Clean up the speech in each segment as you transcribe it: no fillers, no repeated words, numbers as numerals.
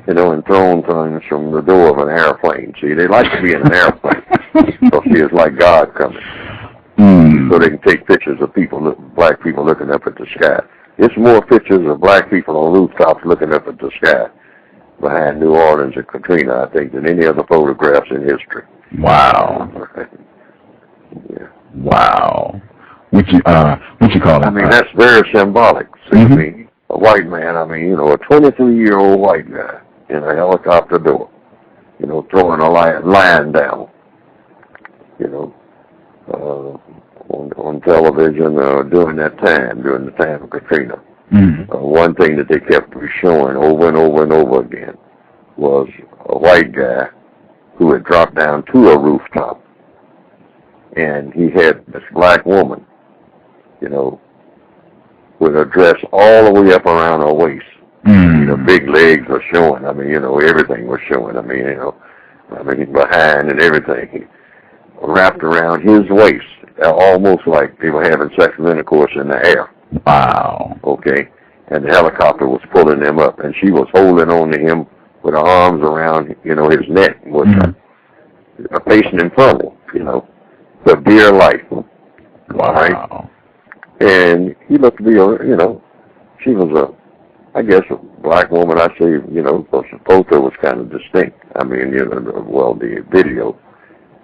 you know, and thrown things from the door of an airplane. See, they like to be in an airplane. So see, it's like God coming. So they can take pictures of people, black people looking up at the sky. It's more pictures of black people on rooftops looking up at the sky behind New Orleans and Katrina, I think, than any other photographs in history. Wow. Yeah. Wow. What you call it? I mean, that's very symbolic. See, I mean, a white man, I mean, you know, a 23-year-old white guy in a helicopter door, you know, throwing a lion down, you know, on television during the time of Katrina. One thing that they kept showing over and over and over again was a white guy who had dropped down to a rooftop, and he had this black woman, you know, with her dress all the way up around her waist. You know, big legs were showing. I mean, you know, everything was showing. I mean, you know, behind and everything. Wrapped around his waist, almost like they were having sexual intercourse in the air. Wow. Okay. And the helicopter was pulling them up, and she was holding on to him with her arms around, you know, his neck, was facing in front of him, you know, for dear life. Wow. Right? And he looked to be, you know, she was I guess a black woman. I say, you know, because the photo was kind of distinct. I mean, you know, well, the video.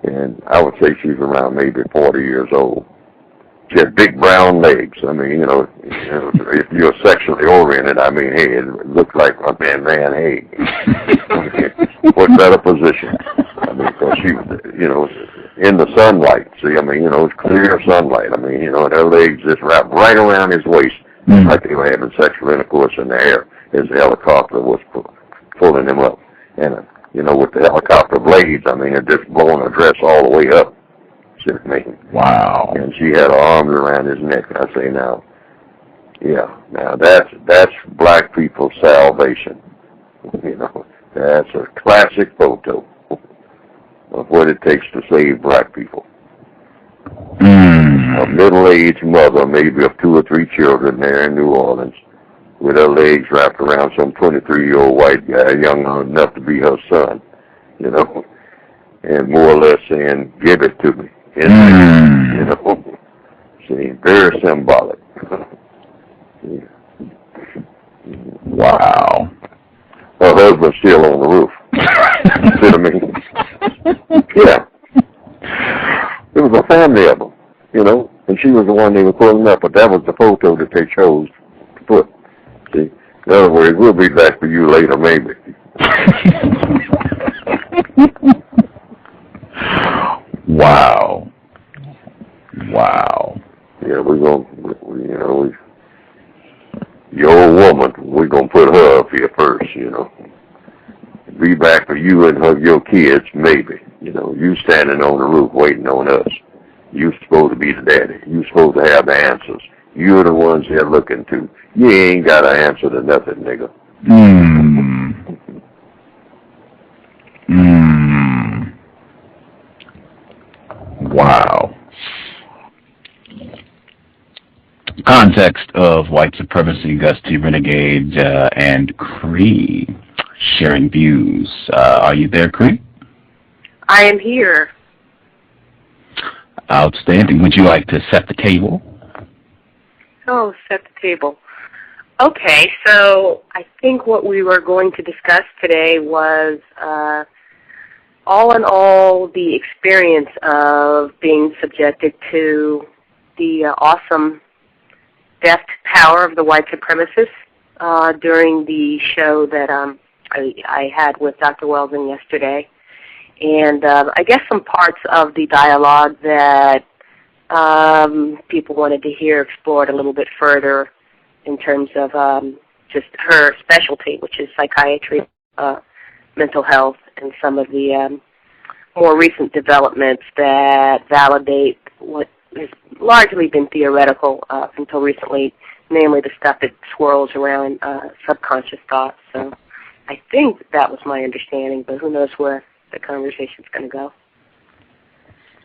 And I would say she's around maybe 40 years old. She had big brown legs. I mean, you know if you're sexually oriented, I mean, hey, it looked like a man, hey, what better position? I mean, because she was, you know, in the sunlight. See, I mean, you know, it's clear sunlight. I mean, you know, and her legs just wrapped right around his waist, like they were having sexual intercourse in the air as the helicopter was pulling him up. And you know, with the helicopter blades, I mean, it just blowing her dress all the way up. See what I mean? Wow. And she had her arms around his neck. I say, now, yeah, now that's black people's salvation. You know, that's a classic photo of what it takes to save black people. A middle-aged mother, maybe of 2 or 3 children there in New Orleans, with her legs wrapped around some 23-year-old white guy, young enough to be her son, you know, and more or less saying, give it to me. You know, see, very symbolic. Wow. Her husband's still on the roof. See what I mean? Yeah. It was a family of them, you know, and she was the one they were pulling up, but that was the photo that they chose to put. See? In other words, we'll be back for you later, maybe. Wow. Wow. Yeah, we're going to, you know, your old woman, we're going to put her up here first, you know. Be back for you and your kids, maybe. You know, you standing on the roof waiting on us. You're supposed to be the daddy. You're supposed to have the answers. You're the ones they're looking to. You ain't got an answer to nothing, nigga. Wow. Context of white supremacy, Gus T Renegade and CREE sharing views. Are you there, CREE? I am here. Outstanding. Would you like to set the table? Oh, set the table. Okay, so I think what we were going to discuss today was all in all the experience of being subjected to the awesome deft power of the white supremacists during the show that I had with Dr. Welsing yesterday. And I guess some parts of the dialogue that people wanted to hear explored a little bit further in terms of just her specialty, which is psychiatry, mental health, and some of the more recent developments that validate what has largely been theoretical until recently, namely the stuff that swirls around subconscious thoughts. So I think that was my understanding, but who knows where the conversation's going to go.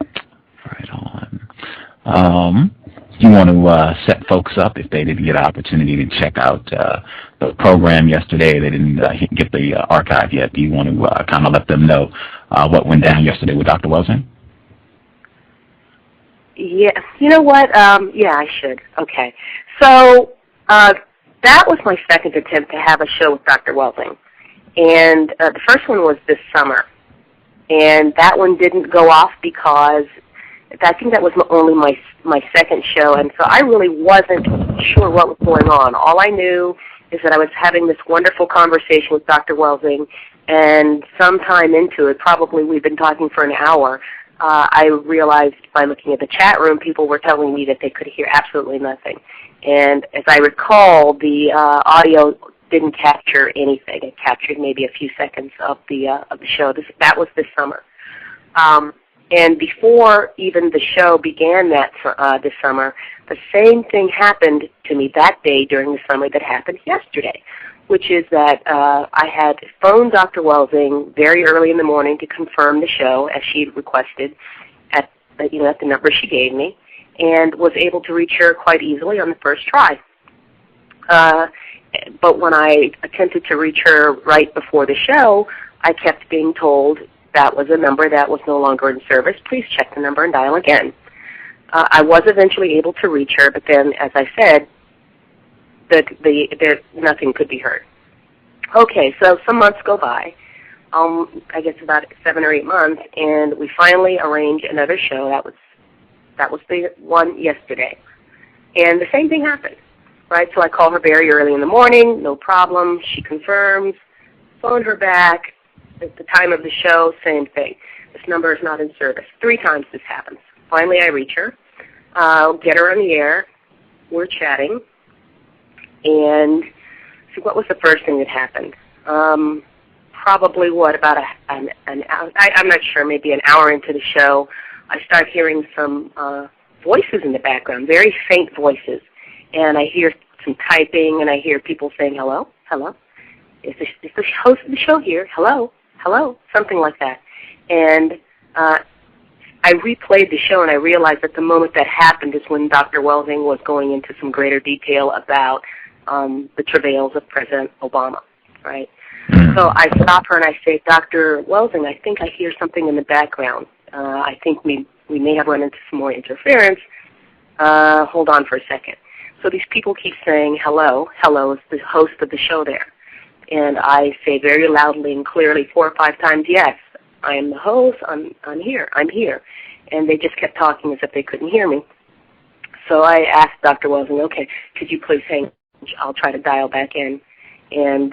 Right on. you want to set folks up if they didn't get an opportunity to check out the program yesterday, they didn't get the archive yet, do you want to kind of let them know what went down yesterday with Dr. Welsing? Yeah, you know what? Yeah, I should. Okay. So that was my second attempt to have a show with Dr. Welsing. And the first one was this summer. And that one didn't go off because I think that was only my second show, and so I really wasn't sure what was going on. All I knew is that I was having this wonderful conversation with Dr. Welsing, and sometime into it, probably we've been talking for an hour, I realized by looking at the chat room, people were telling me that they could hear absolutely nothing. And as I recall, the audio didn't capture anything. It captured maybe a few seconds of the show. That was this summer. And before even the show began this summer, the same thing happened to me that day during the summer that happened yesterday, which is that I had phoned Dr. Welsing very early in the morning to confirm the show as she requested at the number she gave me, and was able to reach her quite easily on the first try. But when I attempted to reach her right before the show, I kept being told that was a number that was no longer in service. Please check the number and dial again. I was eventually able to reach her, but then, as I said, nothing could be heard. Okay, so some months go by, I guess about 7 or 8 months, and we finally arranged another show. That was the one yesterday. And the same thing happened. Right, so I call her very early in the morning, no problem. She confirms, phone her back. At the time of the show, same thing. This number is not in service. 3 times this happens. Finally, I reach her, get her on the air. We're chatting. And see, what was the first thing that happened? Probably about an hour, I'm not sure, maybe an hour into the show, I start hearing some voices in the background, very faint voices. And I hear some typing, and I hear people saying, hello, hello. Is the host of the show here? Hello, hello, something like that. And I replayed the show, and I realized that the moment that happened is when Dr. Welsing was going into some greater detail about the travails of President Obama, right? So I stop her, and I say, Dr. Welsing, I think I hear something in the background. I think we may have run into some more interference. Hold on for a second. So these people keep saying, hello, hello, is the host of the show there? And I say very loudly and clearly 4 or 5 times, yes, I am the host, I'm here, I'm here. And they just kept talking as if they couldn't hear me. So I asked Dr. Welsing, okay, could you please hang? I'll try to dial back in. And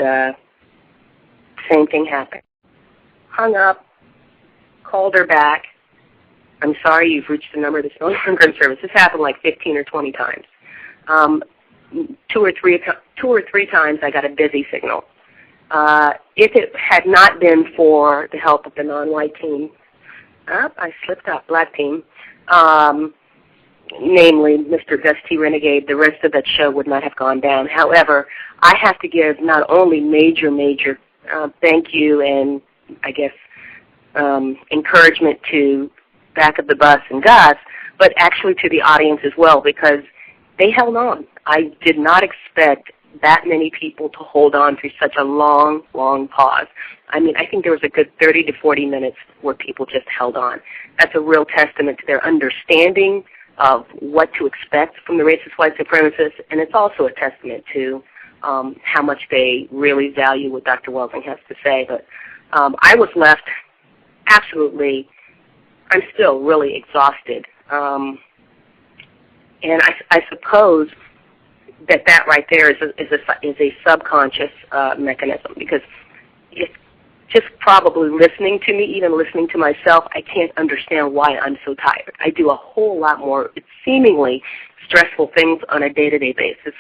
same thing happened. Hung up, called her back. I'm sorry, you've reached the number that's no longer in service. This happened like 15 or 20 times. 2 or 3 times I got a busy signal. If it had not been for the help of the non-white team, I slipped up, black team, namely Mr. Gus T Renegade, the rest of that show would not have gone down. However, I have to give not only major thank you and, I guess, encouragement to Back of the Bus and Gus, but actually to the audience as well, because they held on. I did not expect that many people to hold on through such a long pause. I mean, I think there was a good 30 to 40 minutes where people just held on. That's a real testament to their understanding of what to expect from the racist white supremacists, and it's also a testament to how much they really value what Dr. Welsing has to say. But I was left absolutely, I'm still really exhausted. And I suppose that right there is a subconscious mechanism, because it's just probably listening to me, even listening to myself, I can't understand why I'm so tired. I do a whole lot more seemingly stressful things on a day-to-day basis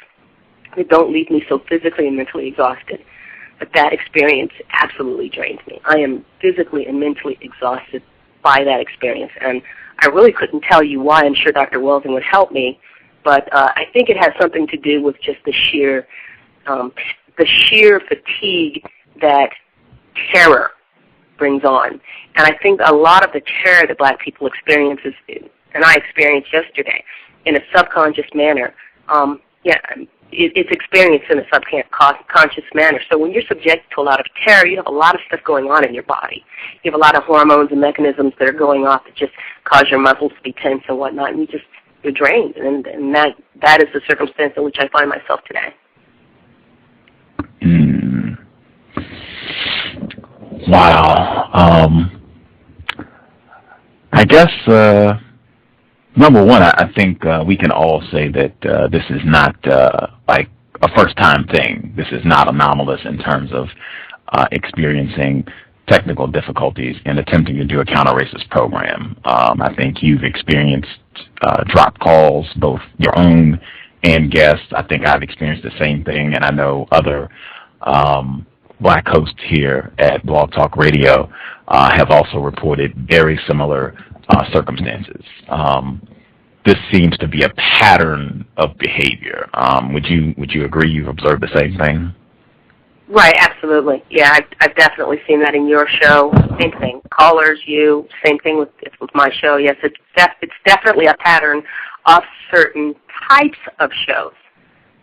that don't leave me so physically and mentally exhausted. But that experience absolutely drains me. I am physically and mentally exhausted by that experience. And I really couldn't tell you why. I'm sure Dr. Welsing would help me, but I think it has something to do with just the sheer fatigue that terror brings on. And I think a lot of the terror that black people experience, and I experienced yesterday, in a subconscious manner. It's experienced in a subconscious manner. So when you're subjected to a lot of terror, you have a lot of stuff going on in your body. You have a lot of hormones and mechanisms that are going off that just cause your muscles to be tense and whatnot, and you're drained. And that is the circumstance in which I find myself today. Wow. I guess, number one, I think we can all say that this is not like a first-time thing. This is not anomalous in terms of experiencing technical difficulties in attempting to do a counter-racist program. I think you've experienced drop calls, both your own and guests. I think I've experienced the same thing, and I know other black hosts here at Blog Talk Radio have also reported very similar circumstances. This seems to be a pattern of behavior. Would you agree you've observed the same thing? Right, absolutely. Yeah, I've definitely seen that in your show. Same thing. Callers, you, same thing with my show. Yes, it's definitely a pattern of certain types of shows,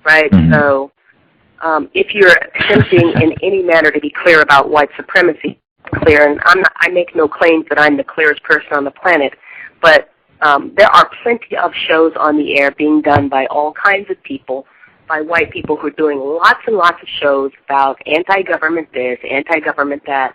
right? Mm-hmm. So if you're attempting in any manner to be clear about white supremacy, clear, and I make no claims that I'm the clearest person on the planet, but there are plenty of shows on the air being done by all kinds of people, by white people who are doing lots and lots of shows about anti-government this, anti-government that.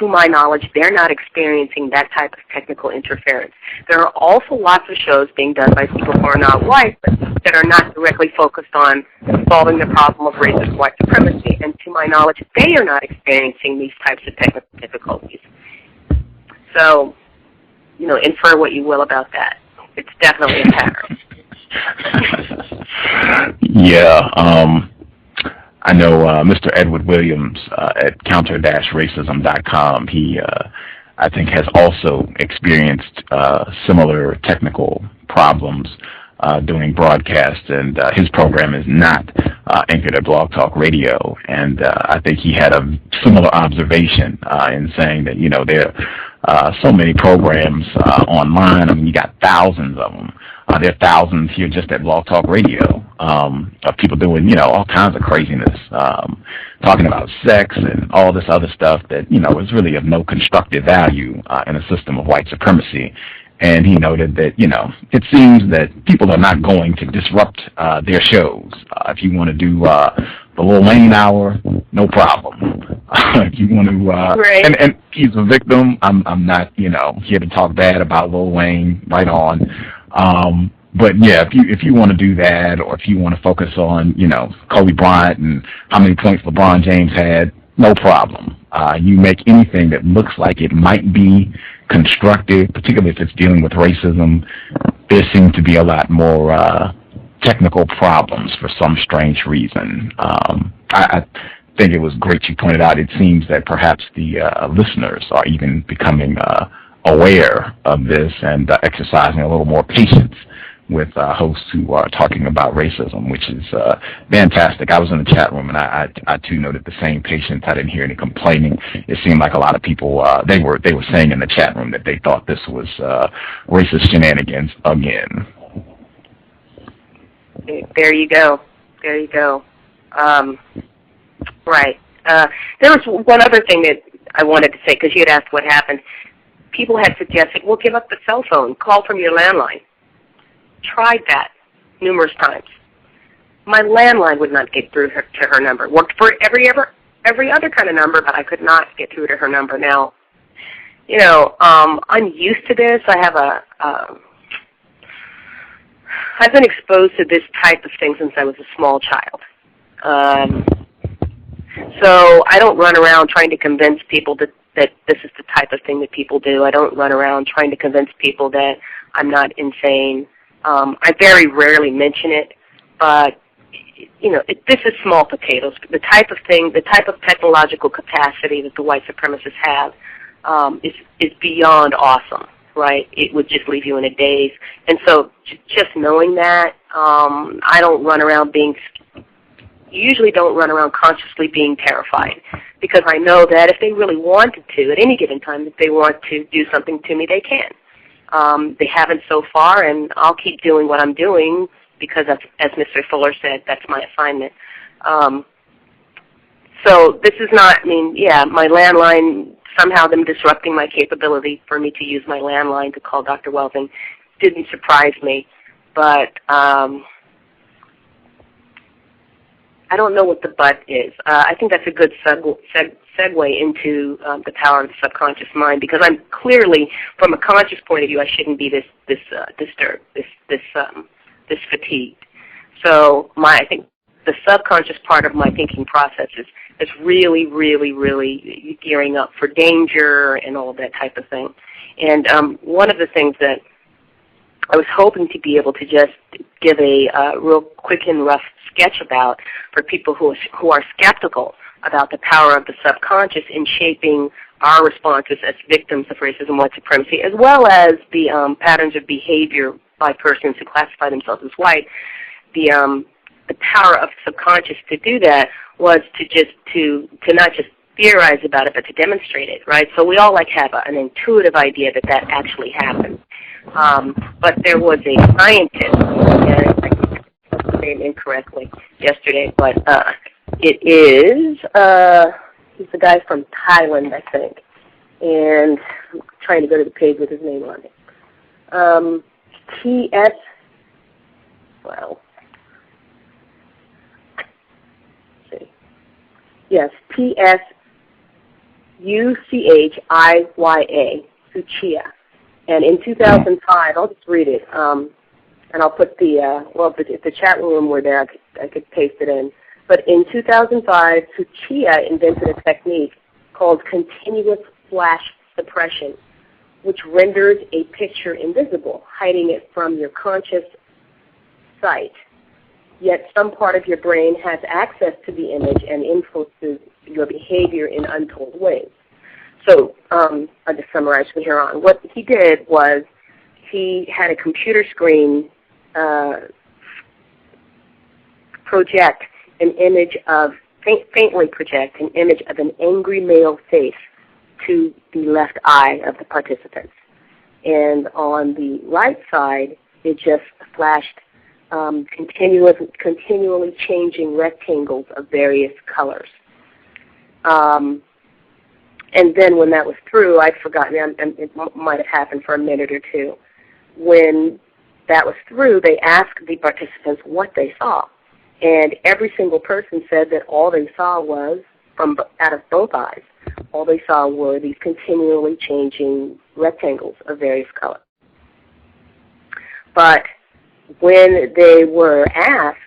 To my knowledge, they're not experiencing that type of technical interference. There are also lots of shows being done by people who are not white, but that are not directly focused on solving the problem of racist white supremacy. And to my knowledge, they are not experiencing these types of technical difficulties. So, infer what you will about that. It's definitely a pattern. Yeah. I know Mr. Edward Williams at counter-racism.com, he, I think, has also experienced similar technical problems doing broadcasts, and his program is not anchored at Blog Talk Radio. And I think he had a similar observation in saying that, there are so many programs online. I mean, you got thousands of them. There are thousands here just at Blog Talk Radio of people doing, all kinds of craziness, talking about sex and all this other stuff that, is really of no constructive value in a system of white supremacy. And he noted that, it seems that people are not going to disrupt their shows. If you want to do the Lil Wayne hour, no problem. If you want to, right. And he's a victim. I'm not, here to talk bad about Lil Wayne, right on. But yeah, if you want to do that, or if you want to focus on, Kobe Bryant and how many points LeBron James had, no problem. You make anything that looks like it might be constructive, particularly if it's dealing with racism. There seem to be a lot more technical problems for some strange reason. I think it was great you pointed out. It seems that perhaps the listeners are even becoming aware of this and exercising a little more patience with hosts who are talking about racism, which is fantastic. I was in the chat room, and I too noted the same patience. I didn't hear any complaining. It seemed like a lot of people they were saying in the chat room that they thought this was racist shenanigans again. There you go. There you go. Right. There was one other thing that I wanted to say, because you had asked what happened. People had suggested, well, give up the cell phone, call from your landline. Tried that numerous times. My landline would not get through to her number. Worked for every other kind of number, but I could not get through to her number. Now, I'm used to this. I've been exposed to this type of thing since I was a small child. So I don't run around trying to convince people that this is the type of thing that people do. I don't run around trying to convince people that I'm not insane. I very rarely mention it, but this is small potatoes. The type of technological capacity that the white supremacists have is beyond awesome, right? It would just leave you in a daze. And so just knowing that, I usually don't run around consciously being terrified, because I know that if they really wanted to, at any given time, if they want to do something to me, they can. They haven't so far, and I'll keep doing what I'm doing because, as Mr. Fuller said, that's my assignment. So this is not, my landline, somehow them disrupting my capability for me to use my landline to call Dr. Welsing didn't surprise me. But I don't know what the but is. I think that's a good segue into the power of the subconscious mind, because I'm clearly, from a conscious point of view, I shouldn't be this disturbed, this fatigued. So I think the subconscious part of my thinking process is really, really, really gearing up for danger and all of that type of thing. And one of the things that I was hoping to be able to just give a real quick and rough sketch about for people who are skeptical about the power of the subconscious in shaping our responses as victims of racism and white supremacy, as well as the patterns of behavior by persons who classify themselves as white. The power of the subconscious to do that was to not just theorize about it, but to demonstrate it, right? So we all have an intuitive idea that actually happened. But there was a scientist, and I think I said his name incorrectly yesterday, but it is, he's a guy from Thailand, I think, and I'm trying to go to the page with his name on it. T.S., well, let's see. Yes, T.S. U-C-H-I-Y-A, Suchia. And in 2005, I'll just read it, and I'll put if the chat room were there, I could paste it in. But in 2005, Suchia invented a technique called continuous flash suppression, which renders a picture invisible, hiding it from your conscious sight. Yet some part of your brain has access to the image and influences your behavior in untold ways. So I'll just summarize from here on. What he did was he had a computer screen project an image of, faintly project an image of an angry male face to the left eye of the participants. And on the right side, it just flashed continually changing rectangles of various colors. And then when that was through, I'd forgotten, and it might have happened for a minute or two. When that was through, they asked the participants what they saw. And every single person said that all they saw was, out of both eyes, all they saw were these continually changing rectangles of various colors. But when they were asked,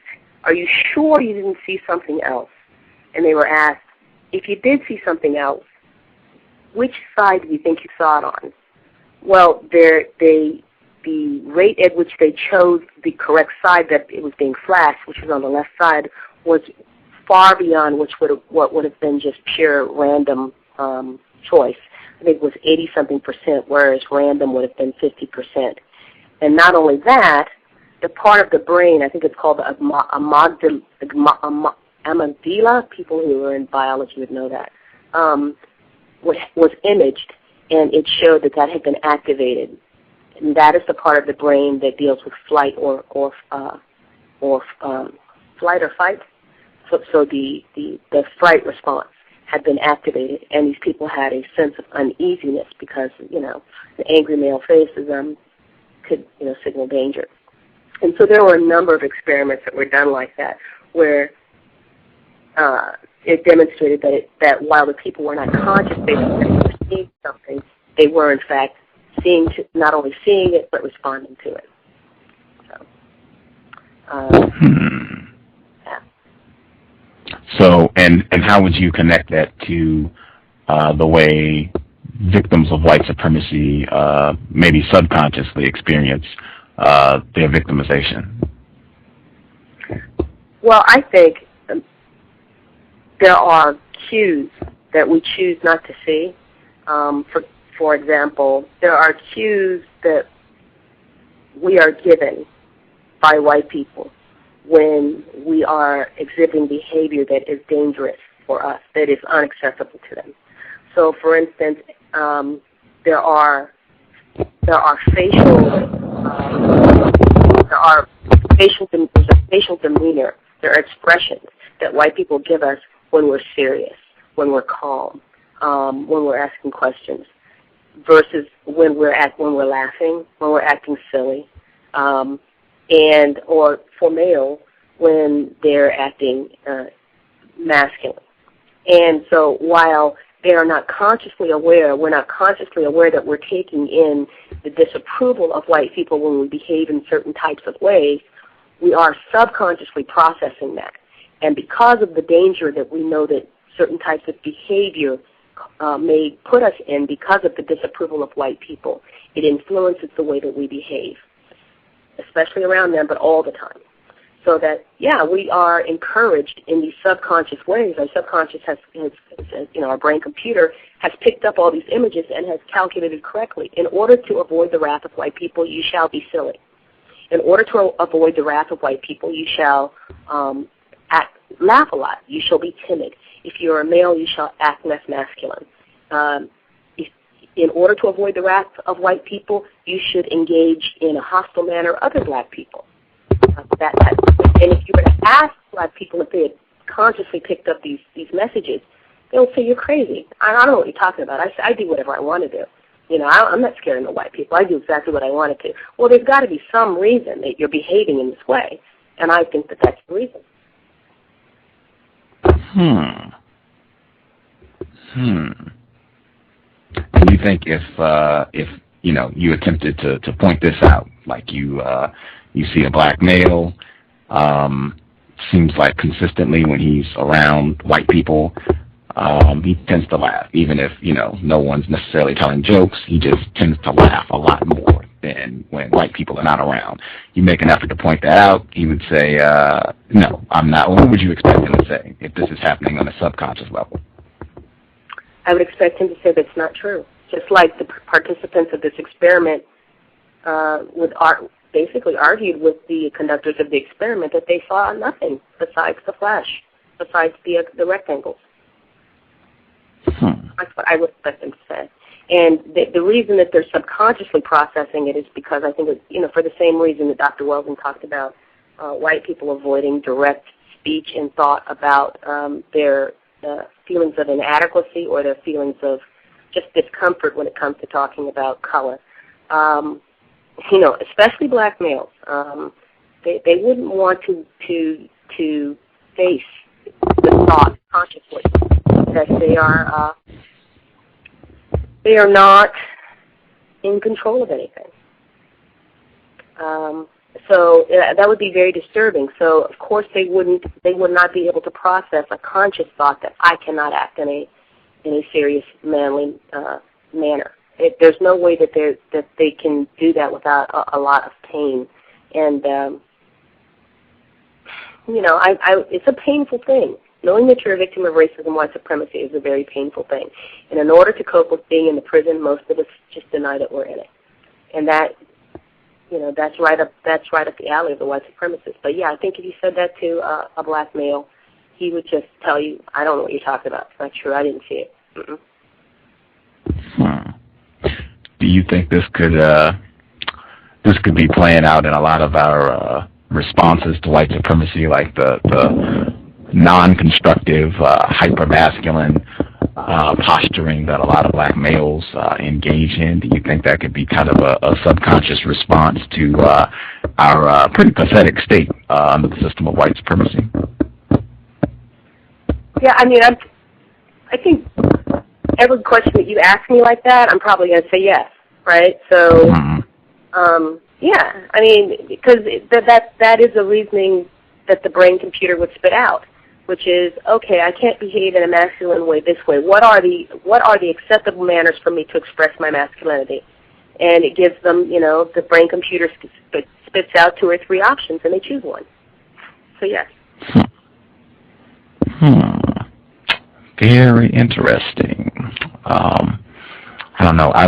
are you sure you didn't see something else? And they were asked, if you did see something else, which side do you think you saw it on? Well, the rate at which they chose the correct side that it was being flashed, which was on the left side, was far beyond what would have been just pure random choice. I think it was 80-something%, whereas random would have been 50%. And not only that, the part of the brain, I think it's called the amygdala, people who are in biology would know that, was imaged, and it showed that had been activated. And that is the part of the brain that deals with flight or flight or fight. So the fright response had been activated, and these people had a sense of uneasiness because the angry male faces could signal danger. And so there were a number of experiments that were done like that, where it demonstrated that while the people were not conscious, they were seeing something, they were in fact not only seeing it but responding to it. So, yeah. So, and how would you connect that to the way victims of white supremacy maybe subconsciously experience their victimization? Well, I think there are cues that we choose not to see. For example, there are cues that we are given by white people when we are exhibiting behavior that is dangerous for us, that is unacceptable to them. So, for instance, there are there are there's a facial demeanor, there are expressions that white people give us when we're serious, when we're calm, when we're asking questions, versus when we're laughing, when we're acting silly, or for male when they're acting masculine. And so while they are not consciously aware, we're not consciously aware that we're taking in the disapproval of white people when we behave in certain types of ways, we are subconsciously processing that. And because of the danger that we know that certain types of behavior may put us in because of the disapproval of white people, it influences the way that we behave, especially around them, but all the time. So that, yeah, we are encouraged in these subconscious ways. Our subconscious has our brain computer has picked up all these images and has calculated correctly. In order to avoid the wrath of white people, you shall be silly. In order to avoid the wrath of white people, you shall laugh a lot. You shall be timid. If you're a male, you shall act less masculine. In order to avoid the wrath of white people, you should engage in a hostile manner of other black people. And if you were to ask black people if they had consciously picked up these messages, they'll say, you're crazy. I don't know what you're talking about. I do whatever I want to do. I'm not scared of the white people. I do exactly what I wanted to. Well, there's got to be some reason that you're behaving in this way, and I think that that's the reason. Do you think if you attempted to point this out, like you see a black male, seems like consistently when he's around white people, he tends to laugh, even if no one's necessarily telling jokes. He just tends to laugh a lot more than when white people are not around. You make an effort to point that out, he would say, no, I'm not. What would you expect him to say if this is happening on a subconscious level? I would expect him to say that's not true. Just like the participants of this experiment basically argued with the conductors of the experiment that they saw nothing besides the flash, besides the rectangles. That's what I would expect them to say. And the reason that they're subconsciously processing it is because I think, for the same reason that Dr. Welsing talked about white people avoiding direct speech and thought about their feelings of inadequacy or their feelings of just discomfort when it comes to talking about color. Especially black males, they wouldn't want to face the thought consciously that they are not in control of anything. So that would be very disturbing. So of course they would not be able to process a conscious thought that I cannot act in a serious, manly manner. There's no way that they can do that without a lot of pain, and it's a painful thing. Knowing that you're a victim of racism, white supremacy is a very painful thing. And in order to cope with being in the prison, most of us just deny that we're in it, and that's right up the alley of the white supremacists. But yeah, I think if you said that to a black male, he would just tell you, I don't know what you're talking about. It's not true. I didn't see it. Do you think this could be playing out in a lot of our responses to white supremacy, like the non-constructive, hyper-masculine posturing that a lot of black males engage in? Do you think that could be kind of a subconscious response to our pretty pathetic state under the system of white supremacy? Yeah, I think every question that you ask me like that, I'm probably going to say yes, right? So, yeah, because that is a reasoning that the brain computer would spit out, which is, okay, I can't behave in a masculine way this way. What are the acceptable manners for me to express my masculinity? And it gives them, the brain computer spits out 2 or 3 options, and they choose one. So yes. Very interesting. I don't know. I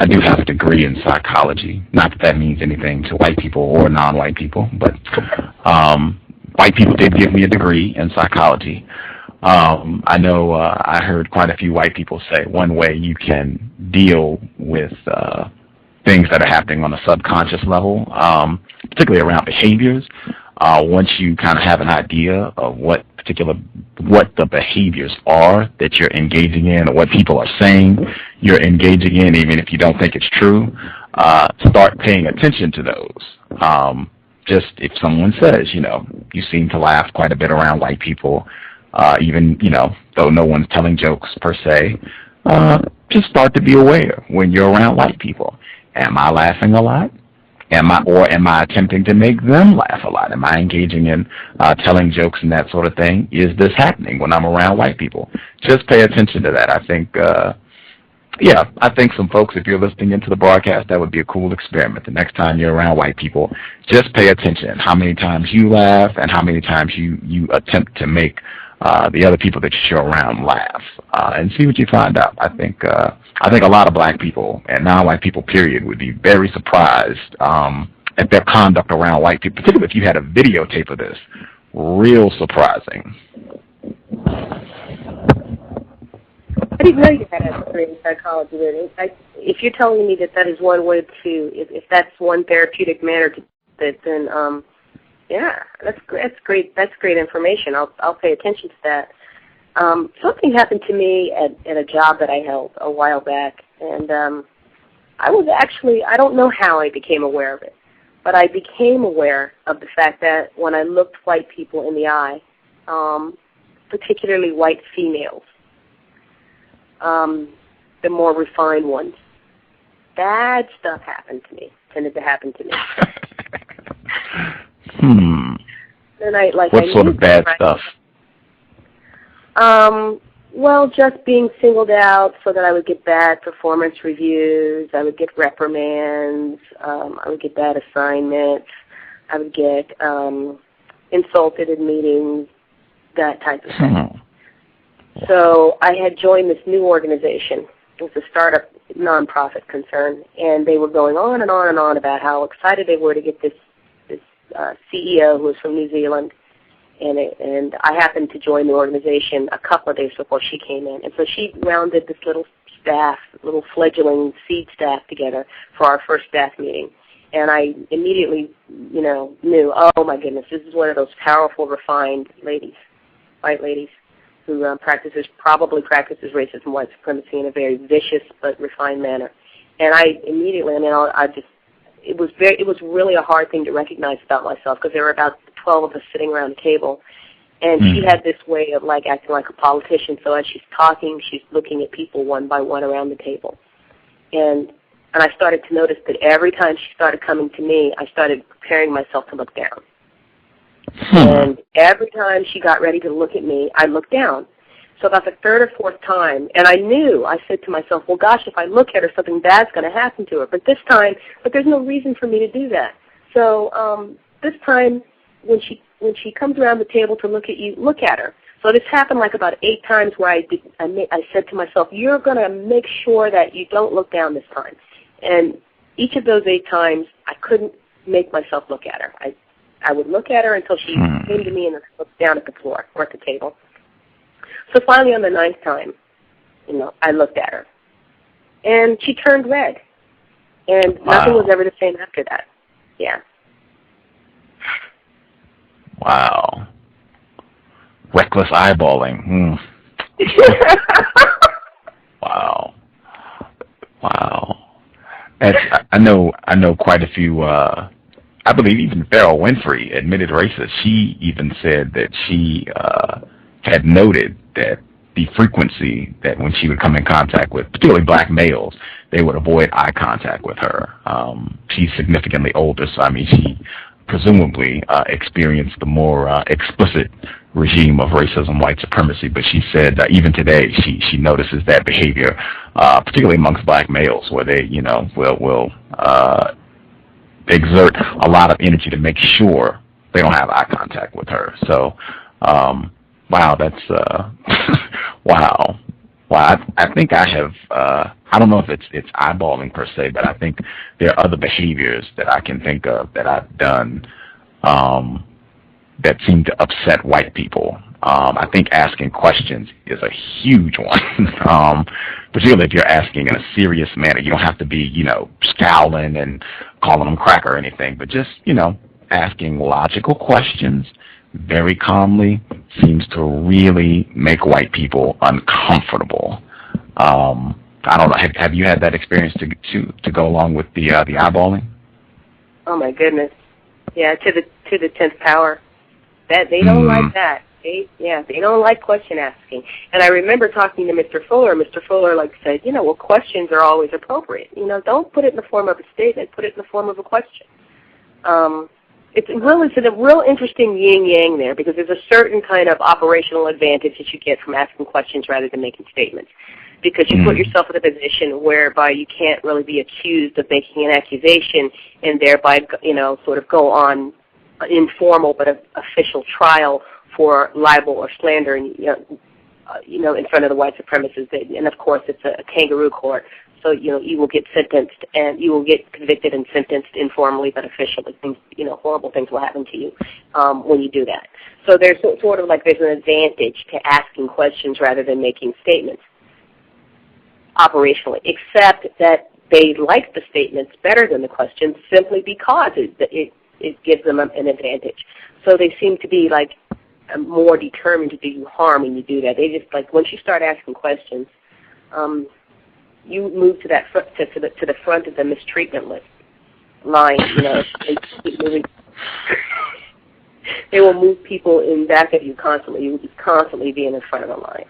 do have a degree in psychology. Not that means anything to white people or non-white people, but white people did give me a degree in psychology. I know I heard quite a few white people say one way you can deal with things that are happening on a subconscious level, particularly around behaviors, once you kind of have an idea of what the behaviors are that you're engaging in, or what people are saying you're engaging in, even if you don't think it's true, start paying attention to those. Just if someone says, you seem to laugh quite a bit around white people, even, though no one's telling jokes per se, just start to be aware when you're around white people. Am I laughing a lot? Am I attempting to make them laugh a lot? Am I engaging in telling jokes and that sort of thing? Is this happening when I'm around white people? Just pay attention to that. I think, I think some folks, if you're listening into the broadcast, that would be a cool experiment. The next time you're around white people, just pay attention how many times you laugh and how many times you attempt to make the other people that you're around laugh, and see what you find out. I think a lot of black people and non-white people, period, would be very surprised at their conduct around white people, particularly if you had a videotape of this. Real surprising. I didn't know you had a degree in psychology. If you're telling me that is one way to, if that's one therapeutic manner to that, then yeah, that's great. That's great information. I'll pay attention to that. Something happened to me at a job that I held a while back, and I don't know how I became aware of it, but I became aware of the fact that when I looked white people in the eye, particularly white females, the more refined ones, bad stuff tended to happen to me. And what sort of bad stuff? Well, just being singled out so that I would get bad performance reviews, I would get reprimands, I would get bad assignments, I would get insulted in meetings, that type of thing. So I had joined this new organization. It was a startup nonprofit concern, and they were going on and on and on about how excited they were to get this CEO who was from New Zealand, and I happened to join the organization a couple of days before she came in. And so she rounded this little fledgling seed staff together for our first staff meeting. And I immediately, knew, oh my goodness, this is one of those powerful, refined ladies, white ladies, who probably practices racism, white supremacy in a very vicious but refined manner. And I immediately, it was really a hard thing to recognize about myself, because there were about 12 of us sitting around the table, and she had this way of acting like a politician. So as she's talking, she's looking at people one by one around the table, and I started to notice that every time she started coming to me, I started preparing myself to look down. And every time she got ready to look at me, I looked down. So about the third or fourth time, and I said to myself, well, gosh, if I look at her, something bad's going to happen to her. But there's no reason for me to do that. So this time, when she comes around the table to look at you, look at her. So this happened about 8 times where I said to myself, you're going to make sure that you don't look down this time. And each of those 8 times, I couldn't make myself look at her. I would look at her until she came to me and I looked down at the floor or at the table. So finally on the 9th time, I looked at her. And she turned red. And nothing was ever the same after that. Yeah. Wow. Reckless eyeballing. Wow. I know quite a few, I believe even Farrell Winfrey admitted racist. She even said that she had noted that the frequency that when she would come in contact with particularly black males, they would avoid eye contact with her. She's significantly older, so she presumably experienced the more explicit regime of racism, white supremacy, but she said even today she notices that behavior, particularly amongst black males, where they will exert a lot of energy to make sure they don't have eye contact with her. So wow, that's wow. Well, I think I have, I don't know if it's eyeballing per se, but I think there are other behaviors that I can think of that I've done that seem to upset white people. I think asking questions is a huge one, particularly if you're asking in a serious manner. You don't have to be, scowling and calling them crack or anything, but just, asking logical questions very calmly seems to really make white people uncomfortable. I don't know. Have you had that experience to go along with the eyeballing? Oh my goodness, yeah, to the 10th power. That they don't like that. They don't like question asking. And I remember talking to Mr. Fuller. Mr. Fuller said, questions are always appropriate. Don't put it in the form of a statement. Put it in the form of a question. It's a real interesting yin-yang there, because there's a certain kind of operational advantage that you get from asking questions rather than making statements, because you put yourself in a position whereby you can't really be accused of making an accusation and thereby, sort of go on an informal but official trial for libel or slander, and, in front of the white supremacists. And of course, it's a kangaroo court. So, you will get sentenced, and you will get convicted and sentenced informally but officially. Things, horrible things will happen to you when you do that. So there's sort of there's an advantage to asking questions rather than making statements operationally, except that they like the statements better than the questions simply because it gives them an advantage. So they seem to be more determined to do you harm when you do that. They just once you start asking questions, you move to that to the front of the mistreatment line. They keep moving. They will move people in back of you constantly. You will just constantly be in the front of the line.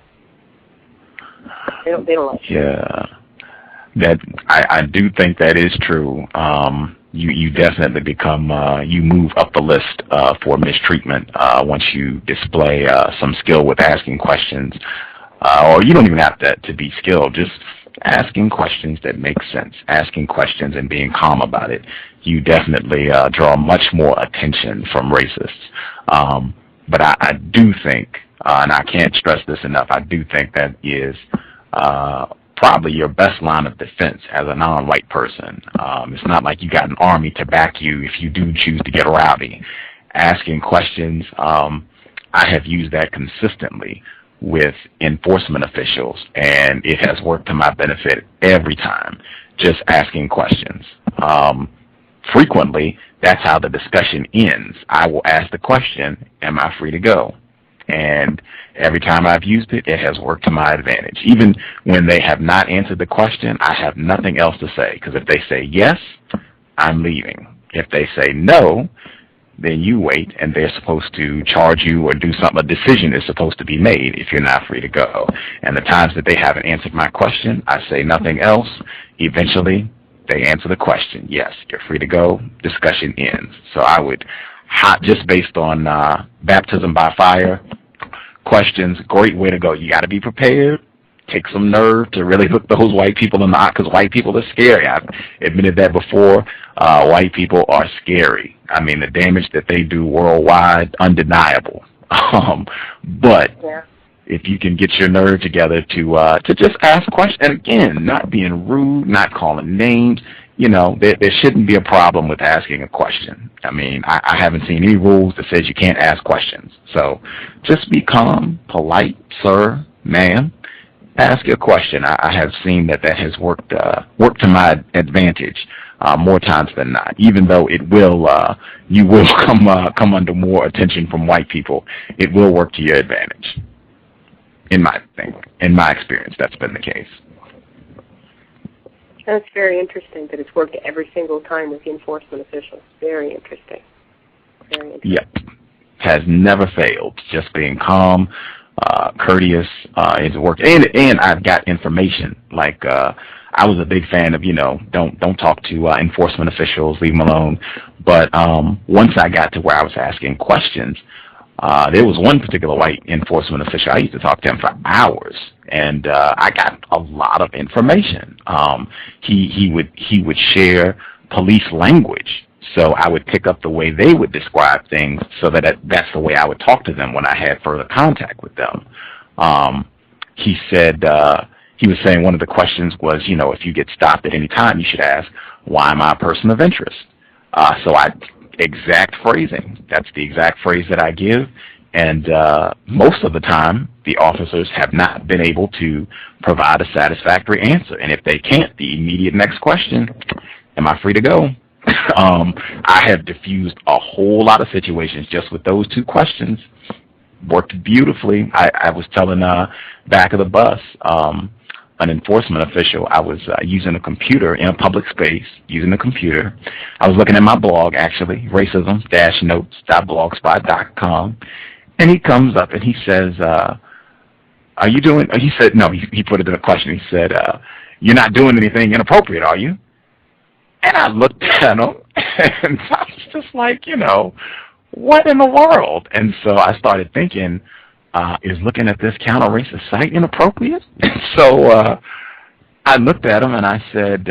They don't like you. Yeah, that I do think that is true. You definitely become you move up the list for mistreatment once you display some skill with asking questions, or you don't even have to be skilled. Just asking questions that make sense, asking questions and being calm about it. You definitely draw much more attention from racists. But I do think, and I can't stress this enough, I do think that is probably your best line of defense as a non-white person. It's not like you got an army to back you if you do choose to get rowdy. Asking questions, I have used that consistently with enforcement officials, and it has worked to my benefit every time, just asking questions. Frequently, that's how the discussion ends. I will ask the question, am I free to go? And every time I've used it, it has worked to my advantage. Even when they have not answered the question, I have nothing else to say, because if they say yes, I'm leaving. If they say no, then you wait, and they're supposed to charge you or do something. A decision is supposed to be made if you're not free to go. And the times that they haven't answered my question, I say nothing else. Eventually, they answer the question. Yes, you're free to go. Discussion ends. So I would, just based on baptism by fire, questions, great way to go. You got to be prepared. Take some nerve to really look those white people in the eye, because white people are scary. I've admitted that before. White people are scary. I mean, the damage that they do worldwide, undeniable. But if you can get your nerve together to just ask questions, and again, not being rude, not calling names, there shouldn't be a problem with asking a question. I mean, I haven't seen any rules that says you can't ask questions. So just be calm, polite, sir, ma'am. Ask a question. I have seen that has worked to my advantage more times than not. Even though it will, you will come under more attention from white people, it will work to your advantage. In my experience, that's been the case. That's very interesting that it's worked every single time with the enforcement officials. Very interesting. Very interesting. Yep, has never failed. Just being calm. Courteous, it's worked, and I've got information. I was a big fan of, don't talk to enforcement officials, leave them alone. But once I got to where I was asking questions, there was one particular white enforcement official. I used to talk to him for hours, and I got a lot of information. He would share police language. So I would pick up the way they would describe things, so that's the way I would talk to them when I had further contact with them. He said, he was saying one of the questions was, if you get stopped at any time, you should ask, why am I a person of interest? Exact phrasing. That's the exact phrase that I give. And most of the time, the officers have not been able to provide a satisfactory answer. And if they can't, the immediate next question, am I free to go? I have diffused a whole lot of situations just with those two questions. Worked beautifully. I was telling back of the bus, an enforcement official, I was using a computer in a public space, using a computer. I was looking at my blog, actually, racism-notes.blogspot.com. And he comes up and he says, are you doing, he said, no, he put it in a question. He said, you're not doing anything inappropriate, are you? And I looked at him and I was just like, what in the world? And so I started thinking, is looking at this counter-racist site inappropriate? And so I looked at him and I said,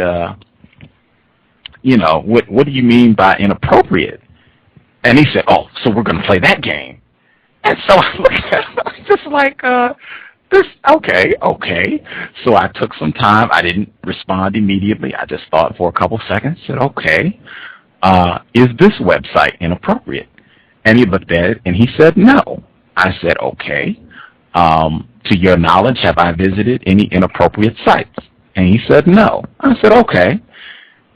what do you mean by inappropriate? And he said, oh, so we're going to play that game. And so I looked at him, I was just like, okay. So I took some time. I didn't respond immediately. I just thought for a couple seconds, said, okay, is this website inappropriate? And he looked at it and he said, no. I said, okay. To your knowledge, have I visited any inappropriate sites? And he said, no. I said, okay.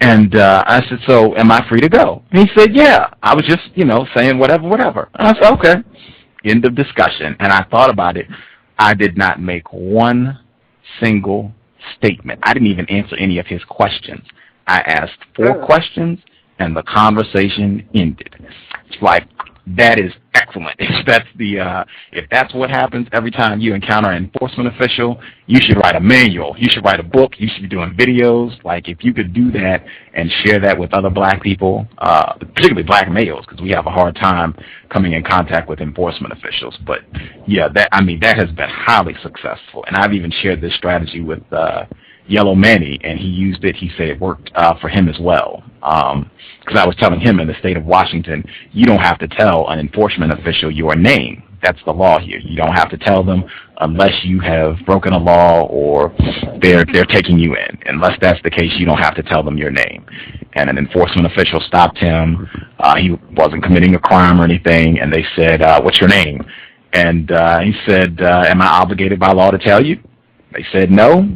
And I said, so am I free to go? And he said, yeah. I was just, saying whatever. And I said, okay. End of discussion. And I thought about it. I did not make one single statement. I didn't even answer any of his questions. I asked 4 questions, and the conversation ended. It's like, that is excellent. If that's what happens every time you encounter an enforcement official, you should write a manual. You should write a book. You should be doing videos. Like, if you could do that and share that with other black people, particularly black males, because we have a hard time coming in contact with enforcement officials. But yeah, that has been highly successful. And I've even shared this strategy with Yellow Manny, and he used it. He said it worked for him as well. Because I was telling him in the state of Washington, you don't have to tell an enforcement official your name. That's the law here. You don't have to tell them unless you have broken a law or they're taking you in. Unless that's the case, you don't have to tell them your name. And an enforcement official stopped him. He wasn't committing a crime or anything, and they said, what's your name? And he said, am I obligated by law to tell you? They said no.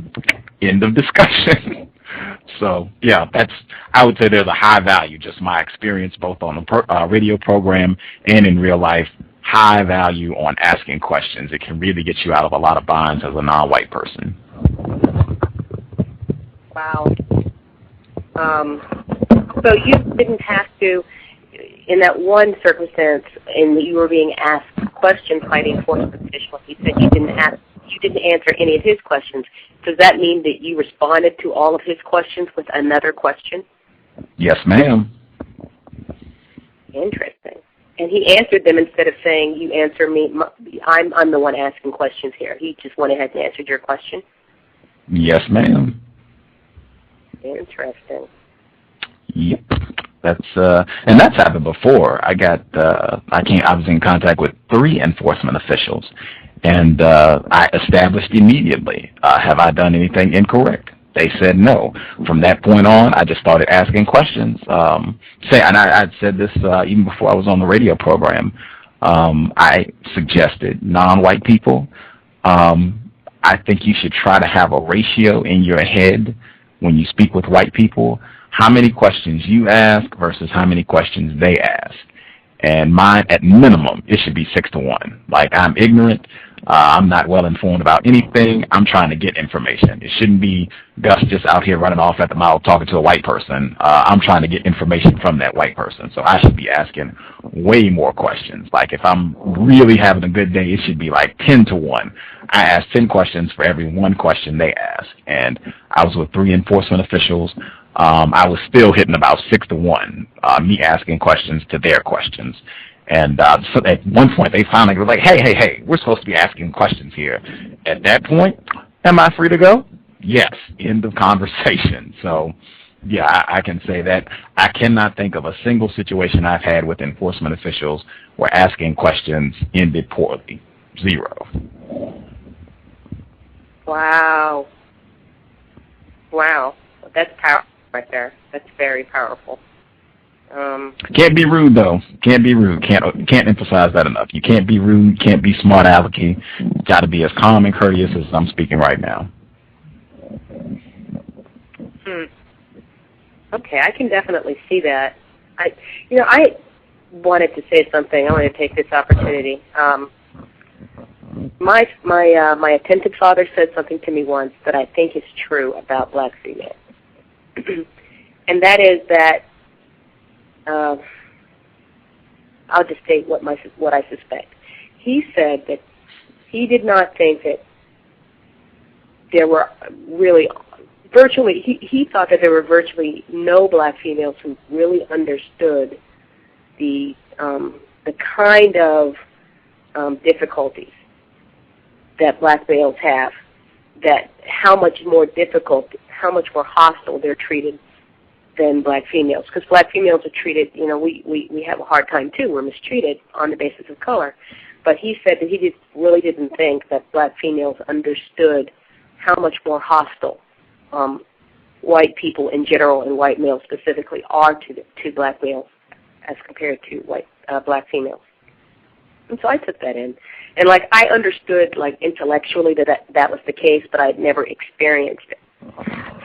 End of discussion. So yeah, I would say there's a high value, just my experience both on the radio program and in real life, high value on asking questions. It can really get you out of a lot of binds as a non-white person. Wow. So you didn't have to, in that one circumstance, and you were being asked questions by the enforcement official, you said you didn't answer any of his questions. Does that mean that you responded to all of his questions with another question? Yes, ma'am. Interesting. And he answered them instead of saying, you answer me, I'm the one asking questions here. He just went ahead and answered your question? Yes, ma'am. Interesting. Yep. And that's happened before. I was in contact with 3 enforcement officials. And I established immediately, have I done anything incorrect? They said no. From that point on, I just started asking questions. And I said this even before I was on the radio program. I suggested non-white people. I think you should try to have a ratio in your head when you speak with white people, how many questions you ask versus how many questions they ask. And mine, at minimum, it should be 6 to 1. Like, I'm ignorant. I'm not well informed about anything. I'm trying to get information. It shouldn't be Gus just out here running off at the mouth talking to a white person. I'm trying to get information from that white person. So I should be asking way more questions. Like, if I'm really having a good day, it should be like 10 to 1. I ask 10 questions for every 1 question they ask. And I was with 3 enforcement officials. I was still hitting about 6 to 1, me asking questions to their questions. And so at one point, they finally were like, hey, we're supposed to be asking questions here. At that point, am I free to go? Yes, end of conversation. So, yeah, I can say that. I cannot think of a single situation I've had with enforcement officials where asking questions ended poorly. 0. Wow. That's powerful right there. That's very powerful. Can't be rude though. Can't be rude. Can't emphasize that enough. You can't be rude. Can't be smart alecky. Got to be as calm and courteous as I'm speaking right now. Okay, I can definitely see that. I wanted to say something. I want to take this opportunity. My attentive father said something to me once that I think is true about black females, and that is that I'll just state what I suspect. He said that he did not think that there were really virtually. He thought that there were virtually no black females who really understood the kind of difficulties that black males have, that how much more difficult, how much more hostile they're treated than black females. Because black females are treated, we have a hard time too. We're mistreated on the basis of color. But he said that he really didn't think that black females understood how much more hostile white people in general and white males specifically are to black males as compared to black females. And so I took that in. And I understood intellectually that was the case, but I'd never experienced it.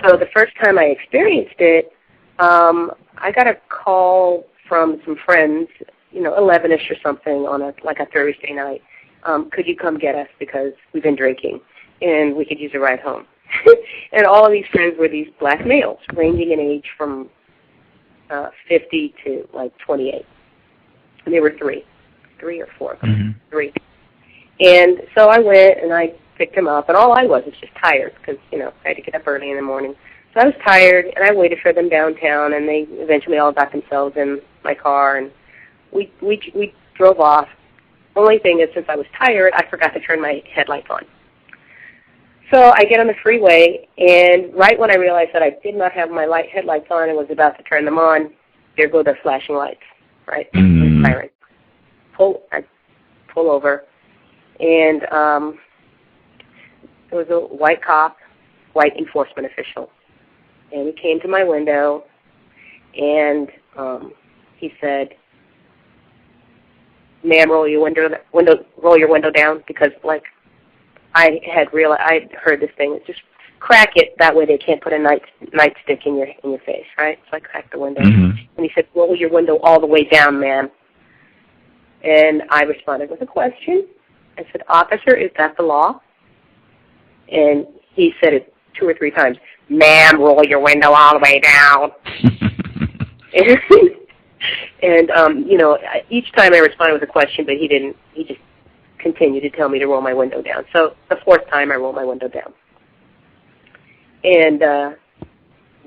So the first time I experienced it, I got a call from some friends, 11-ish or something on a Thursday night. Could you come get us because we've been drinking and we could use a ride home? And all of these friends were these black males ranging in age from 50 to 28. And there were three or four, three. And so I went and I picked him up, and all I was just tired because, I had to get up early in the morning. So I was tired, and I waited for them downtown, and they eventually all got themselves in my car, and we drove off. Only thing is, since I was tired, I forgot to turn my headlights on. So I get on the freeway, and right when I realized that I did not have my headlights on and was about to turn them on, there go the flashing lights, right? Siren. I pull over, and there was a white cop, white enforcement official, and he came to my window, and he said, "Ma'am, roll your window down," because I heard this thing. Just crack it, that way they can't put a nightstick in your face, right? So I cracked the window, and he said, "Roll your window all the way down, ma'am." And I responded with a question. I said, "Officer, is that the law?" And he said it 2 or 3 times. "Ma'am, roll your window all the way down." And each time I responded with a question, but he didn't. He just continued to tell me to roll my window down. So the 4th time I rolled my window down. And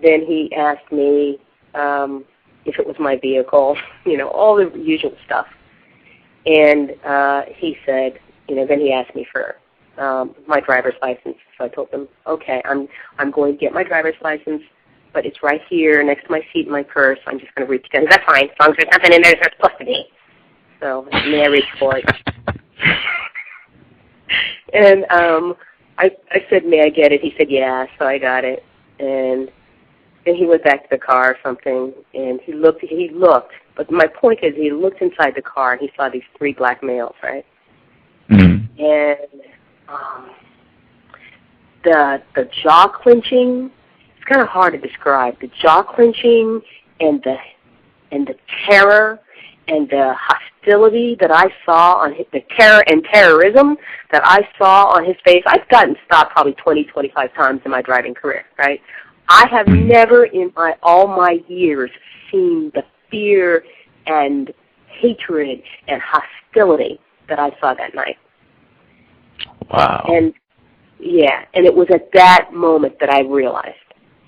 then he asked me if it was my vehicle, all the usual stuff. And he said, then he asked me for my driver's license. So I told him, okay, I'm going to get my driver's license, but it's right here next to my seat in my purse. I'm just going to reach down. That's fine, as long as there's nothing in there that's supposed to be. So I reached for it. And I said, "May I get it?" He said, "Yeah." So I got it. And then he went back to the car or something, and he looked, but my point is he looked inside the car and he saw these 3 black males, right? And the jaw clenching, it's kind of hard to describe. The jaw clenching and the terror and the hostility that I saw on the terror and terrorism that I saw on his face. I've gotten stopped probably 20, 25 times in my driving career, right? I have never in all my years seen the fear and hatred and hostility that I saw that night. Wow. And and it was at that moment that I realized.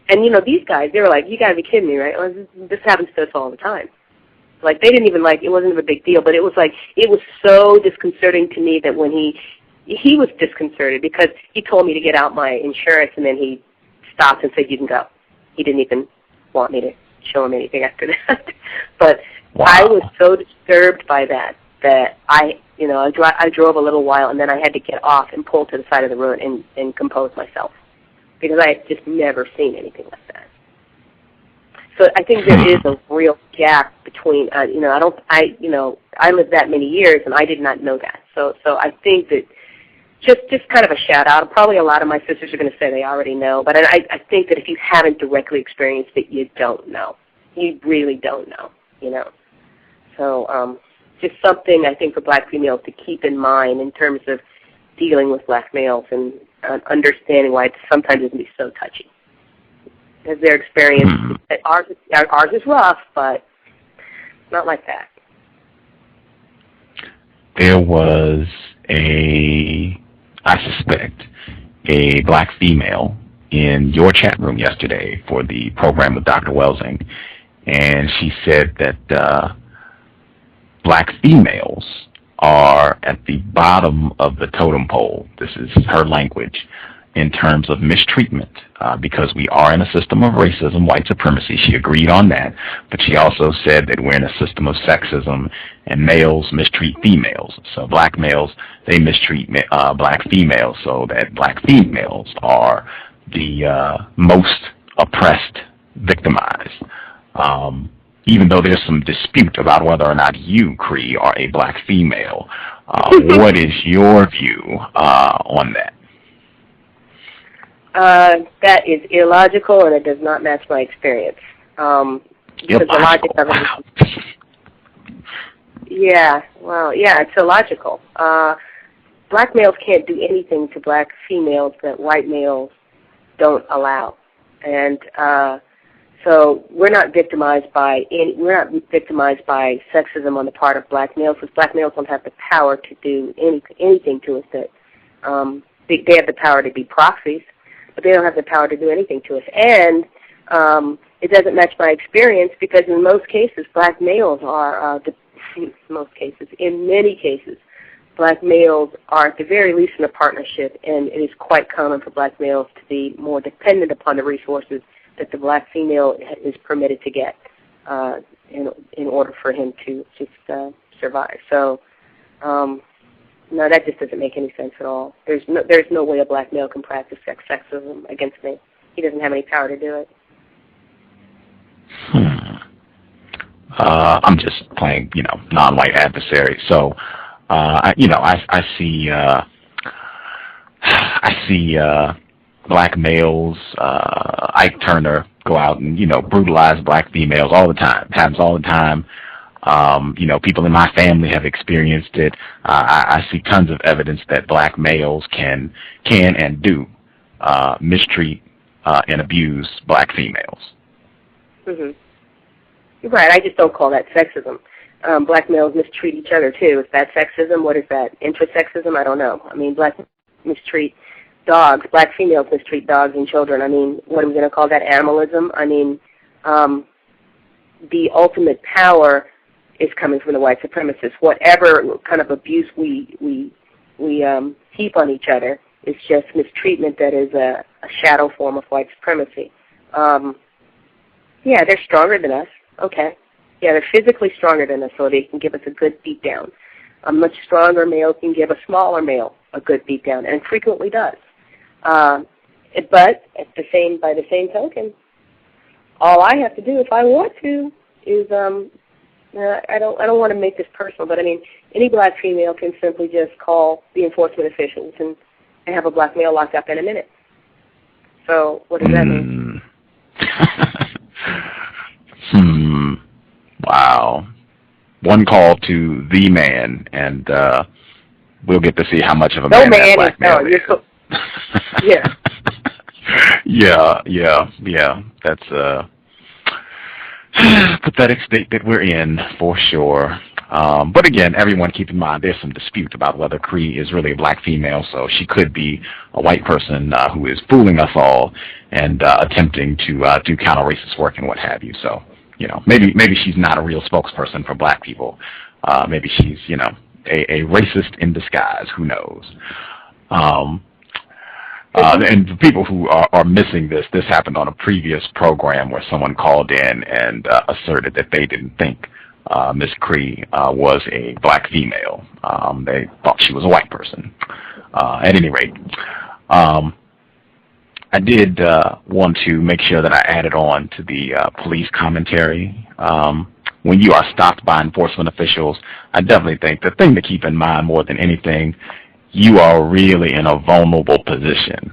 And these guys, they were like, "You gotta be kidding me, right? Well, this happens to us all the time." They didn't even it wasn't a big deal, but it was it was so disconcerting to me that when he was disconcerted because he told me to get out my insurance, and then he stopped and said, "You can go." He didn't even want me to show him anything after that. But wow. I was so disturbed by that I drove a little while, and then I had to get off and pull to the side of the road and compose myself because I had just never seen anything like that. So I think there is a real gap between, I lived that many years and I did not know that. So I think that just kind of a shout out. Probably a lot of my sisters are going to say they already know, but I think that if you haven't directly experienced it, you don't know. You really don't know, So just something I think for black females to keep in mind in terms of dealing with black males and understanding why sometimes it can be so touchy. Because their experience, ours is rough, but not like that. There was I suspect, a black female in your chat room yesterday for the program with Dr. Welsing, and she said that black females are at the bottom of the totem pole. This is her language. In terms of mistreatment, because we are in a system of racism, white supremacy. She agreed on that, but she also said that we're in a system of sexism, and males mistreat females. So black males, they mistreat black females, so that black females are the most oppressed, victimized. Even though there's some dispute about whether or not you, CREE, are a black female, what is your view on that? That is illogical, and it does not match my experience. Because the logic of it is, it's illogical. Black males can't do anything to black females that white males don't allow, and so we're not victimized by sexism on the part of black males, because black males don't have the power to do anything to us. That they have the power to be proxies, but they don't have the power to do anything to us. And it doesn't match my experience, because in most cases, black males are, in many cases, black males are at the very least in a partnership, and it is quite common for black males to be more dependent upon the resources that the black female is permitted to get in order for him to just survive. So, no, that just doesn't make any sense at all. There's no way a black male can practice sexism against me. He doesn't have any power to do it. I'm just playing, non-white adversary. So, I see black males, Ike Turner, go out and, brutalize black females all the time. It happens all the time. People in my family have experienced it. I see tons of evidence that black males can and do mistreat and abuse black females. Mm-hmm. Right. I just don't call that sexism. Black males mistreat each other too. Is that sexism? What is that? Intrasexism? I don't know. I mean, black mistreat dogs. Black females mistreat dogs and children. I mean, what are we going to call that? Animalism? I mean, the ultimate power is coming from the white supremacists. Whatever kind of abuse we heap on each other is just mistreatment that is a shadow form of white supremacy. Yeah, they're stronger than us. Okay. Yeah, they're physically stronger than us, so they can give us a good beatdown. A much stronger male can give a smaller male a good beatdown, and frequently does. But by the same token, all I have to do if I want to is I don't want to make this personal, but I mean, any black female can simply just call the enforcement officials and have a black male locked up in a minute. So what does that mean? Wow. One call to the man, and we'll get to see how much of a man that black male is. Yeah. That's a pathetic state that we're in, for sure. But again, everyone keep in mind there's some dispute about whether CREE is really a black female, so she could be a white person who is fooling us all and attempting to do counter-racist work and what have you. So, maybe she's not a real spokesperson for black people. Maybe she's, a racist in disguise. Who knows? And for people who are missing this happened on a previous program where someone called in and asserted that they didn't think Miss CREE was a black female. They thought she was a white person. At any rate, I did want to make sure that I added on to the police commentary. When you are stopped by enforcement officials, I definitely think the thing to keep in mind more than anything, you are really in a vulnerable position.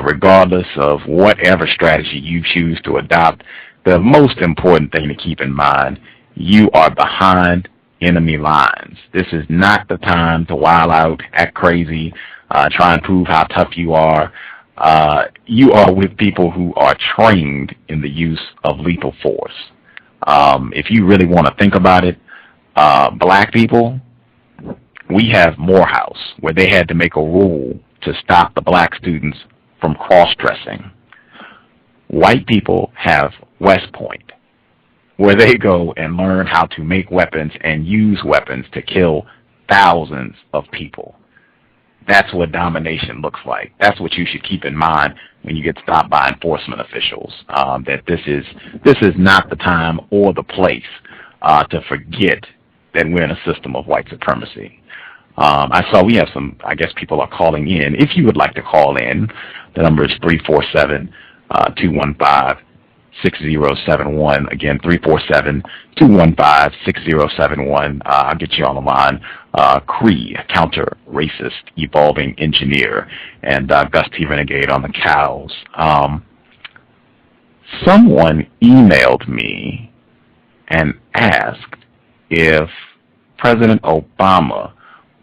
Regardless of whatever strategy you choose to adopt, the most important thing to keep in mind, you are behind enemy lines. This is not the time to wild out, act crazy, try and prove how tough you are. You are with people who are trained in the use of lethal force. If you really want to think about it, black people, we have Morehouse, where they had to make a rule to stop the black students from cross-dressing. White people have West Point, where they go and learn how to make weapons and use weapons to kill thousands of people. That's what domination looks like. That's what you should keep in mind when you get stopped by enforcement officials, that this is not the time or the place to forget that we're in a system of white supremacy. I saw we have some, I guess people are calling in. If you would like to call in, the number is 347-215-6071. Again, 347-215-6071. I'll get you on the line. CREE, counter-racist evolving engineer, and Gus T Renegade on the cows. Someone emailed me and asked if President Obama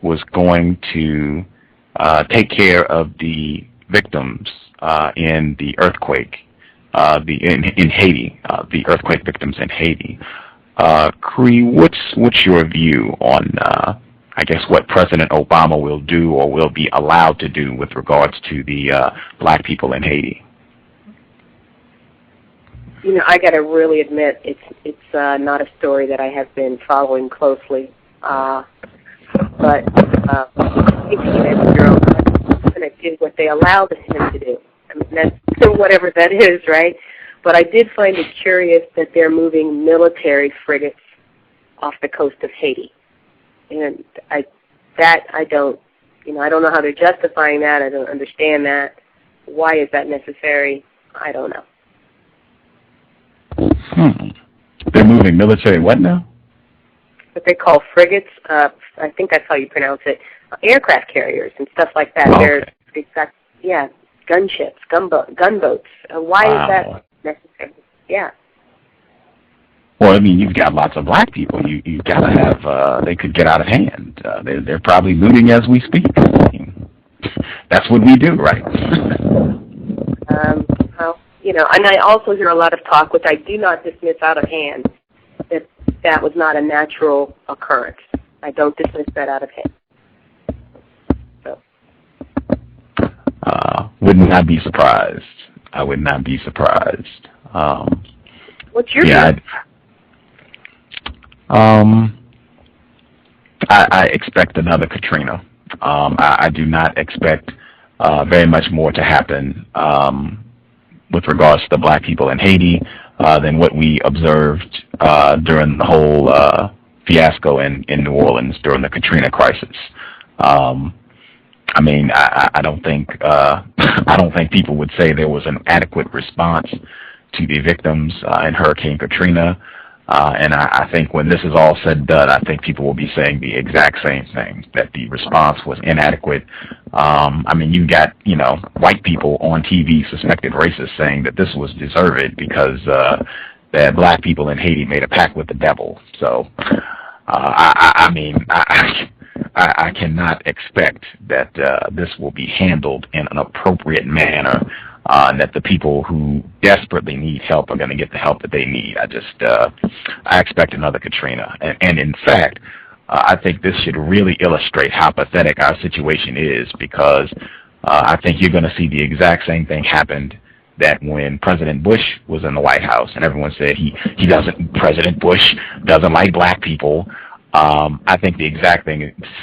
was going to take care of the victims in the earthquake in Haiti, the earthquake victims in Haiti. CREE, what's your view on, I guess, what President Obama will do or will be allowed to do with regards to the black people in Haiti? You know, I got to really admit, it's not a story that I have been following closely. But Haiti going to do what they allowed him to do. I mean, that's whatever that is, right? But I did find it curious that they're moving military frigates off the coast of Haiti, and I don't know how they're justifying that. I don't understand that. Why is that necessary? I don't know. They're moving military what now? What they call frigates. I think that's how you pronounce it. Aircraft carriers and stuff like that. Okay. They've got, gunships, gunboats. Why is that necessary? Yeah. Well, I mean, you've got lots of black people. You've got to have. They could get out of hand. They're probably looting as we speak. I mean, that's what we do, right? Well, and I also hear a lot of talk, which I do not dismiss out of hand, that was not a natural occurrence. I don't dismiss that out of hand. So. Would not be surprised. I would not be surprised. What's your view? I expect another Katrina. I do not expect very much more to happen with regards to the black people in Haiti than what we observed during the whole fiasco in New Orleans during the Katrina crisis. I mean, I don't think people would say there was an adequate response to the victims in Hurricane Katrina. And I think when this is all said and done, I think people will be saying the exact same thing, that the response was inadequate. I mean, you got, white people on TV, suspected racists, saying that this was deserved because that black people in Haiti made a pact with the devil. So, I cannot expect that this will be handled in an appropriate manner, and that the people who desperately need help are going to get the help that they need. I expect another Katrina. And in fact, I think this should really illustrate how pathetic our situation is, because I think you're going to see the exact same thing happened that when President Bush was in the White House and everyone said President Bush doesn't like black people. I think the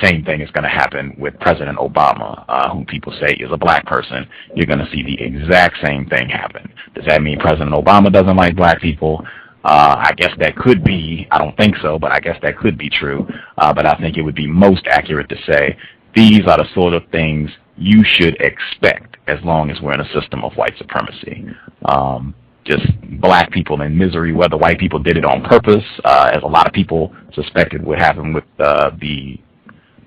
same thing is going to happen with President Obama, who people say is a black person. You're going to see the exact same thing happen. Does that mean President Obama doesn't like black people? I guess that could be. I don't think so, but I guess that could be true. But I think it would be most accurate to say these are the sort of things you should expect as long as we're in a system of white supremacy. Just black people in misery, whether white people did it on purpose, as a lot of people suspected would happen with the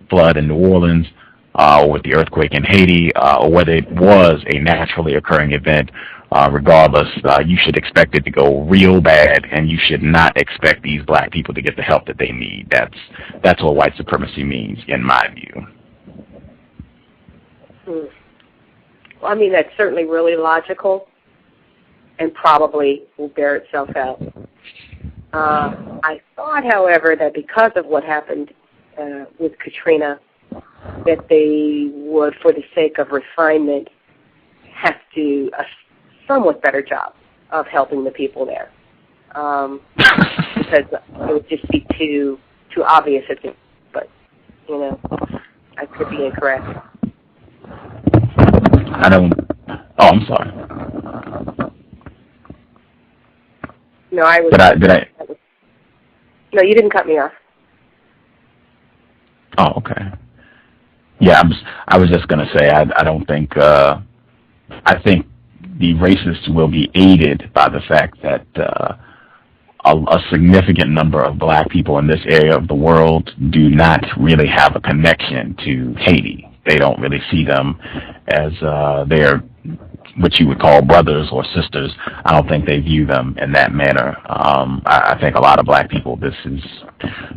flood in New Orleans, or with the earthquake in Haiti, or whether it was a naturally occurring event. Regardless, you should expect it to go real bad, and you should not expect these black people to get the help that they need. That's what white supremacy means, in my view. Well, I mean, that's certainly really logical and probably will bear itself out. I thought, however, that because of what happened with Katrina, that they would, for the sake of refinement, have to do a somewhat better job of helping the people there, because it would just be too obvious, I think. But, you know, I could be incorrect. I don't. Oh, I'm sorry. No, I was. Did I? No, you didn't cut me off. Oh, okay. Yeah, I was just going to say I don't think. I think the racists will be aided by the fact that a significant number of black people in this area of the world do not really have a connection to Haiti. They don't really see them as their what you would call brothers or sisters. I don't think they view them in that manner. I think a lot of black people, this is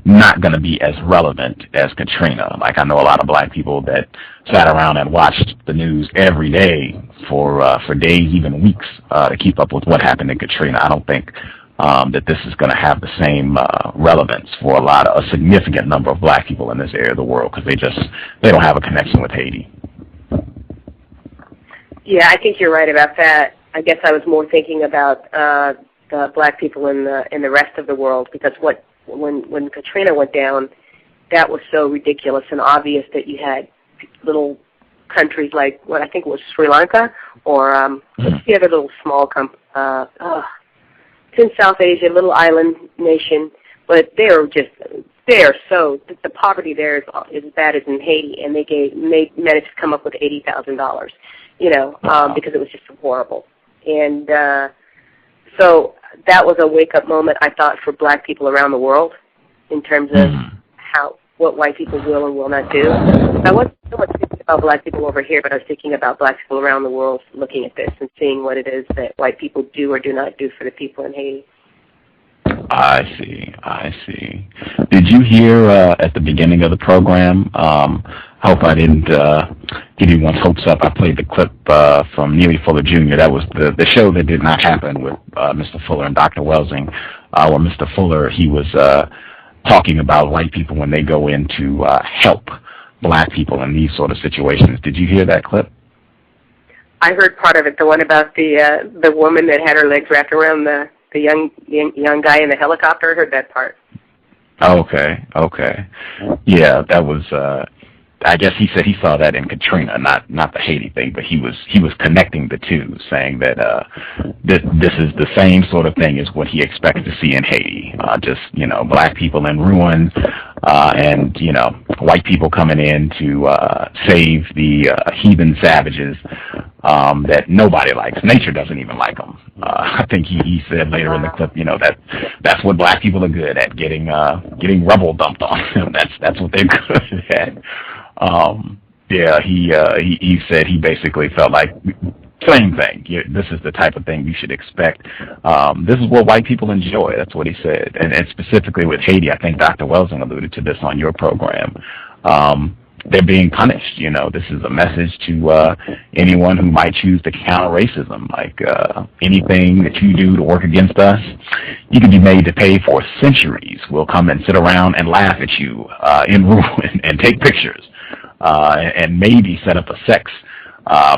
not going to be as relevant as Katrina. Like, I know a lot of black people that sat around and watched the news every day for days, even weeks, to keep up with what happened in Katrina. I don't think that this is going to have the same relevance for a significant number of black people in this area of the world, because they don't have a connection with Haiti. Yeah, I think you're right about that. I guess I was more thinking about the black people in the rest of the world, because when Katrina went down, that was so ridiculous and obvious that you had little countries like what I think it was Sri Lanka, or what's the other little small it's in South Asia, little island nation, but the poverty there is as bad as in Haiti, and they managed to come up with $80,000. Because it was just so horrible. And so that was a wake-up moment, I thought, for black people around the world in terms of what white people will and will not do. I wasn't so much thinking about black people over here, but I was thinking about black people around the world looking at this and seeing what it is that white people do or do not do for the people in Haiti. I see. Did you hear at the beginning of the program, I hope I didn't get anyone's hopes up, I played the clip from Neely Fuller Jr. That was the show that did not happen with Mr. Fuller and Dr. Welsing, where Mr. Fuller, he was talking about white people when they go in to help black people in these sort of situations. Did you hear that clip? I heard part of it, the one about the woman that had her legs wrapped around the young guy in the helicopter. I heard that part. Okay. Yeah, that was. I guess he said he saw that in Katrina, not the Haiti thing, but he was connecting the two, saying that this is the same sort of thing as what he expects to see in Haiti. Just black people in ruins, and white people coming in to save the heathen savages that nobody likes. Nature doesn't even like them. I think he said later in the clip, that's what black people are good at, getting rubble dumped on them. That's what they're good at. He said he basically felt like same thing. This is the type of thing you should expect. This is what white people enjoy. That's what he said. And specifically with Haiti, I think Dr. Welsing alluded to this on your program. They're being punished. This is a message to anyone who might choose to counter racism. Like anything that you do to work against us, you can be made to pay for centuries. We'll come and sit around and laugh at you in ruin and take pictures, and maybe set up a sex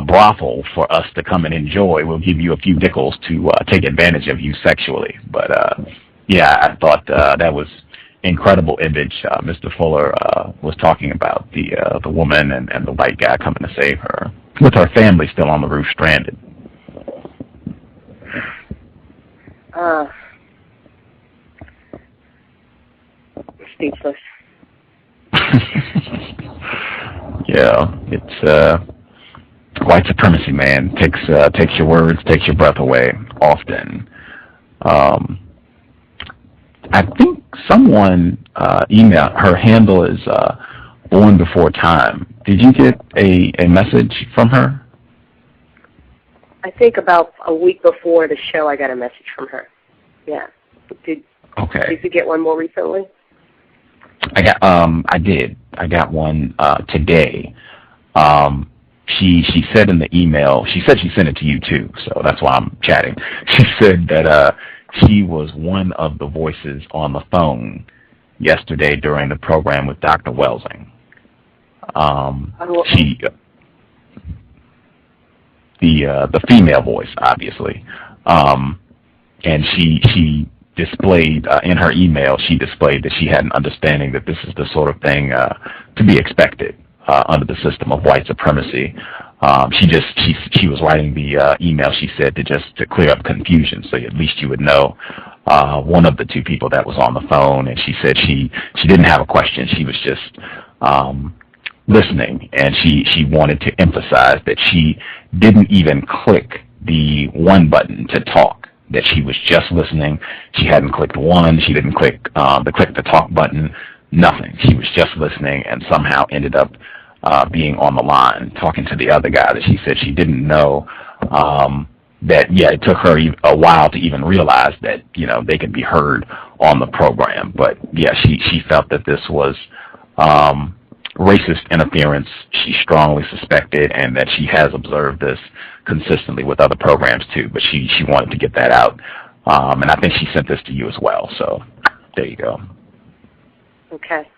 brothel for us to come and enjoy. We'll give you a few nickels to take advantage of you sexually. But I thought that was incredible image. Mr. Fuller was talking about the woman and the white guy coming to save her, with her family still on the roof stranded. Speechless. It's white supremacy, man. Takes your words, takes your breath away often. I think someone emailed, her handle is Born Before Time. Did you get a message from her? I think about a week before the show I got a message from her. Yeah. Did you get one more recently? I did. I got one today. She said in the email, she said she sent it to you too, so that's why I'm chatting. She said that she was one of the voices on the phone yesterday during the program with Dr. Welsing. The female voice, obviously, and she displayed in her email. She displayed that she had an understanding that this is the sort of thing to be expected under the system of white supremacy. She was writing the email. She said to clear up confusion, so at least you would know one of the two people that was on the phone. And she said she didn't have a question. She was just listening, and she wanted to emphasize that she didn't even click the one button to talk, that she was just listening. She hadn't clicked one. She didn't click the click to talk button, nothing. She was just listening and somehow ended up being on the line talking to the other guy that she said she didn't know. That, yeah, it took her a while to even realize that, they could be heard on the program. But, yeah, she felt that this was racist interference. She strongly suspected, and that she has observed this consistently with other programs too, but she wanted to get that out. And I think she sent this to you as well, so there you go. Okay.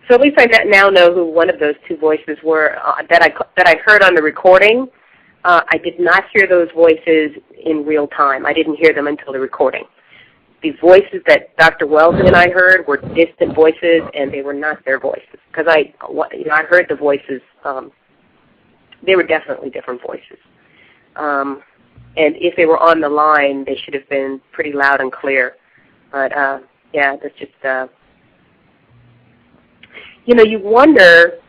So at least I now know who one of those two voices were that I heard on the recording. I did not hear those voices in real time. I didn't hear them until the recording. The voices that Dr. Welsing and I heard were distant voices, and they were not their voices. Because I heard the voices. They were definitely different voices. And if they were on the line, they should have been pretty loud and clear. But, yeah, that's just, you wonder,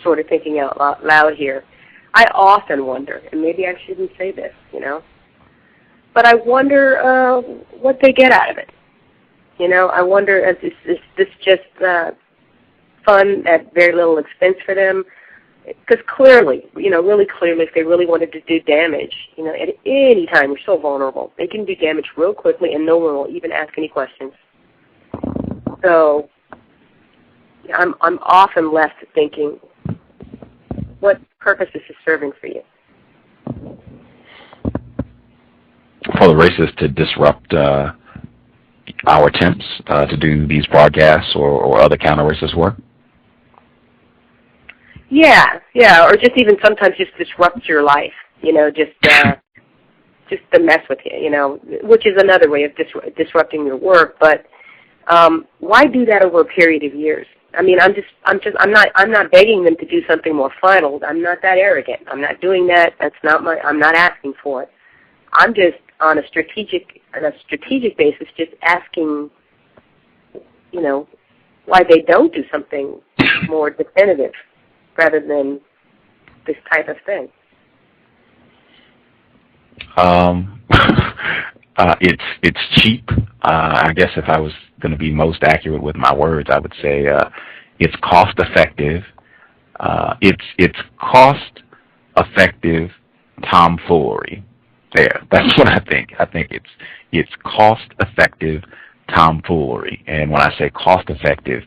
sort of thinking out loud here. I often wonder, and maybe I shouldn't say this, but I wonder what they get out of it. I wonder, is this just fun at very little expense for them? Because clearly, really clearly, if they really wanted to do damage, at any time, you're so vulnerable. They can do damage real quickly, and no one will even ask any questions. So I'm often left thinking, what purpose is this serving for you? For the racists to disrupt our attempts to do these broadcasts or other counter-racist work? Yeah, or just even sometimes just disrupt your life, just to mess with you, which is another way of disrupting your work. But why do that over a period of years? I mean, I'm not begging them to do something more final. I'm not that arrogant. I'm not doing that. I'm not asking for it. I'm just on a strategic basis, just asking, why they don't do something more definitive rather than this type of thing. It's cheap. I guess if I was going to be most accurate with my words, I would say it's cost effective. It's cost effective tomfoolery. That's what I think. I think it's cost effective tomfoolery. And when I say cost effective,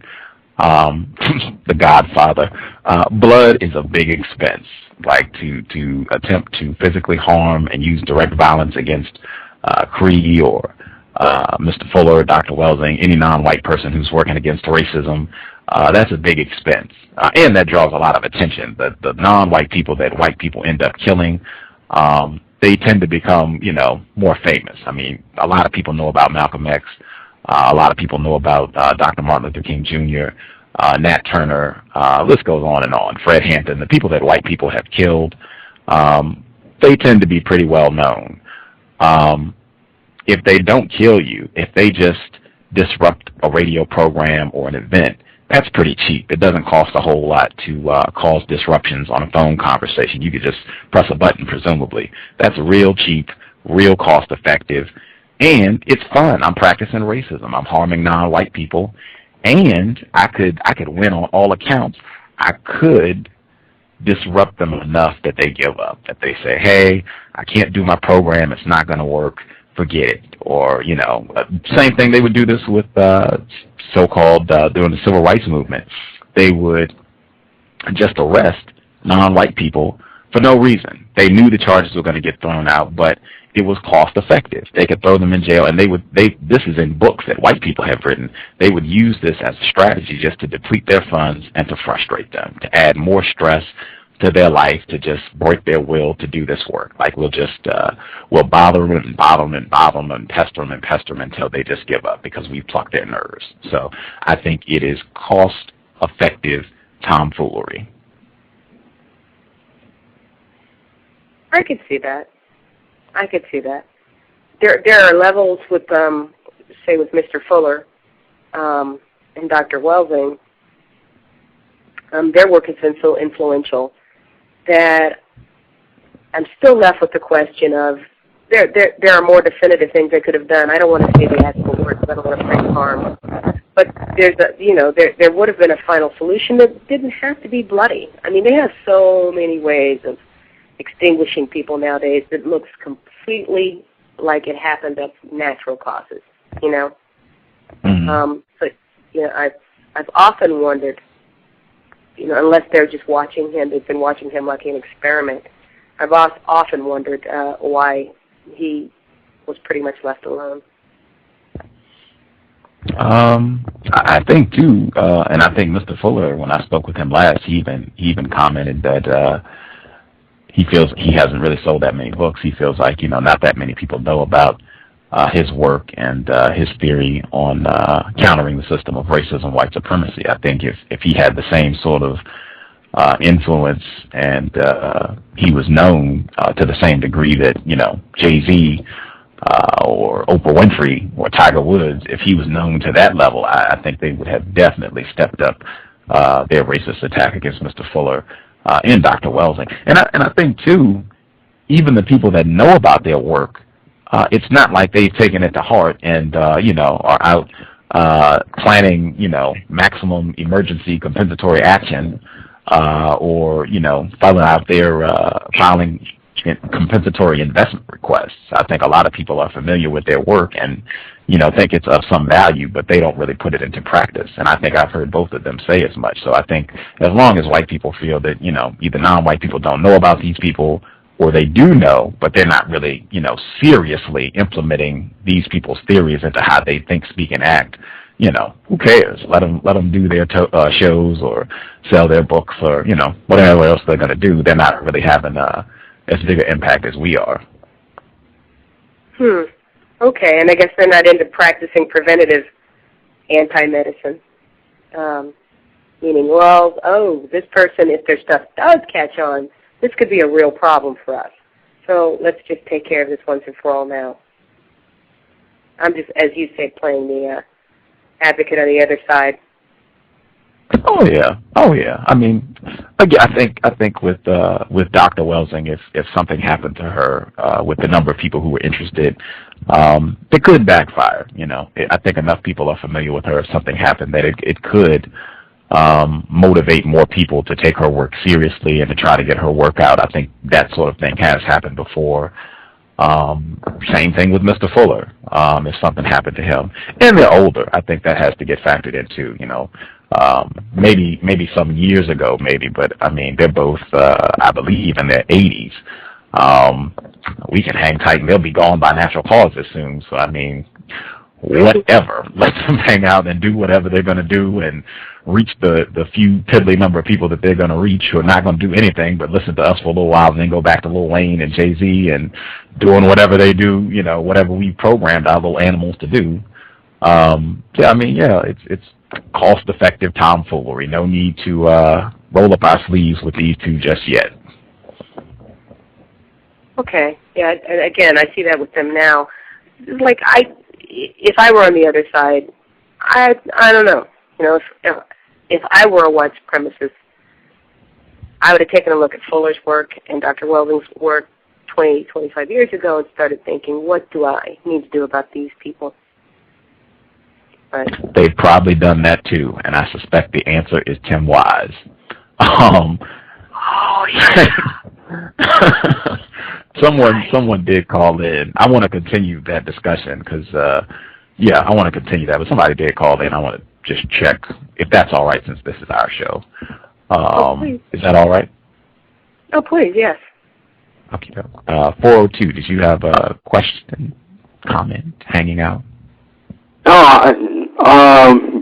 The Godfather, blood is a big expense. Like to attempt to physically harm and use direct violence against CREE or Mr. Fuller, Dr. Welsing, any non-white person who's working against racism, that's a big expense. And that draws a lot of attention. The non-white people that white people end up killing, they tend to become, more famous. I mean, a lot of people know about Malcolm X. A lot of people know about Dr. Martin Luther King Jr., Nat Turner, list goes on and on. Fred Hampton, the people that white people have killed, they tend to be pretty well known. If they don't kill you, if they just disrupt a radio program or an event, That's pretty cheap. It doesn't cost a whole lot to cause disruptions on a phone conversation. You could just press a button, presumably. That's real cheap, real cost effective, and it's fun. I'm practicing racism. I'm harming non-white people, and I could win on all accounts. I could disrupt them enough that they give up, that they say, hey, I can't do my program. It's not going to work. Forget it. Or, same thing, they would do this with so-called during the Civil Rights Movement. They would just arrest non-white people for no reason. They knew the charges were going to get thrown out, but it was cost effective. They could throw them in jail, and this is in books that white people have written. They would use this as a strategy just to deplete their funds and to frustrate them, to add more stress to their life, to just break their will to do this work. Like we'll bother them and bother them and bother them and pester them until they just give up because we've plucked their nerves. So I think it is cost-effective tomfoolery. I could see that. There are levels with, say, with Mr. Fuller and Dr. Welsing. Their work has been so influential that I'm still left with the question of there are more definitive things they could have done. I don't want to say the actual words, I don't want to bring harm. But there would have been a final solution that didn't have to be bloody. I mean, they have so many ways of extinguishing people nowadays that looks completely like it happened of natural causes, Mm-hmm. But I've often wondered, unless they're just watching him, they've been watching him like an experiment. I've often wondered why he was pretty much left alone. I think too, and I think Mr. Fuller, when I spoke with him last, he even commented that he feels he hasn't really sold that many books. He feels like not that many people know about his work and his theory on countering the system of racism, white supremacy. I think if he had the same sort of influence and he was known to the same degree that Jay-Z or Oprah Winfrey or Tiger Woods, if he was known to that level, I think they would have definitely stepped up their racist attack against Mr. Fuller and Dr. Welsing. And I think too, even the people that know about their work, it's not like they've taken it to heart and are out planning maximum emergency compensatory action or out there filing compensatory investment requests. I think a lot of people are familiar with their work and think it's of some value, but they don't really put it into practice. And I think I've heard both of them say as much. So I think as long as white people feel that either non-white people don't know about these people, or they do know, but they're not really seriously implementing these people's theories into how they think, speak, and act, who cares? Let them do their shows or sell their books or whatever else they're going to do. They're not really having as big an impact as we are. Okay, and I guess they're not into practicing preventative anti-medicine. Meaning, this person, if their stuff does catch on, this could be a real problem for us. So let's just take care of this once and for all now. I'm just, as you say, playing the advocate on the other side. Oh yeah. I mean, again, I think with Dr. Welsing, if something happened to her with the number of people who were interested, it could backfire. I think enough people are familiar with her. If something happened, that it could motivate more people to take her work seriously and to try to get her work out. I think that sort of thing has happened before. Same thing with Mr. Fuller. If something happened to him, and they're older, I think that has to get factored into. Maybe some years ago, but I mean, they're both, I believe, in their 80s. We can hang tight, and they'll be gone by natural causes soon. So I mean, whatever. Let them hang out and do whatever they're going to do and reach the few piddly number of people that they're going to reach who are not going to do anything but listen to us for a little while and then go back to Lil Wayne and Jay-Z and doing whatever they do, whatever we programmed our little animals to do. It's cost-effective tomfoolery. No need to roll up our sleeves with these two just yet. Okay. Yeah, and again, I see that with them now. Like, if I were on the other side, I don't know. if I were a white supremacist, I would have taken a look at Fuller's work and Dr. Welsing's work 20, 25 years ago and started thinking, what do I need to do about these people? But they've probably done that too, and I suspect the answer is Tim Wise. Oh, yeah. Someone did call in. I want to continue that discussion because, yeah, I want to continue that. But somebody did call in. I want to just check if that's all right since this is our show. Is that all right? Oh, please, yes. Okay. 402, did you have a question, comment, hanging out?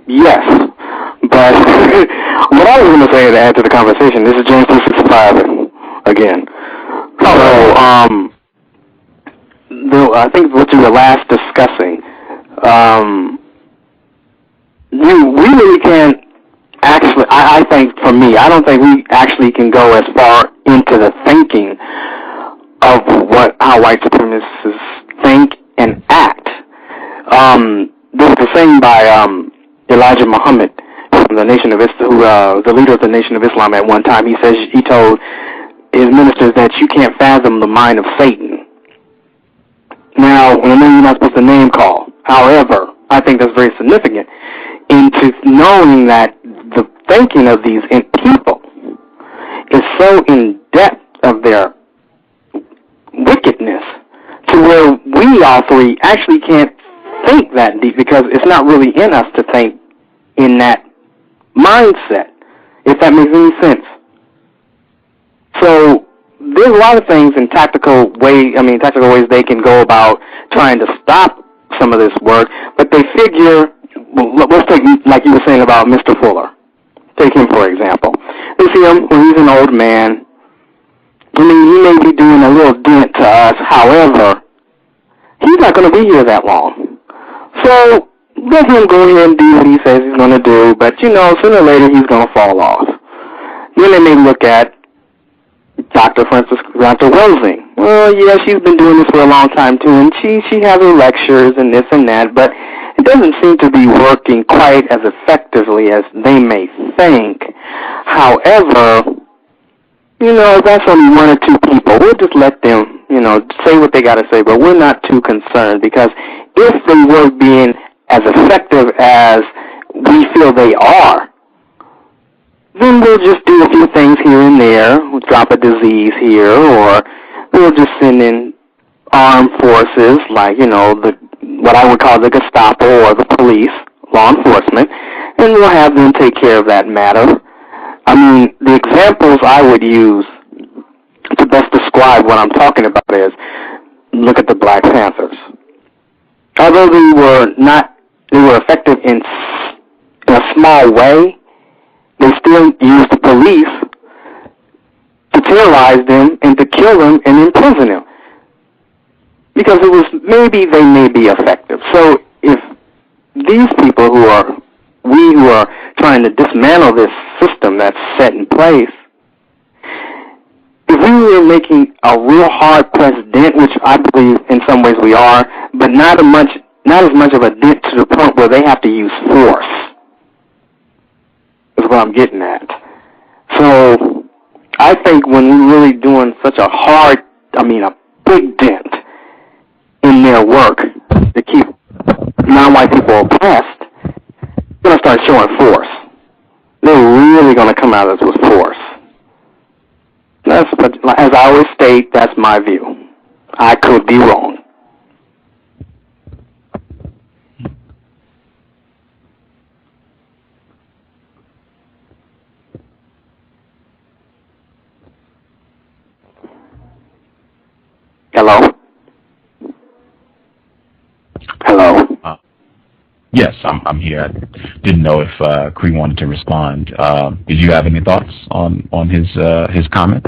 Yes. But what I was going to say to add to the conversation, this is James 265 again. So, I think what you were last discussing, we really can't actually, I think for me, I don't think we actually can go as far into the thinking of how white supremacists think and act. There was a saying by Elijah Muhammad from the Nation of Islam, who was the leader of the Nation of Islam at one time. He told his ministers that you can't fathom the mind of Satan. Now, I know you're not supposed to name call. However, I think that's very significant into knowing that the thinking of these people is so in depth of their wickedness to where we all three actually can't think that deep because it's not really in us to think in that mindset, if that makes any sense. So there's a lot of things in tactical ways they can go about trying to stop some of this work, but they figure, well, let's take, like you were saying about Mr. Fuller. Take him, for example. They see him when he's an old man. I mean, he may be doing a little dent to us. However, he's not going to be here that long. So let him go ahead and do what he says he's going to do, but, sooner or later he's going to fall off. Then they may look at Dr. Welsing. Well, yeah, she's been doing this for a long time, too, and she has her lectures and this and that, but it doesn't seem to be working quite as effectively as they may think. However, that's only one or two people. We'll just let them, say what they got to say, but we're not too concerned because if they were being as effective as we feel they are, then we'll just do a few things here and there. We'll drop a disease here, or we'll just send in armed forces like, what I would call the Gestapo or the police, law enforcement, and we'll have them take care of that matter. I mean, the examples I would use to best describe what I'm talking about is, look at the Black Panthers. Although they were effective in a small way, they still used the police to terrorize them and to kill them and imprison them. Because they may be effective. So if these people who are trying to dismantle this system that's set in place, if we were making a real hard pressed dent, which I believe in some ways we are, but not as much of a dent to the point where they have to use force, is what I'm getting at. So I think when we're really doing such a big dent in their work to keep non-white people oppressed, they're going to start showing force. They're really going to come at us with force. But as I always state, that's my view. I could be wrong. Hello? Hello? Yes, I'm here. I didn't know if CREE wanted to respond. Did you have any thoughts on his comment?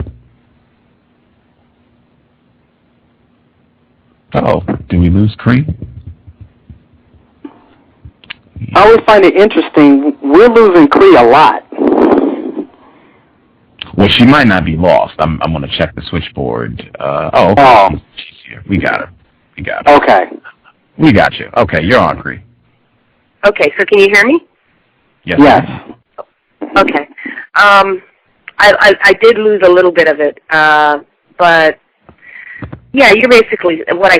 Uh-oh, did we lose CREE? I always find it interesting. We're losing CREE a lot. Well, she might not be lost. I'm going to check the switchboard. Okay. She's here. We got her. Okay. We got you. Okay, you're on, CREE. Okay, so can you hear me? Yes. Yes. Okay. I did lose a little bit of it, but yeah, you're basically what I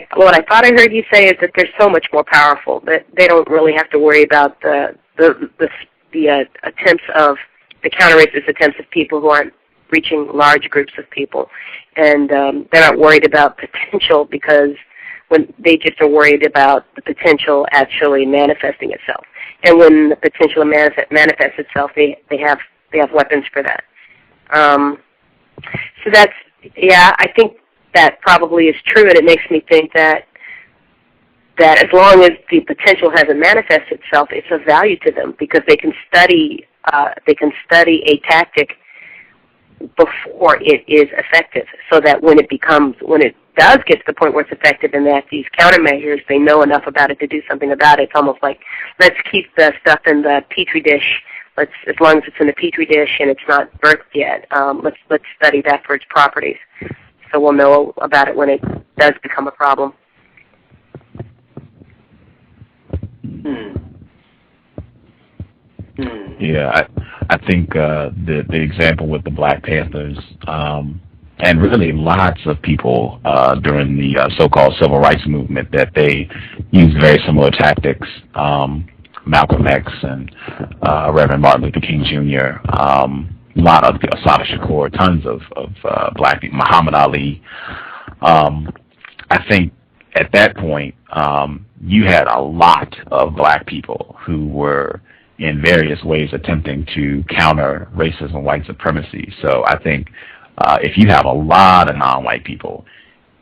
thought I heard you say is that they're so much more powerful that they don't really have to worry about the attempts of the counter-racist attempts of people who aren't reaching large groups of people, and they're not worried about potential because when they just are worried about the potential actually manifesting itself, and when the potential manifests itself, they have weapons for that. So that's, yeah, I think that probably is true, and it makes me think that as long as the potential hasn't manifested itself, it's of value to them because they can study a tactic before it is effective, so that when it does get to the point where it's effective and that these countermeasures, they know enough about it to do something about it. It's almost like, let's keep the stuff in the petri dish. As long as it's in the petri dish and it's not birthed yet, let's study that for its properties, so we'll know about it when it does become a problem. Yeah, I think the example with the Black Panthers, and really lots of people during the so-called civil rights movement, that they used very similar tactics. Malcolm X and Reverend Martin Luther King Jr., a lot of Assata Shakur, tons of black people, Muhammad Ali. I think at that point, you had a lot of black people who were in various ways attempting to counter racism, white supremacy. So I think if you have a lot of non-white people,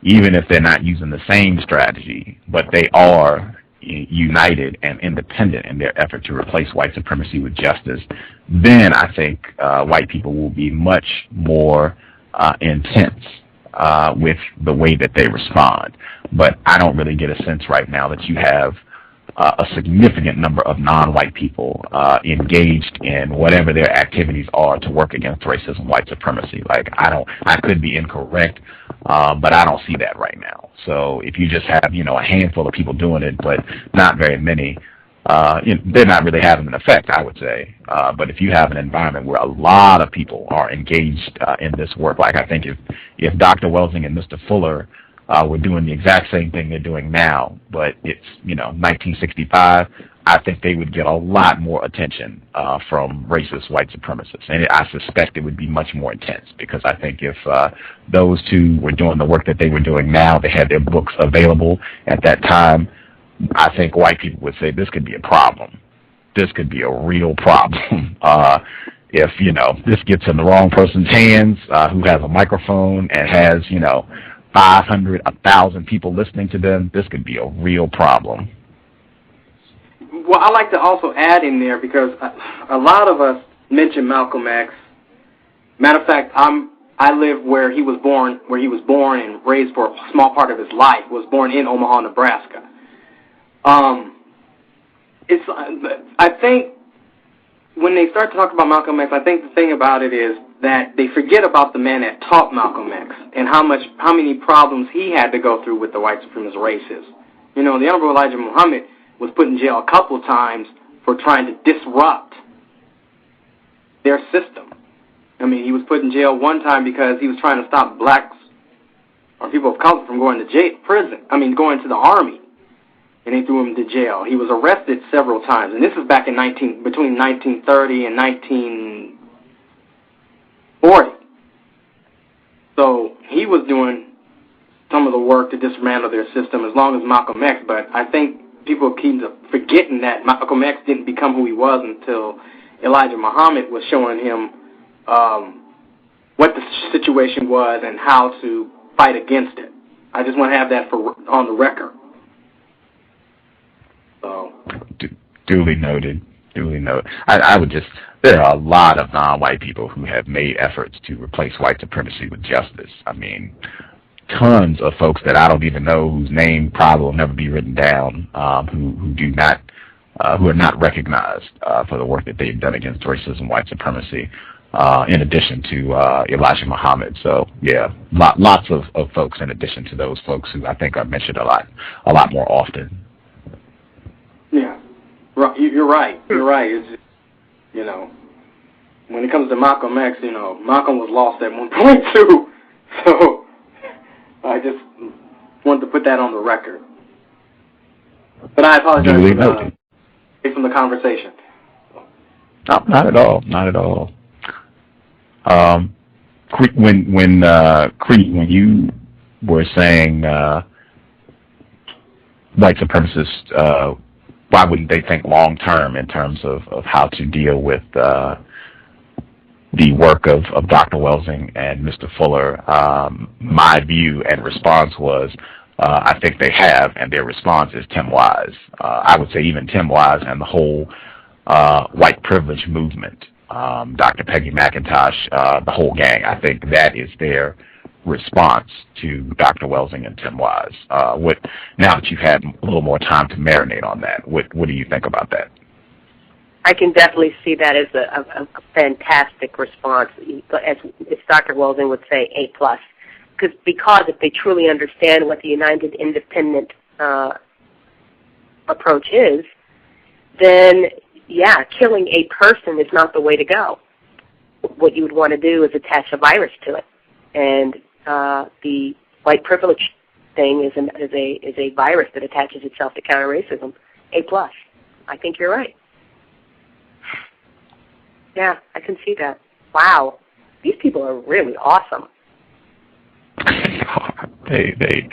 even if they're not using the same strategy, but they are united and independent in their effort to replace white supremacy with justice, then I think white people will be much more intense with the way that they respond. But I don't really get a sense right now that you have a significant number of non-white people engaged in whatever their activities are to work against racism, white supremacy. Like, I could be incorrect, but I don't see that right now. So if you just have, a handful of people doing it, but not very many, they're not really having an effect, I would say. But if you have an environment where a lot of people are engaged in this work, like I think if Dr. Welsing and Mr. Fuller were doing the exact same thing they're doing now, but it's 1965, I think they would get a lot more attention from racist white supremacists, and I suspect it would be much more intense, because I think if those two were doing the work that they were doing now, they had their books available at that time, I think white people would say this could be a problem. This could be a real problem. If this gets in the wrong person's hands, who has a microphone and has 500, 1,000 people listening to them, this could be a real problem. Well, I like to also add in there, because a lot of us mention Malcolm X. Matter of fact, I live where he was born and raised for a small part of his life. Was born in Omaha, Nebraska. I think when they start to talk about Malcolm X, I think the thing about it is that they forget about the man that taught Malcolm X and how many problems he had to go through with the white supremacist races. The Honorable Elijah Muhammad was put in jail a couple of times for trying to disrupt their system. He was put in jail one time because he was trying to stop blacks or people of color from going to going to the army, and they threw him to jail. He was arrested several times, and this is back in between 1930 and 1940. So he was doing some of the work to dismantle their system as long as Malcolm X, but I think people keep forgetting that Malcolm X didn't become who he was until Elijah Muhammad was showing him what the situation was and how to fight against it. I just want to have that on the record. So, duly noted. I would just, there are a lot of non-white people who have made efforts to replace white supremacy with justice. Tons of folks that I don't even know, whose name probably will never be written down, who are not recognized for the work that they've done against racism, white supremacy, in addition to Elijah Muhammad. So yeah, lots of folks in addition to those folks who I think are mentioned a lot more often. Yeah, you're right. It's when it comes to Malcolm X, Malcolm was lost at one point too. So I just wanted to put that on the record. But I apologize from the conversation. No, not at all. Not at all. When you were saying white supremacists, why wouldn't they think long term in terms of how to deal with the work of Dr. Welsing and Mr. Fuller? My view and response was, I think they have, and their response is Tim Wise. I would say even Tim Wise and the whole white privilege movement, Dr. Peggy McIntosh, the whole gang. I think that is their response to Dr. Welsing and Tim Wise. Now that you've had a little more time to marinate on that, what do you think about that? I can definitely see that as a fantastic response. As Dr. Welsing would say, A+. Because if they truly understand what the United Independent approach is, then, yeah, killing a person is not the way to go. What you would want to do is attach a virus to it. And the white privilege thing is a virus that attaches itself to counter-racism. A+. I think you're right. Yeah, I can see that. Wow. These people are really awesome. They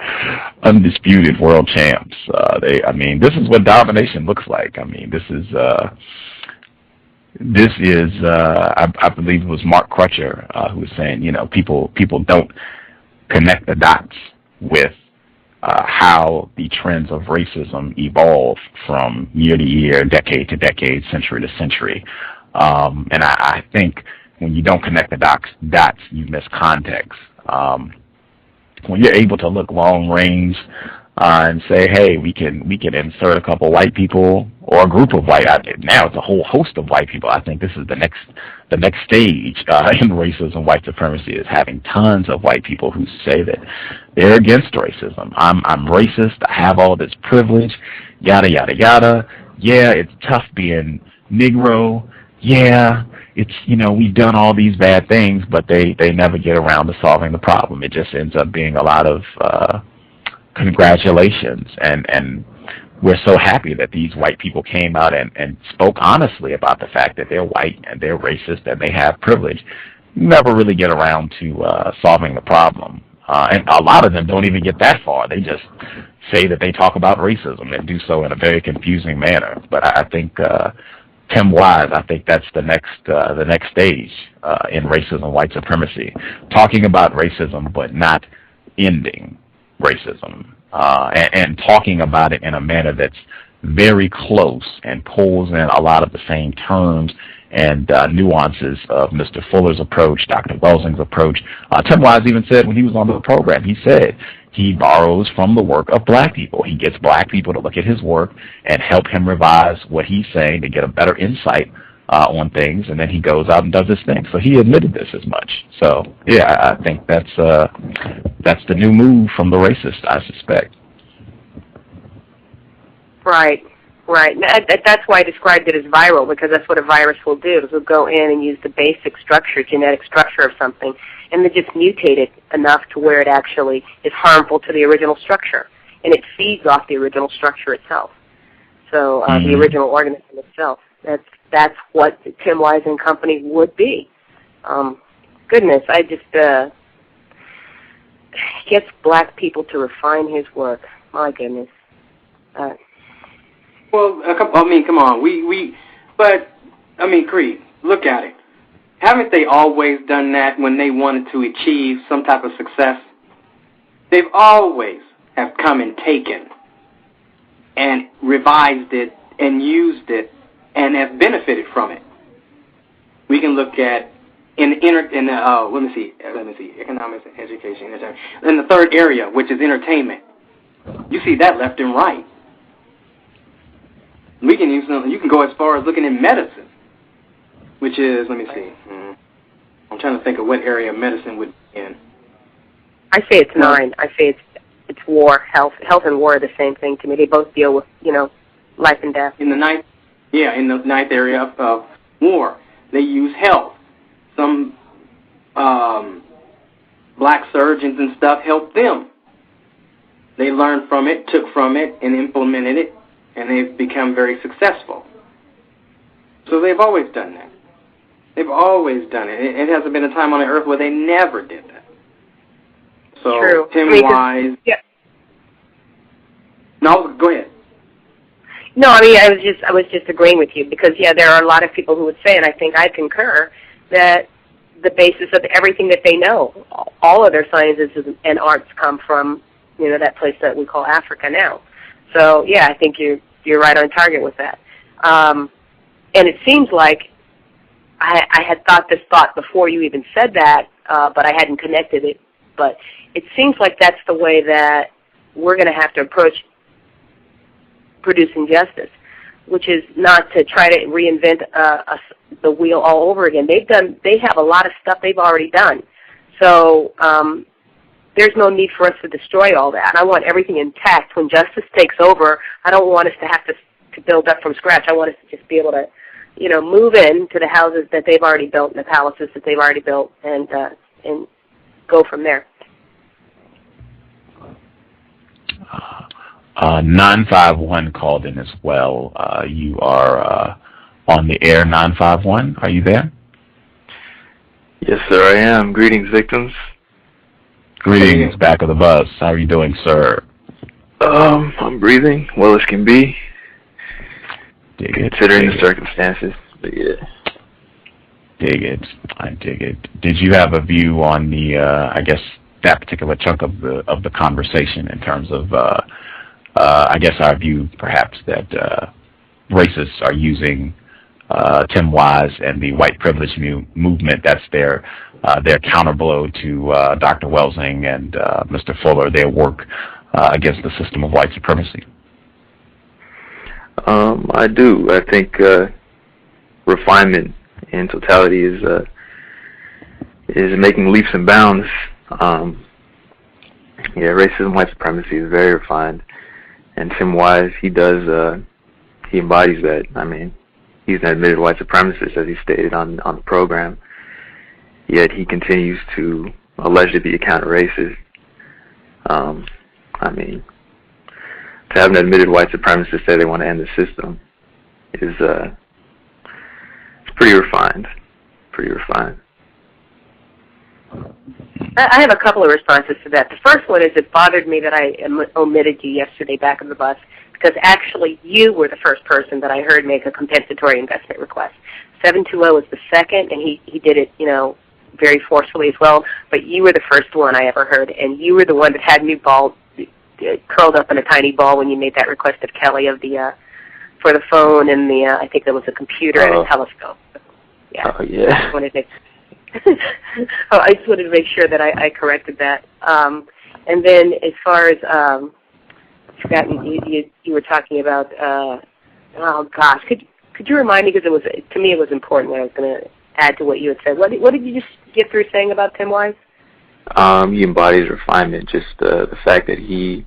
undisputed world champs. This is what domination looks like. This is I believe it was Mark Crutcher who was saying, people don't connect the dots with how the trends of racism evolve from year to year, decade to decade, century to century. And I think when you don't connect the dots, you miss context. When you're able to look long range and say, hey, we can insert a couple white people or a group of white. Now it's a whole host of white people. I think this is the next stage in racism, white supremacy, is having tons of white people who say that they're against racism. I'm racist. I have all this privilege. Yada yada yada. Yeah, it's tough being Negro. Yeah, it's, we've done all these bad things, but they never get around to solving the problem. It just ends up being a lot of congratulations, and we're so happy that these white people came out and spoke honestly about the fact that they're white and they're racist and they have privilege. Never really get around to solving the problem. And a lot of them don't even get that far. They just say that they talk about racism and do so in a very confusing manner. But I think Tim Wise, I think that's the next stage in racism, white supremacy. Talking about racism, but not ending racism, and talking about it in a manner that's very close and pulls in a lot of the same terms and nuances of Mr. Fuller's approach, Dr. Welsing's approach. Tim Wise even said when he was on the program, he said he borrows from the work of black people. He gets black people to look at his work and help him revise what he's saying to get a better insight on things, and then he goes out and does his thing. So he admitted this as much. So yeah, I think that's the new move from the racist, I suspect. Right. That's why I described it as viral, because that's what a virus will do. It will go in and use the basic structure, genetic structure of something, and then just mutate it enough to where it actually is harmful to the original structure, and it feeds off the original structure itself. So the original organism itself. That's what Tim Wise and company would be. Goodness, I just gets black people to refine his work. My goodness. Well, come on. CREE, look at it. Haven't they always done that when they wanted to achieve some type of success? They've always have come and taken and revised it and used it and have benefited from it. We can look at economics and education. In the third area, which is entertainment, you see that left and right. You can go as far as looking at medicine, which is, I'm trying to think of what area medicine would be in. I say it's 9. I say it's war, health. Health and war are the same thing to me. They both deal with, life and death. In the ninth area of war, they use health. some black surgeons and stuff helped them. They learned from it, took from it, and implemented it, and they've become very successful. So they've always done that. They've always done it. It hasn't been a time on the earth where they never did that. So True. Tim-wise. Yeah. No, go ahead. No, I mean, I was just agreeing with you because, yeah, there are a lot of people who would say, and I think I concur, that the basis of everything that they know, all of their sciences and arts come from, you know, that place that we call Africa now. So, yeah, I think you're right on target with that. And it seems like I had thought this thought before you even said that, but I hadn't connected it. But it seems like that's the way that we're going to have to approach producing justice, which is not to try to reinvent the wheel all over again. They have a lot of stuff they've already done. So there's no need for us to destroy all that. I want everything intact. When justice takes over, I don't want us to have to build up from scratch. I want us to just be able to, you know, move into the houses that they've already built and the palaces that they've already built and go from there. 951 called in as well. You are on the air, 951. Are you there? Yes, sir, I am. Greetings, victims. Greetings, back of the bus. How are you doing, sir? I'm breathing well as can be, Dig it. considering the circumstances. But yeah. Dig it. I dig it. Did you have a view on the, I guess, that particular chunk of the conversation in terms of, I guess, our view perhaps that racists are using Tim Wise and the white privilege movement? That's their counterblow to Dr. Welsing and Mr. Fuller, their work against the system of white supremacy. I do. I think refinement in totality is making leaps and bounds. Yeah, racism, white supremacy is very refined, and Tim Wise, he embodies that. I mean, he's an admitted white supremacist, as he stated on the program, yet he continues to allegedly be a counter-racist. I mean, to have an admitted white supremacist say they want to end the system is it's pretty refined. Pretty refined. I have a couple of responses to that. The first one is it bothered me that I omitted you yesterday back on the bus because actually you were the first person that I heard make a compensatory investment request. 720 was the second, and he did it, you know, very forcefully as well, but you were the first one I ever heard, and you were the one that had me curled up in a tiny ball when you made that request of Kelly of the for the phone and the I think there was a computer and a telescope. Yeah. Oh, yeah. I just wanted to make sure that I corrected that. And then as far as I've forgotten, you were talking about oh gosh, could you remind me, because to me it was important what I was going to add to what you had said. What did you just get through saying about Tim Wise? He embodies refinement, just the fact that he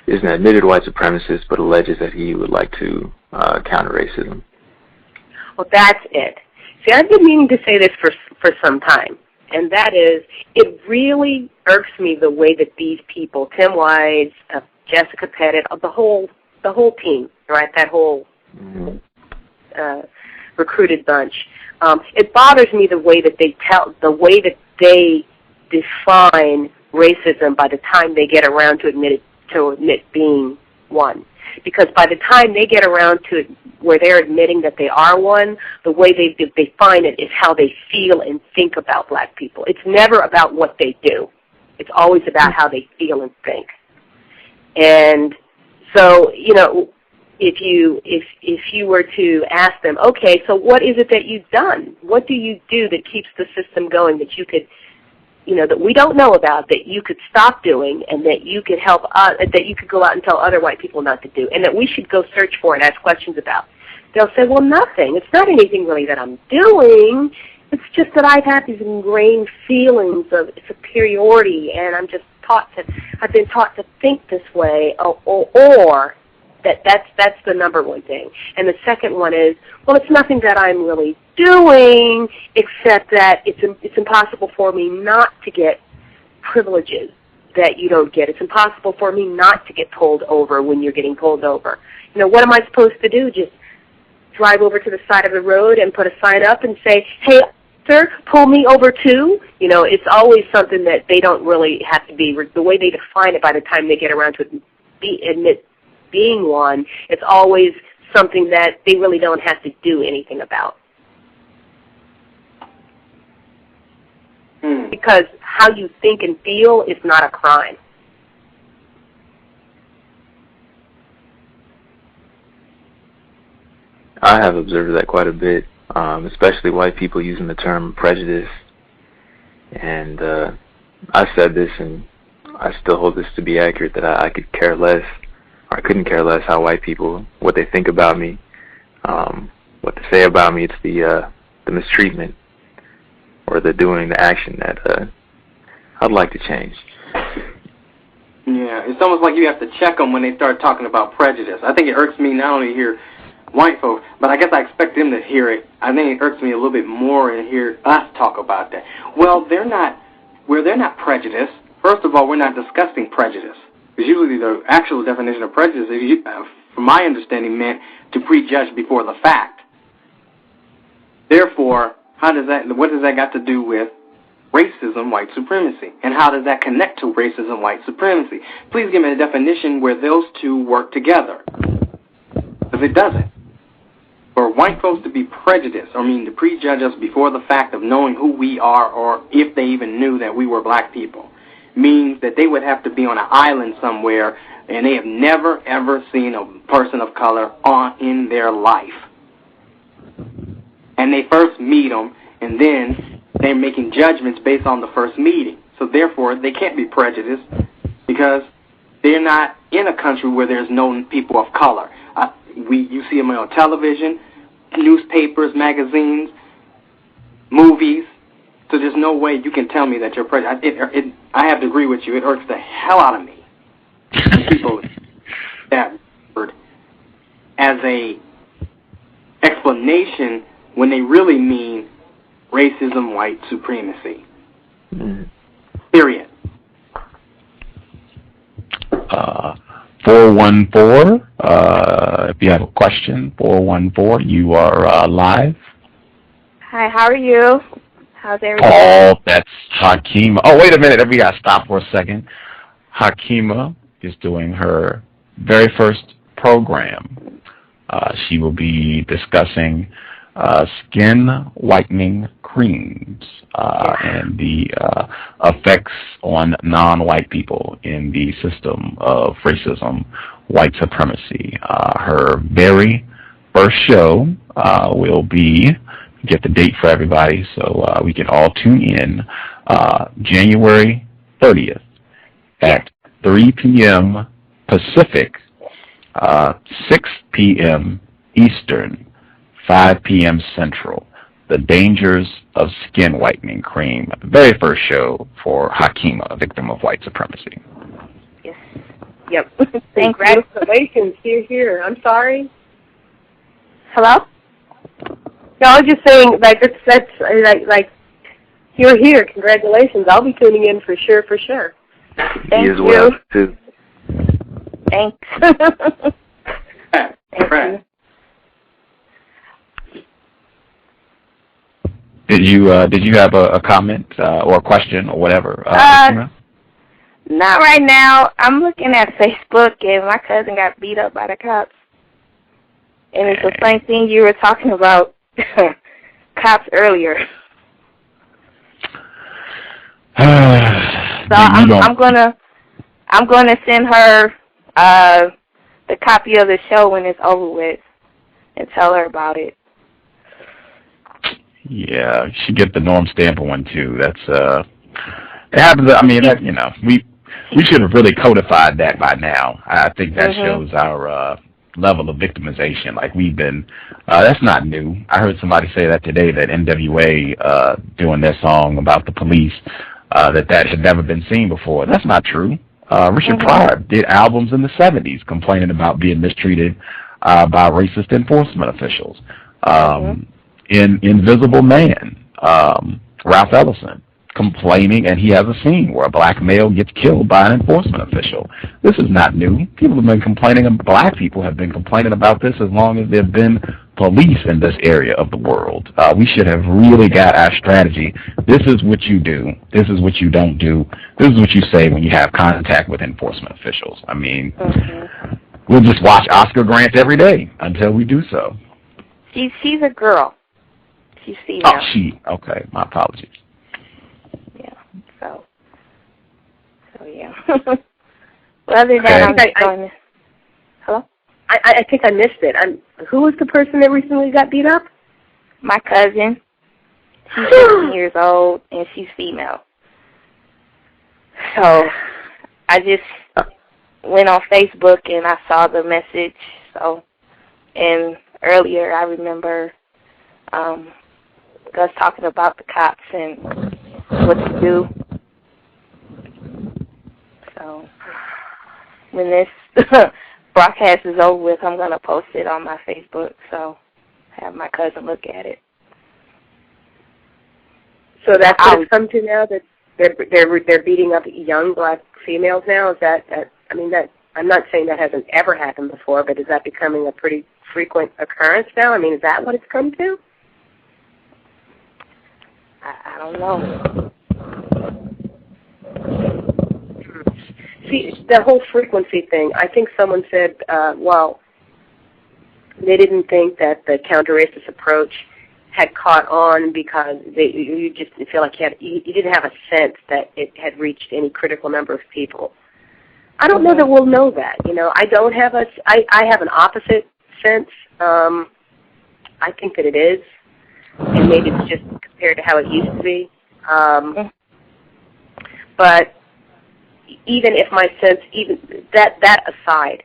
is an admitted white supremacist but alleges that he would like to counter racism. Well, that's it. See, I've been meaning to say this for some time, and that is, it really irks me the way that these people, Tim Wise, Jessica Pettit, the whole team, right? That whole recruited bunch. It bothers me the way that they define racism by the time they get around to admit being one. Because by the time they get around to where they're admitting that they are one, the way they define it is how they feel and think about black people. It's never about what they do. It's always about how they feel and think. And so, you know, if you were to ask them, okay, so what is it that you've done? What do you do that keeps the system going that you could, you know, that we don't know about, that you could stop doing, and that you could help us, that you could go out and tell other white people not to do, and that we should go search for and ask questions about? They'll say, well, nothing. It's not anything really that I'm doing. It's just that I've had these ingrained feelings of superiority, and I've been taught to think this way, or that's the number one thing. And the second one is, well, it's nothing that I'm really doing, except that it's impossible for me not to get privileges that you don't get. It's impossible for me not to get pulled over when you're getting pulled over. You know, what am I supposed to do? Just drive over to the side of the road and put a sign up and say, hey, sir, pull me over too? You know, it's always something that they don't really have to be, the way they define it by the time they get around to admit being one, it's always something that they really don't have to do anything about. Because how you think and feel is not a crime. I have observed that quite a bit, especially white people using the term prejudice. And I said this, and I still hold this to be accurate, that I could care less, or I couldn't care less how white people, what they think about me, what they say about me. It's the mistreatment or the doing, the action that I'd like to change. Yeah, it's almost like you have to check them when they start talking about prejudice. I think it irks me not only to hear white folks, but I guess I expect them to hear it. I think it irks me a little bit more to hear us talk about that. Well, they're not prejudiced. First of all, we're not discussing prejudice. Because usually the actual definition of prejudice, from my understanding, meant to prejudge before the fact. Therefore, what does that got to do with racism, white supremacy? And how does that connect to racism, white supremacy? Please give me a definition where those two work together. Because it doesn't. For white folks to be prejudiced, to prejudge us before the fact of knowing who we are, or if they even knew that we were black people, means that they would have to be on an island somewhere and they have never, ever seen a person of color in their life. And they first meet them, and then they're making judgments based on the first meeting. So therefore, they can't be prejudiced because they're not in a country where there's no people of color. You see them on television, newspapers, magazines, movies. So there's no way you can tell me that you're prejudiced. I have to agree with you. It irks the hell out of me. People that word as a explanation when they really mean racism, white supremacy. Period. 414, if you have a question, 414, you are live. Hi, how are you? How's everything? Oh, that's Hakima. Oh, wait a minute. We got to stop for a second. Hakima is doing her very first program. She will be discussing skin whitening creams and the effects on non-white people in the system of racism, white supremacy. Her very first show will be, get the date for everybody so we can all tune in, January 30th at 3 p.m. Pacific, 6 p.m. Eastern, 5 p.m. Central, The Dangers of Skin Whitening Cream, the very first show for Hakima, a victim of white supremacy. Yes. Yep. Congratulations. Here. I'm sorry. Hello? No, I was just saying, that's here. Congratulations. I'll be tuning in for sure. Thank you. Well, too. Thanks. Right. Did you have a comment or a question or whatever? Not right now. I'm looking at Facebook, and my cousin got beat up by the cops. And it's the same thing you were talking about, cops earlier. So I'm gonna send her the copy of the show when it's over with, and tell her about it. Yeah, she get the Norm Stamper one too. That's it happens. I mean, that, we should have really codified that by now. I think that shows our level of victimization. Like we've been, that's not new. I heard somebody say that today, that NWA doing their song about the police, that had never been seen before. That's not true. Richard Pryor did albums in the 70s complaining about being mistreated by racist enforcement officials. Invisible Man, Ralph Ellison, complaining, and he has a scene where a black male gets killed by an enforcement official. This is not new. People have been complaining, and black people have been complaining about this as long as there have been police in this area of the world. We should have really got our strategy. This is what you do. This is what you don't do. This is what you say when you have contact with enforcement officials. I mean, we'll just watch Oscar Grant every day until we do so. She's a girl. She's female. Oh, she. Okay, my apologies. Yeah. So yeah. Well, other than that, hello. I think I missed it. Who was the person that recently got beat up? My cousin. She's 15 years old, and she's female. So I just went on Facebook, and I saw the message. So, and earlier I remember Gus talking about the cops and what to do. So when this broadcast is over with, I'm going to post it on my Facebook, so have my cousin look at it. So that's what it's come to now, that they're beating up young black females now? Is that I mean, that I'm not saying that hasn't ever happened before, but is that becoming a pretty frequent occurrence now? I mean, is that what it's come to? I don't know. See, the whole frequency thing, I think someone said, well, they didn't think that the counter-racist approach had caught on because you just feel like you didn't have a sense that it had reached any critical number of people. I don't know that we'll know that. You know, I have an opposite sense. I think that it is, and maybe it's just compared to how it used to be. But even if my sense, even that aside,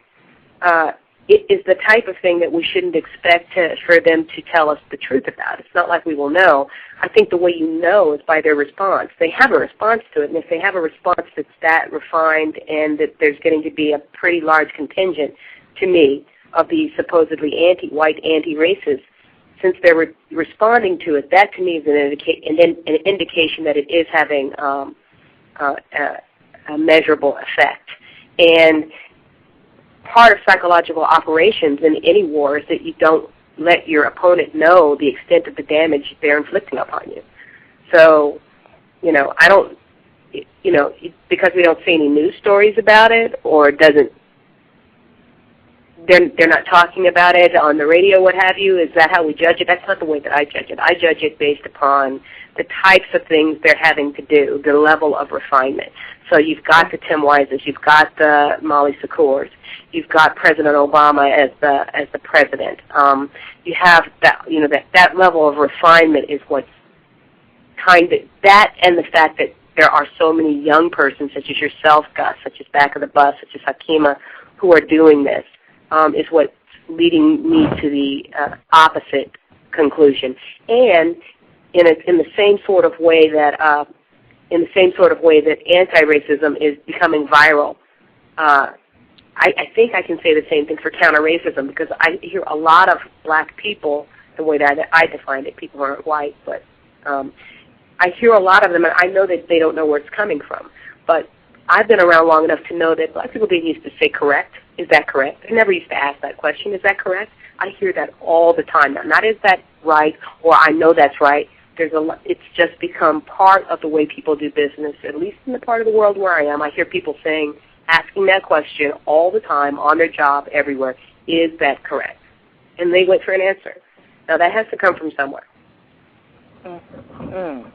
it is the type of thing that we shouldn't expect for them to tell us the truth about. It's not like we will know. I think the way you know is by their response. They have a response to it, and if they have a response that's that refined and that there's getting to be a pretty large contingent, to me, of these supposedly anti-white, anti-racist, since they're responding to it, that to me is an indication that it is having a measurable effect. And part of psychological operations in any war is that you don't let your opponent know the extent of the damage they're inflicting upon you. So, you know, because we don't see any news stories about it, or they're not talking about it on the radio, what have you. Is that how we judge it? That's not the way that I judge it. I judge it based upon the types of things they're having to do, the level of refinement. So you've got the Tim Wises, you've got the Molly Secors, you've got President Obama as the president. You have that, you know, that level of refinement is what's kind of that, and the fact that there are so many young persons such as yourself, Gus, such as Back of the Bus, such as Hakima, who are doing this, is what's leading me to the opposite conclusion. And in the same sort of way that anti-racism is becoming viral, I think I can say the same thing for counter-racism, because I hear a lot of black people, the way that I define it, people who aren't white, but I hear a lot of them, and I know that they don't know where it's coming from. But I've been around long enough to know that black people didn't used to say correct. Is that correct? They never used to ask that question. Is that correct? I hear that all the time. Not is that right, or I know that's right. It's just become part of the way people do business, at least in the part of the world where I am. I hear people asking that question all the time on their job, everywhere. Is that correct? And they wait for an answer. Now, that has to come from somewhere. Mm-hmm.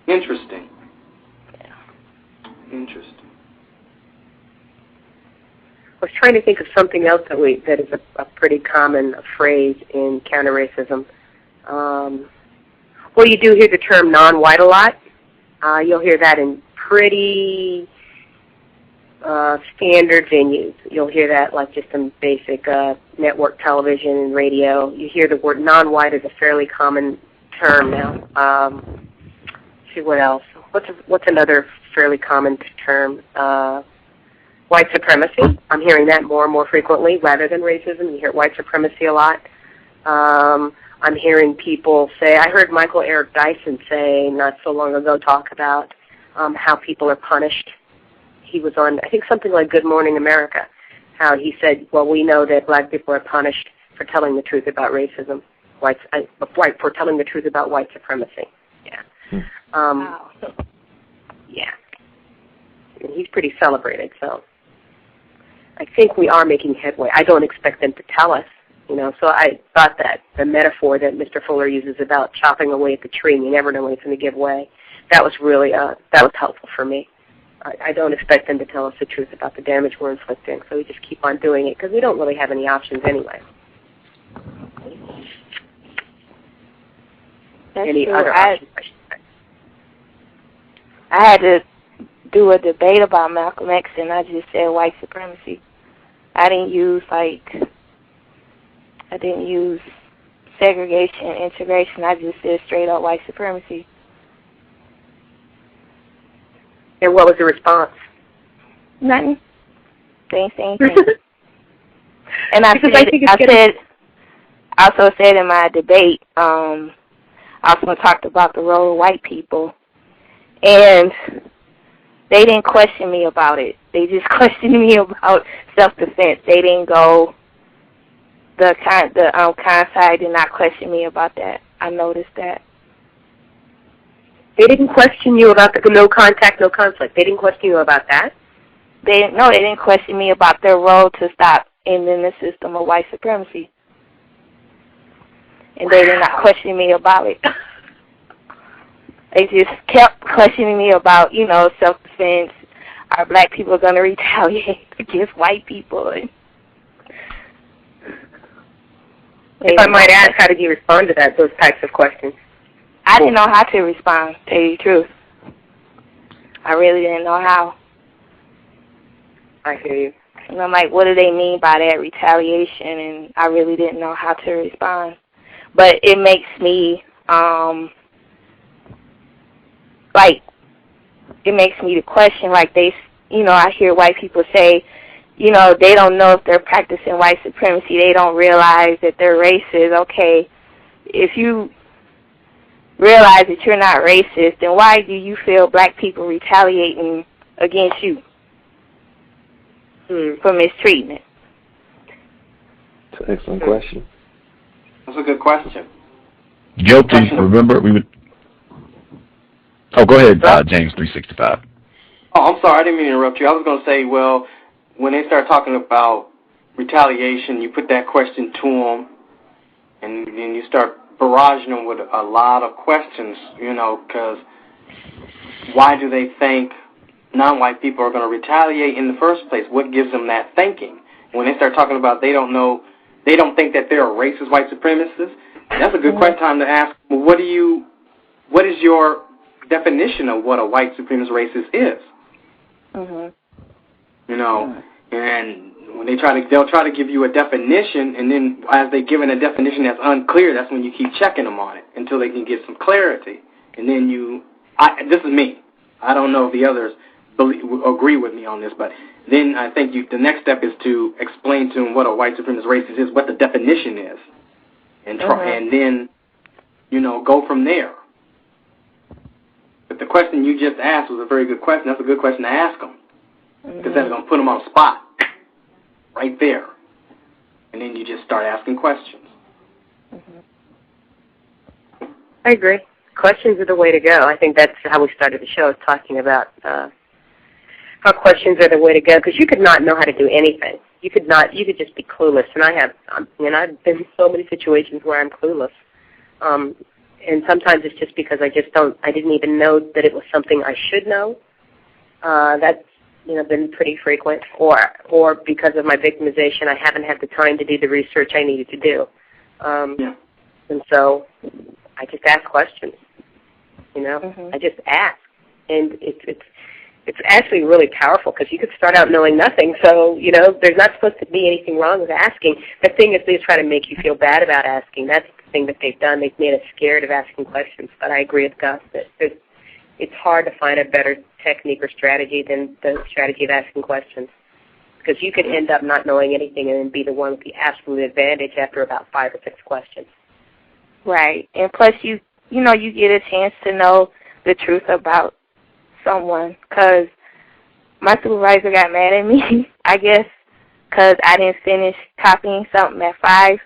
Interesting. Interesting. I was trying to think of something else that is a pretty common phrase in counter-racism. Well, you do hear the term non-white a lot. You'll hear that in pretty standard venues. You'll hear that like just in basic network television and radio. You hear the word non-white is a fairly common term now. See what else. What's another fairly common term? White supremacy. I'm hearing that more and more frequently rather than racism. You hear white supremacy a lot. I'm hearing people say, I heard Michael Eric Dyson say not so long ago talk about how people are punished. He was on, I think, something like Good Morning America, how he said, well, we know that black people are punished for telling the truth about racism, for telling the truth about white supremacy. Yeah. Wow. Yeah. And he's pretty celebrated, so I think we are making headway. I don't expect them to tell us, so I thought that the metaphor that Mr. Fuller uses about chopping away at the tree and you never know when it's going to give way, that was really, that was helpful for me. I don't expect them to tell us the truth about the damage we're inflicting, so we just keep on doing it because we don't really have any options anyway. That's any true. other options, I should say. I had to do a debate about Malcolm X, and I just said white supremacy. I didn't use segregation, integration. I just said straight up white supremacy. And what was the response? Nothing. Same thing. And I also said in my debate, I also talked about the role of white people, and they didn't question me about it. They just questioned me about self-defense. They didn't go, the con side did not question me about that. I noticed that. They didn't question you about the no contact, no conflict. They didn't question you about that? They didn't question me about their role to stop ending the system of white supremacy. And they did not question me about it. They just kept questioning me about, self-defense. Are black people going to retaliate against white people? If I might ask, how did you respond to those types of questions? I didn't know how to respond, to tell you the truth. I really didn't know how. I hear you. And I'm like, what do they mean by that, retaliation? And I really didn't know how to respond. But it makes me, it makes me to question, I hear white people say, they don't know if they're practicing white supremacy. They don't realize that they're racist. Okay, if you realize that you're not racist, then why do you feel black people retaliating against you for mistreatment? That's an excellent question. That's a good question. Guilty, remember, we would... Oh, go ahead, James 365. Oh, I'm sorry, I didn't mean to interrupt you. I was going to say, well, when they start talking about retaliation, you put that question to them, and then you start barraging them with a lot of questions, because why do they think non-white people are going to retaliate in the first place? What gives them that thinking? When they start talking about they don't think that they're a racist white supremacist, that's a good time to ask, well, what is your definition of what a white supremacist racist is? And when they'll try to give you a definition, and then as they're given a definition that's unclear, that's when you keep checking them on it until they can get some clarity. And then this is me. I don't know if the others agree with me on this, but then I think the next step is to explain to them what a white supremacist racist is, what the definition is, and then go from there. But the question you just asked was a very good question. That's a good question to ask them, because that's going to put them on the spot right there. And then you just start asking questions. I agree. Questions are the way to go. I think that's how we started the show, talking about how questions are the way to go, because you could not know how to do anything. You could just be clueless. And I've been in so many situations where I'm clueless. And sometimes it's just because I didn't even know that it was something I should know. That's been pretty frequent, or because of my victimization, I haven't had the time to do the research I needed to do. And so I just ask questions, I just ask. And it's actually really powerful, because you could start out knowing nothing, so, there's not supposed to be anything wrong with asking. The thing is, they try to make you feel bad about asking. That's thing that they've done. They've made us scared of asking questions. But I agree with Gus that it's hard to find a better technique or strategy than the strategy of asking questions, because you could end up not knowing anything and then be the one with the absolute advantage after about 5 or 6 questions. Right. And plus you get a chance to know the truth about someone, because my supervisor got mad at me, I guess, because I didn't finish copying something at 5.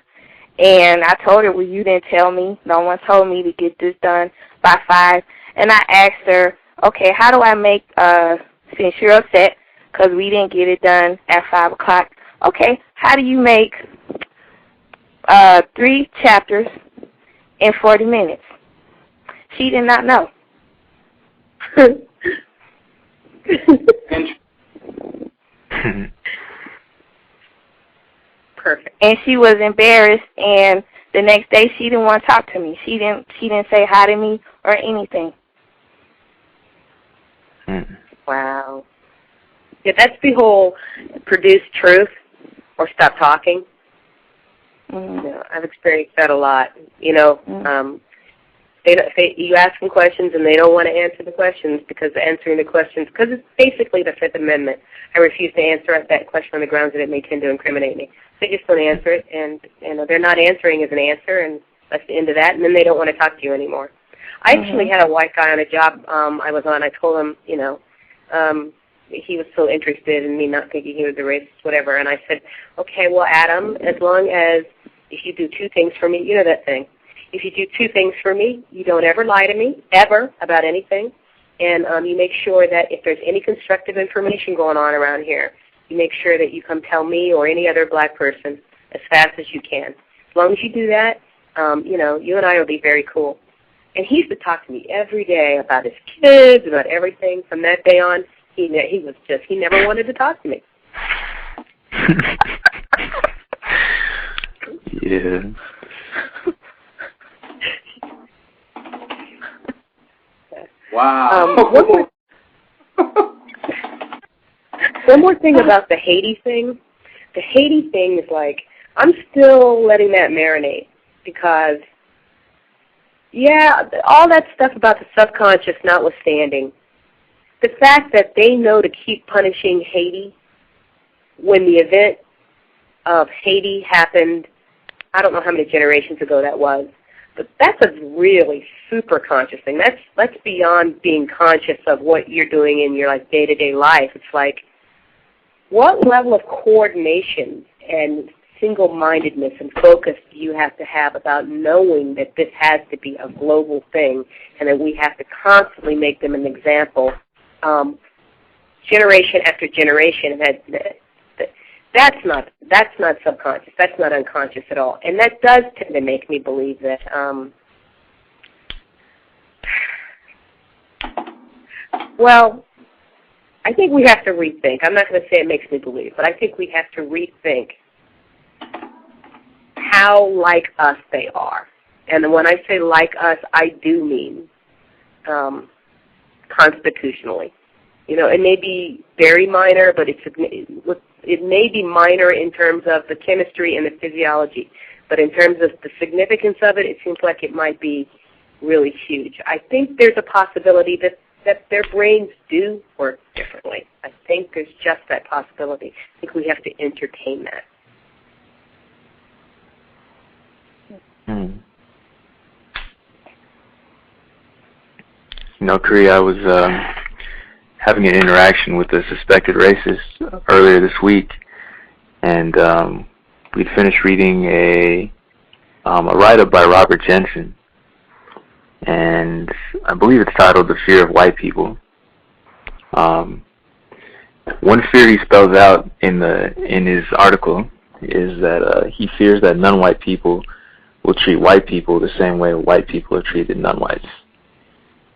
And I told her, well, you didn't tell me. No one told me to get this done by 5. And I asked her, okay, how do I make, since you're upset because we didn't get it done at 5 o'clock, okay, how do you make 3 chapters in 40 minutes? She did not know. Perfect. And she was embarrassed, and the next day she didn't want to talk to me. She didn't say hi to me or anything. Wow. Yeah, that's the whole produce truth or stop talking. Mm-hmm. You know, I've experienced that a lot. You know, you ask them questions and they don't want to answer the questions because answering the questions, because it's basically the Fifth Amendment. I refuse to answer that question on the grounds that it may tend to incriminate me. They just don't answer it, and they're not answering as an answer, and that's the end of that, and then they don't want to talk to you anymore. I actually had a white guy on a job I was on. I told him, you know, he was so interested in me not thinking he was a racist, whatever, and I said, okay, well, Adam, as long as if you do 2 things for me, you know that thing. If you do 2 things for me, you don't ever lie to me, ever, about anything, and you make sure that if there's any constructive information going on around here, you make sure that you come tell me or any other black person as fast as you can. As long as you do that, you know, you and I will be very cool. And he used to talk to me every day about his kids, about everything. From that day on, he never wanted to talk to me. Yeah. Wow. One more thing about the Haiti thing. The Haiti thing is like, I'm still letting that marinate because, yeah, all that stuff about the subconscious notwithstanding, the fact that they know to keep punishing Haiti when the event of Haiti happened, I don't know how many generations ago that was, but that's a really super conscious thing. That's beyond being conscious of what you're doing in your like day-to-day life. It's like, what level of coordination and single-mindedness and focus do you have to have about knowing that this has to be a global thing and that we have to constantly make them an example, generation after generation? That's not subconscious. That's not unconscious at all. And that does tend to make me believe that well, I think we have to rethink. I'm not going to say it makes me believe, but I think we have to rethink how like us they are. And when I say like us, I do mean constitutionally. You know, it may be very minor, but it may be minor in terms of the chemistry and the physiology. But in terms of the significance of it, it seems like it might be really huge. I think there's a possibility that their brains do work differently. I think there's just that possibility. I think we have to entertain that. You know, CREE, I was having an interaction with a suspected racist earlier this week, and we'd finished reading a write-up by Robert Jensen, and I believe it's titled "The Fear of White People." One fear he spells out in his article is that he fears that non-white people will treat white people the same way white people have treated non-whites.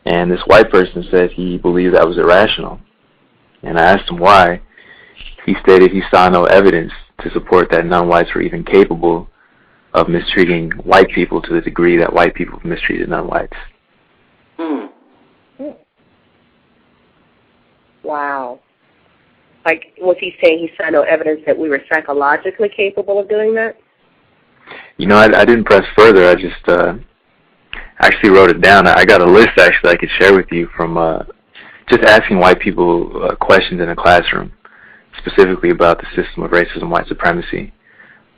And this white person said he believed that was irrational. And I asked him why. He stated he saw no evidence to support that non-whites were even capable of mistreating white people to the degree that white people mistreated non-whites. Wow. Like, was he saying he saw no evidence that we were psychologically capable of doing that? You know, I didn't press further. I just actually wrote it down. I got a list actually I could share with you from just asking white people questions in a classroom, specifically about the system of racism, white supremacy.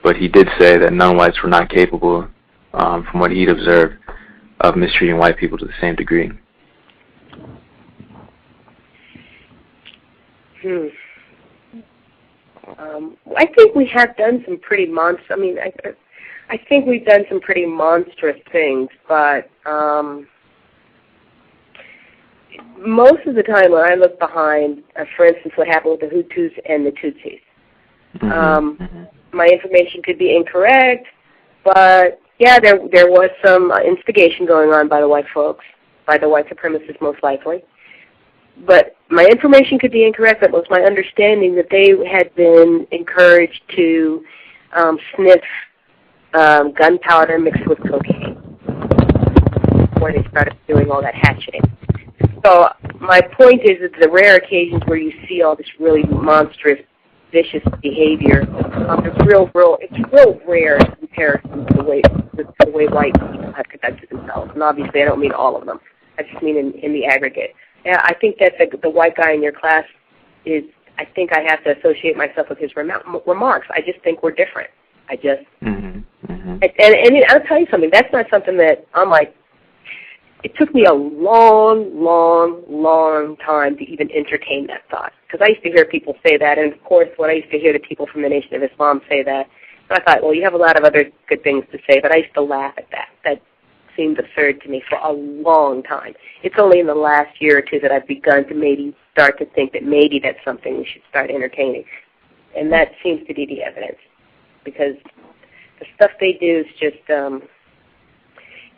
But he did say that non-whites were not capable, from what he'd observed, of mistreating white people to the same degree. I think we have done some pretty I think we've done some pretty monstrous things, but most of the time when I look behind, for instance, what happened with the Hutus and the Tutsis, my information could be incorrect, but yeah, there was some instigation going on by the white folks, by the white supremacists most likely. But my information could be incorrect, but it was my understanding that they had been encouraged to sniff gunpowder mixed with cocaine before they started doing all that hatcheting. So my point is that the rare occasions where you see all this really monstrous, vicious behavior, it's real rare in comparison to the way white people have conducted themselves. And obviously, I don't mean all of them. I just mean in the aggregate. Yeah, I think that the white guy in your class is. I think I have to associate myself with his remarks. I just think we're different. I just. And I'll tell you something. That's not something that I'm like. It took me a long time to even entertain that thought. Because I used to hear people say that, and of course, when I used to hear the people from the Nation of Islam say that, I thought, well, you have a lot of other good things to say, but I used to laugh at that. That seemed absurd to me for a long time. It's only in the last year or two that I've begun to maybe start to think that maybe that's something we should start entertaining. And that seems to be the evidence. Because the stuff they do is just,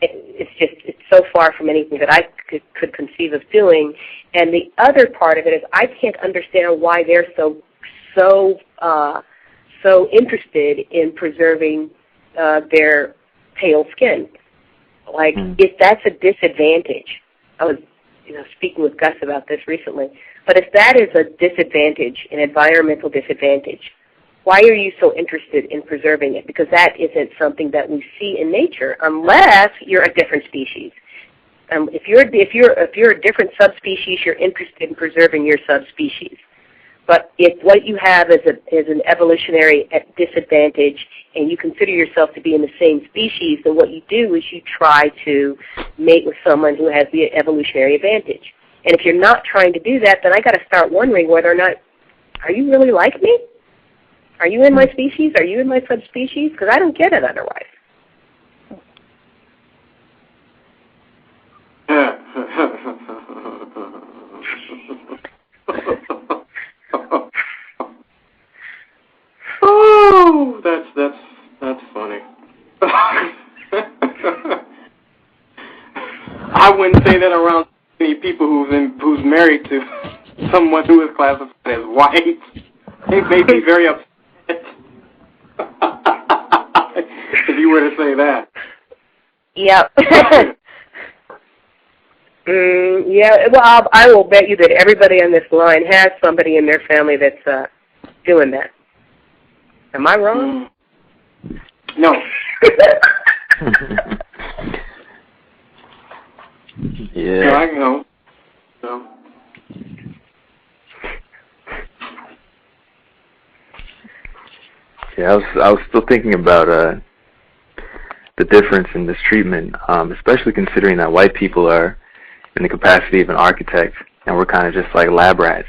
it's so far from anything that I could conceive of doing. And the other part of it is I can't understand why they're so interested in preserving their pale skin. Like, if that's a disadvantage, I was speaking with Gus about this recently, but if that is a disadvantage, an environmental disadvantage, why are you so interested in preserving it? Because that isn't something that we see in nature unless you're a different species. If you're a different subspecies, you're interested in preserving your subspecies. But if what you have is an evolutionary disadvantage and you consider yourself to be in the same species, then what you do is you try to mate with someone who has the evolutionary advantage. And if you're not trying to do that, then I got to start wondering whether or not, are you really like me? Are you in my species? Are you in my subspecies? Because I don't get it otherwise. Oh, that's funny. I wouldn't say that around many people who's married to someone who is classified as white. They may be very upset if you were to say that. Yep. Yeah. Well, I will bet you that everybody on this line has somebody in their family that's doing that. Am I wrong? No. Yeah. No, I know. No. Yeah, I was still thinking about the difference in this treatment, especially considering that white people are in the capacity of an architect, and we're kind of just like lab rats.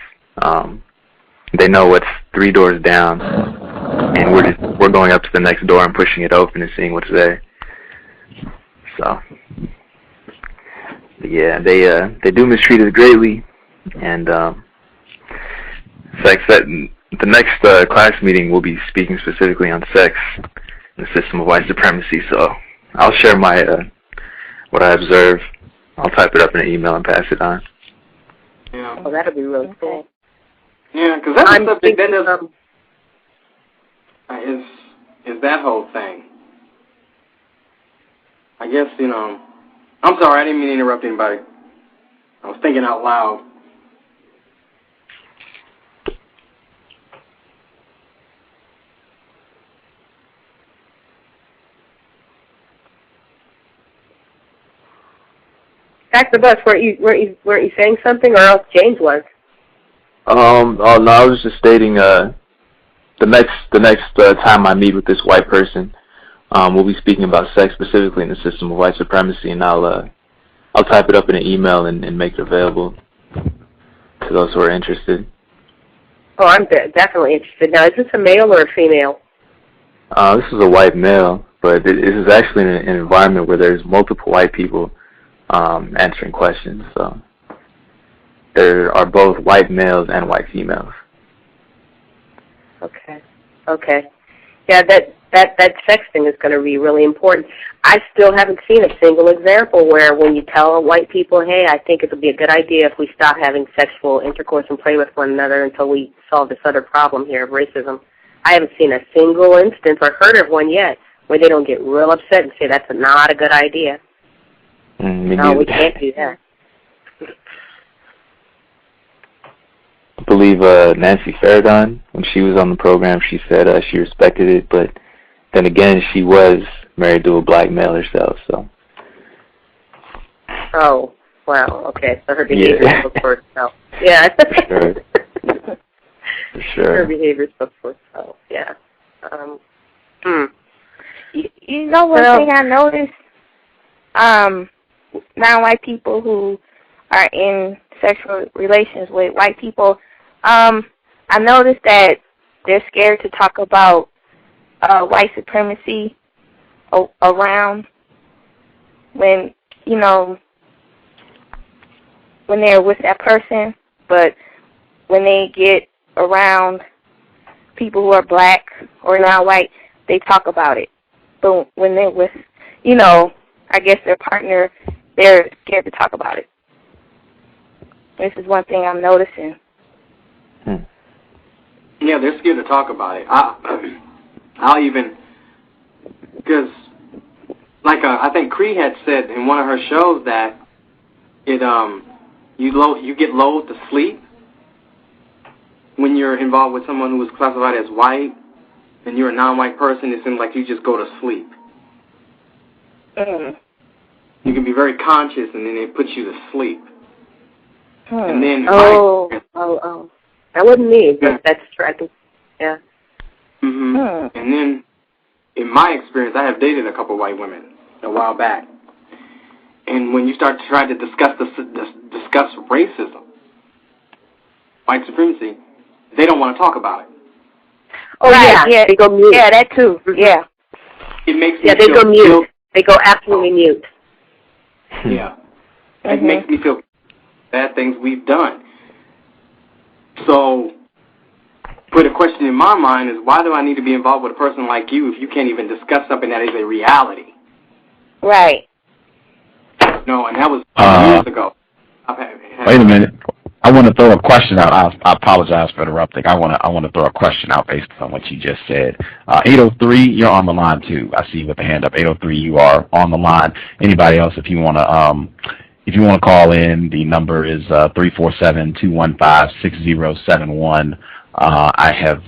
They know what's 3 doors down, and we're going up to the next door and pushing it open and seeing what's there. So, yeah, they do mistreat us greatly, and sex. The next class meeting we'll be speaking specifically on sex and the system of white supremacy. So I'll share my what I observe. I'll type it up in an email and pass it on. Yeah. Oh, that'll be really cool. Yeah, because that's a subject that is that whole thing. I guess, I'm sorry, I didn't mean to interrupt anybody. I was thinking out loud. Back to the bus. Weren't you saying something, or else James was? Oh no, I was just stating the next time I meet with this white person, we'll be speaking about sex specifically in the system of white supremacy, and I'll type it up in an email and make it available to those who are interested. Oh, I'm definitely interested. Now, is this a male or a female? This is a white male, but this is actually in an environment where there's multiple white people answering questions. So there are both white males and white females. Okay. Yeah, that sex thing is going to be really important. I still haven't seen a single example where when you tell white people, hey, I think it would be a good idea if we stop having sexual intercourse and play with one another until we solve this other problem here of racism. I haven't seen a single instance or heard of one yet where they don't get real upset and say that's not a good idea. No, we can't do that. I believe Nancy Faradon, when she was on the program, she said she respected it, but then again, she was married to a black male herself, so. Oh, wow, okay, so her behavior spoke for itself. Yeah. For sure. Her behavior spoke for itself, yeah. You know one thing I noticed? Non-white people who are in sexual relations with white people, I noticed that they're scared to talk about white supremacy around when, when they're with that person, but when they get around people who are black or non-white, they talk about it. But when they're with, I guess their partner, they're scared to talk about it. This is one thing I'm noticing. Yeah, they're scared to talk about it. I'll even, because, like I think CREE had said in one of her shows that you get lulled to sleep when you're involved with someone who is classified as white, and you're a non-white person. It seems like you just go to sleep. You can be very conscious, and then it puts you to sleep. And then that wasn't me, but that's true. Yeah. And then, in my experience, I have dated a couple white women a while back, and when you start to try to discuss racism, white supremacy, they don't want to talk about it. Oh yeah, they go mute. Yeah, that too. Yeah. It makes me they feel go mute. They go absolutely mute. Yeah. It makes me feel bad things we've done. So, but a question in my mind is, why do I need to be involved with a person like you if you can't even discuss something that is a reality? Right. No, and that was years ago. Wait a minute. I want to throw a question out. I apologize for interrupting. I want to throw a question out based on what you just said. 803, you're on the line too. I see you with the hand up. 803, you are on the line. Anybody else, if you want to call in, the number is 347-215-6071. I have,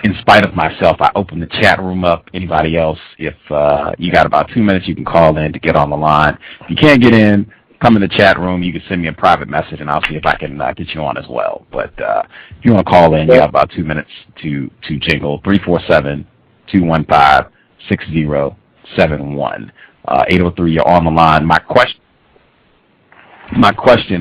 in spite of myself, I opened the chat room up. Anybody else, if you got about 2 minutes, you can call in to get on the line. If you can't get in, come in the chat room. You can send me a private message, and I'll see if I can get you on as well. But if you want to call in, you have about 2 minutes to jingle. 347-215-6071. 803, you're on the line. My question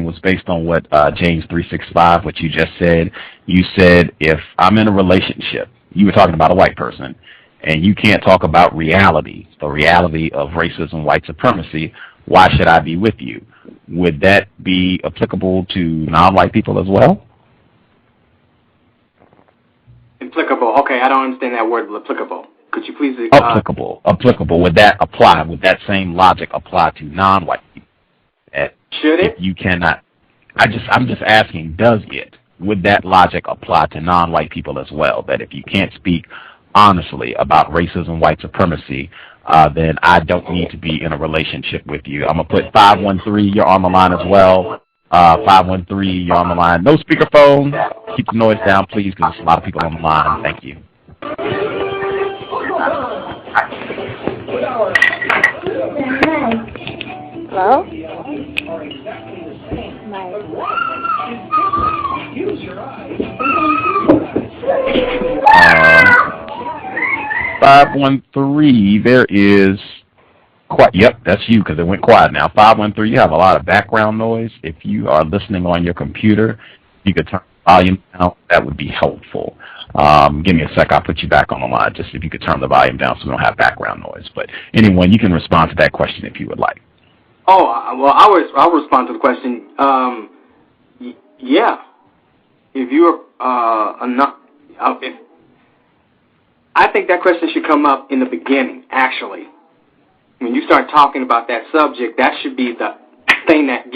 was based on what James 365, what you just said. You said if I'm in a relationship, you were talking about a white person, and you can't talk about reality, the reality of racism, white supremacy, why should I be with you? Would that be applicable to non-white people as well? Applicable. Okay, I don't understand that word, applicable. Could you please... Applicable. Would that apply? Would that same logic apply to non-white people? Should it? If you cannot... I'm just asking, does it? Would that logic apply to non-white people as well? That if you can't speak honestly about racism, white supremacy, then I don't need to be in a relationship with you. I'm going to put 513, you're on the line as well. 513, you're on the line. No speakerphone. Keep the noise down, please, because there's a lot of people on the line. Thank you. Hello? 513, there is quiet. Yep, that's you because it went quiet now. 513, you have a lot of background noise. If you are listening on your computer, you could turn the volume down. That would be helpful. Give me a sec. I'll put you back on the line just if you could turn the volume down so we don't have background noise. But anyone, you can respond to that question if you would like. Oh, well, I'll respond to the question. Yeah. If you're I think that question should come up in the beginning, actually. When you start talking about that subject, that should be the thing that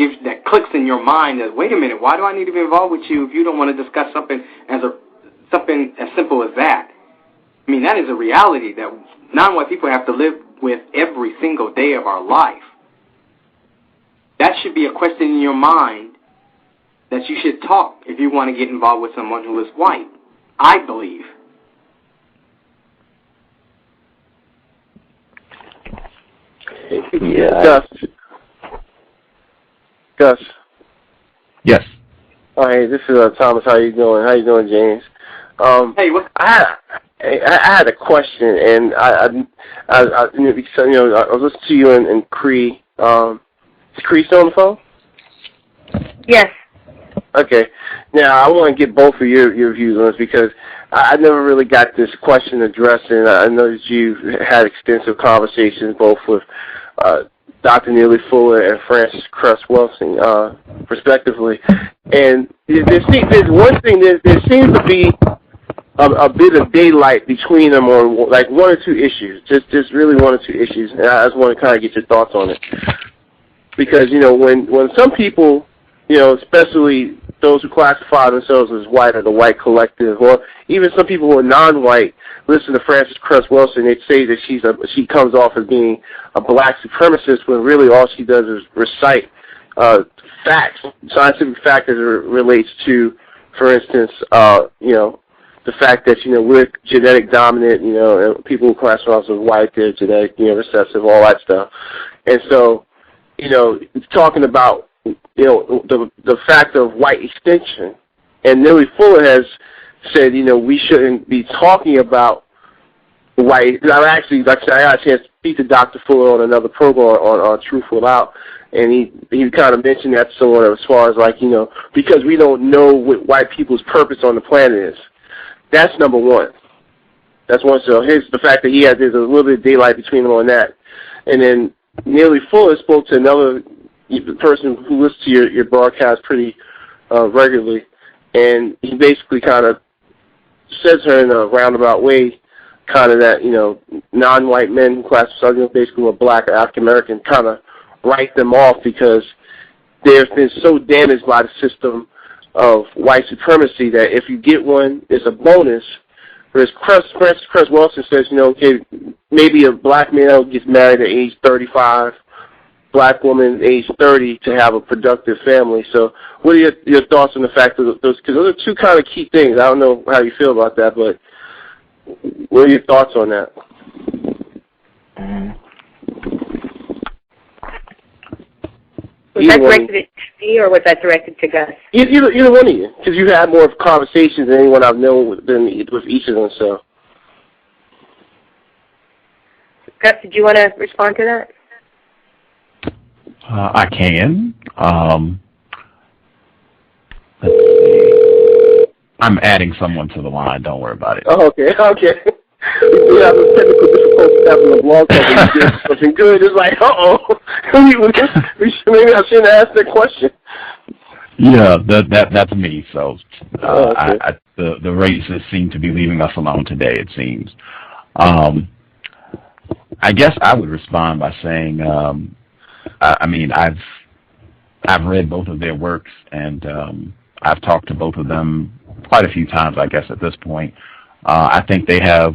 clicks in your mind that, wait a minute, why do I need to be involved with you if you don't want to discuss something as simple as that? I mean, that is a reality that non-white people have to live with every single day of our life. That should be a question in your mind that you should talk if you want to get involved with someone who is white, I believe. Yeah. Gus. Yes. Oh, hey, this is Thomas. How you doing? How you doing, James? Hey, what? I had a question, and I was listening to you in CREE. Is CREE still on the phone? Yes. Okay. Now, I want to get both of your views on this because I never really got this question addressed, and I know that you've had extensive conversations both with Dr. Neely Fuller and Francis Cress Welsing, respectively. And there's one thing, there seems to be a bit of daylight between them on like one or two issues, just really one or two issues. And I just want to kind of get your thoughts on it. Because, when some people, especially those who classify themselves as white or the white collective, or even some people who are non-white, listen to Francis Cress Welsing, they say that she comes off as being a black supremacist when really all she does is recite facts, scientific facts as it relates to, for instance, the fact that, we're genetic dominant, and people who classify themselves as white, they're genetic, recessive, all that stuff. And so, it's talking about, the fact of white extinction. And Neely Fuller has said, we shouldn't be talking about white. I actually, like I said, I got a chance to speak to Dr. Fuller on another program on Truth Without, and he kind of mentioned that somewhat as far as like, because we don't know what white people's purpose on the planet is. That's number one. That's one. So here's the fact that there's a little bit of daylight between them on that. And then Neely Fuller spoke to another person who listens to your broadcast pretty regularly, and he basically kind of says her in a roundabout way, kind of that, non-white men who classify themselves basically were black or African American, kind of write them off because they've been so damaged by the system of white supremacy that if you get one, it's a bonus. Whereas Francis Cress Welsing says, okay, maybe a black male gets married at age 35, black woman age 30 to have a productive family. So what are your thoughts on the fact that those, because those are two kind of key things. I don't know how you feel about that, but what are your thoughts on that? Was that directed to me or was that directed to Gus? Either one of you, because you had more conversations than anyone I've known with each of them. So, Gus, did you want to respond to that? I can. Let's see. I'm adding someone to the line. Don't worry about it. Oh, okay. We have a technical difficulty having a blog talk. We did something good. It's like, maybe I shouldn't ask that question. Yeah, that's me. So okay. The racists seem to be leaving us alone today, it seems. I guess I would respond by saying, I've read both of their works, and I've talked to both of them quite a few times, I guess, at this point. I think they have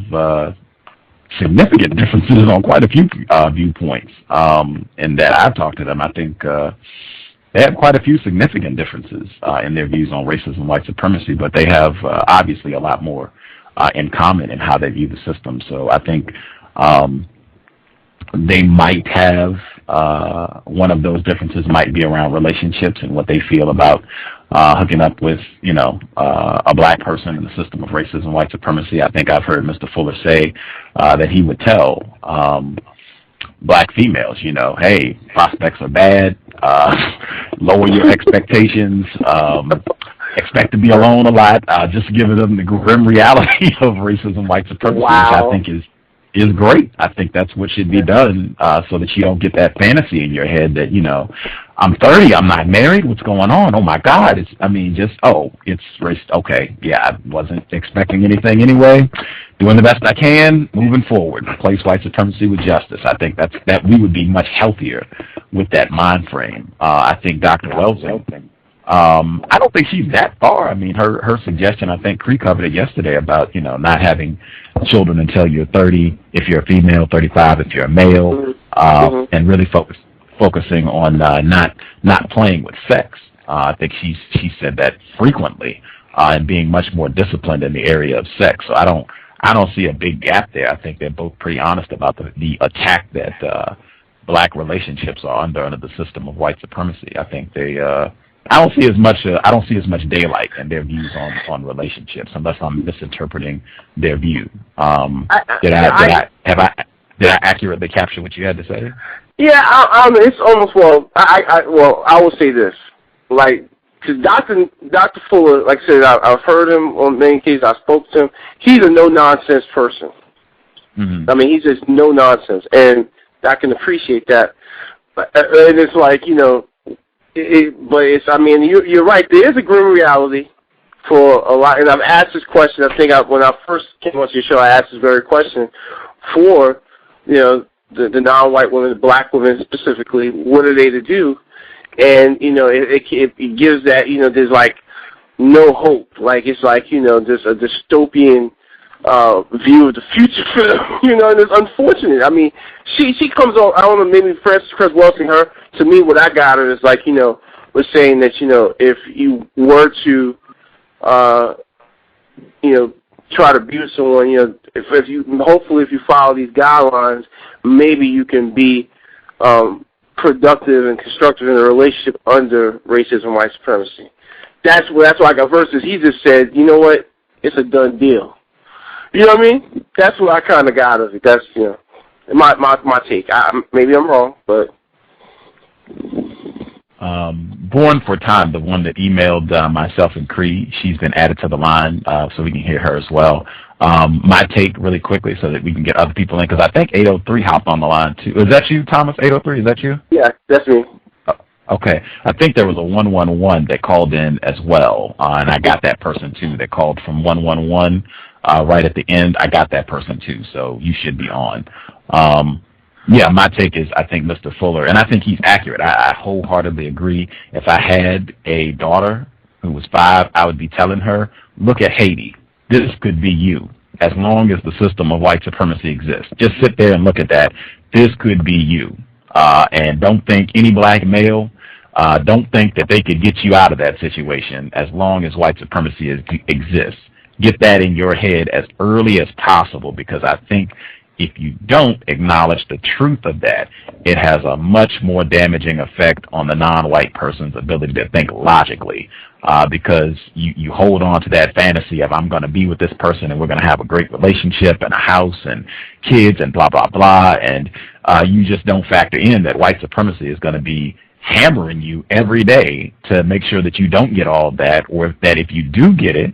significant differences on quite a few viewpoints. And that I've talked to them, I think they have quite a few significant differences in their views on racism and white supremacy, but they have obviously a lot more in common in how they view the system. So I think they might have one of those differences might be around relationships and what they feel about hooking up with, a black person in the system of racism, white supremacy. I think I've heard Mr. Fuller say that he would tell black females, hey, prospects are bad, lower your expectations, expect to be alone a lot, just giving them the grim reality of racism, white supremacy, which I think is great. I think that's what should be done so that you don't get that fantasy in your head that, I'm 30, I'm not married, what's going on? Oh my God, it's racist. Okay, yeah, I wasn't expecting anything anyway. Doing the best I can, moving forward. Replace white supremacy with justice. I think that we would be much healthier with that mind frame. I think Dr. Welsing, I don't think she's that far. I mean, her suggestion, I think CREE covered it yesterday about, not having children until you're 30, if you're a female, 35 if you're a male, and really focusing on not playing with sex. I think she said that frequently, and being much more disciplined in the area of sex. So I don't see a big gap there. I think they're both pretty honest about the attack that black relationships are under the system of white supremacy. I think they I don't see as much daylight in their views on relationships, unless I'm misinterpreting their view. Did I accurately capture what you had to say? Yeah, it's almost I will say this, because Dr. Fuller, like I said, I've heard him on many occasions. I spoke to him. He's a no nonsense person. I mean, he's just no nonsense, and I can appreciate that. And it's like you're right. There is a grim reality for a lot, and I've asked this question. I think when I first came onto your show, I asked this very question for the non-white women, the black women specifically. What are they to do? And it gives that there's like no hope. Like it's like there's a dystopian view of the future for them. And it's unfortunate. I mean, she comes on. I don't know. Maybe Cress Welsing, her. To me, what I got her is like was saying that if you were to try to abuse someone, if you follow these guidelines, maybe you can be productive and constructive in a relationship under racism, white supremacy. That's why I got versus he just said, you know what, it's a done deal. You know what I mean? That's what I kind of got of it. That's my take. Maybe I'm wrong, but. Born for Time, the one that emailed myself and CREE, she's been added to the line so we can hear her as well. My take really quickly so that we can get other people in, because I think 803 hopped on the line too. Is that you, Thomas? 803, is that you? Yeah, that's me. Okay. I think there was a 111 that called in as well, and I got that person too that called from 111 right at the end. I got that person too, so you should be on. Yeah, my take is I think Mr. Fuller, and I think he's accurate. I wholeheartedly agree. If I had a daughter who was 5, I would be telling her, look at Haiti. This could be you as long as the system of white supremacy exists. Just sit there and look at that. This could be you. And don't think any black male, don't think that they could get you out of that situation as long as white supremacy exists. Get that in your head as early as possible, because I think if you don't acknowledge the truth of that, it has a much more damaging effect on the non-white person's ability to think logically, because you hold on to that fantasy of I'm going to be with this person and we're going to have a great relationship and a house and kids and blah, blah, blah, and you just don't factor in that white supremacy is going to be hammering you every day to make sure that you don't get all that, or that if you do get it,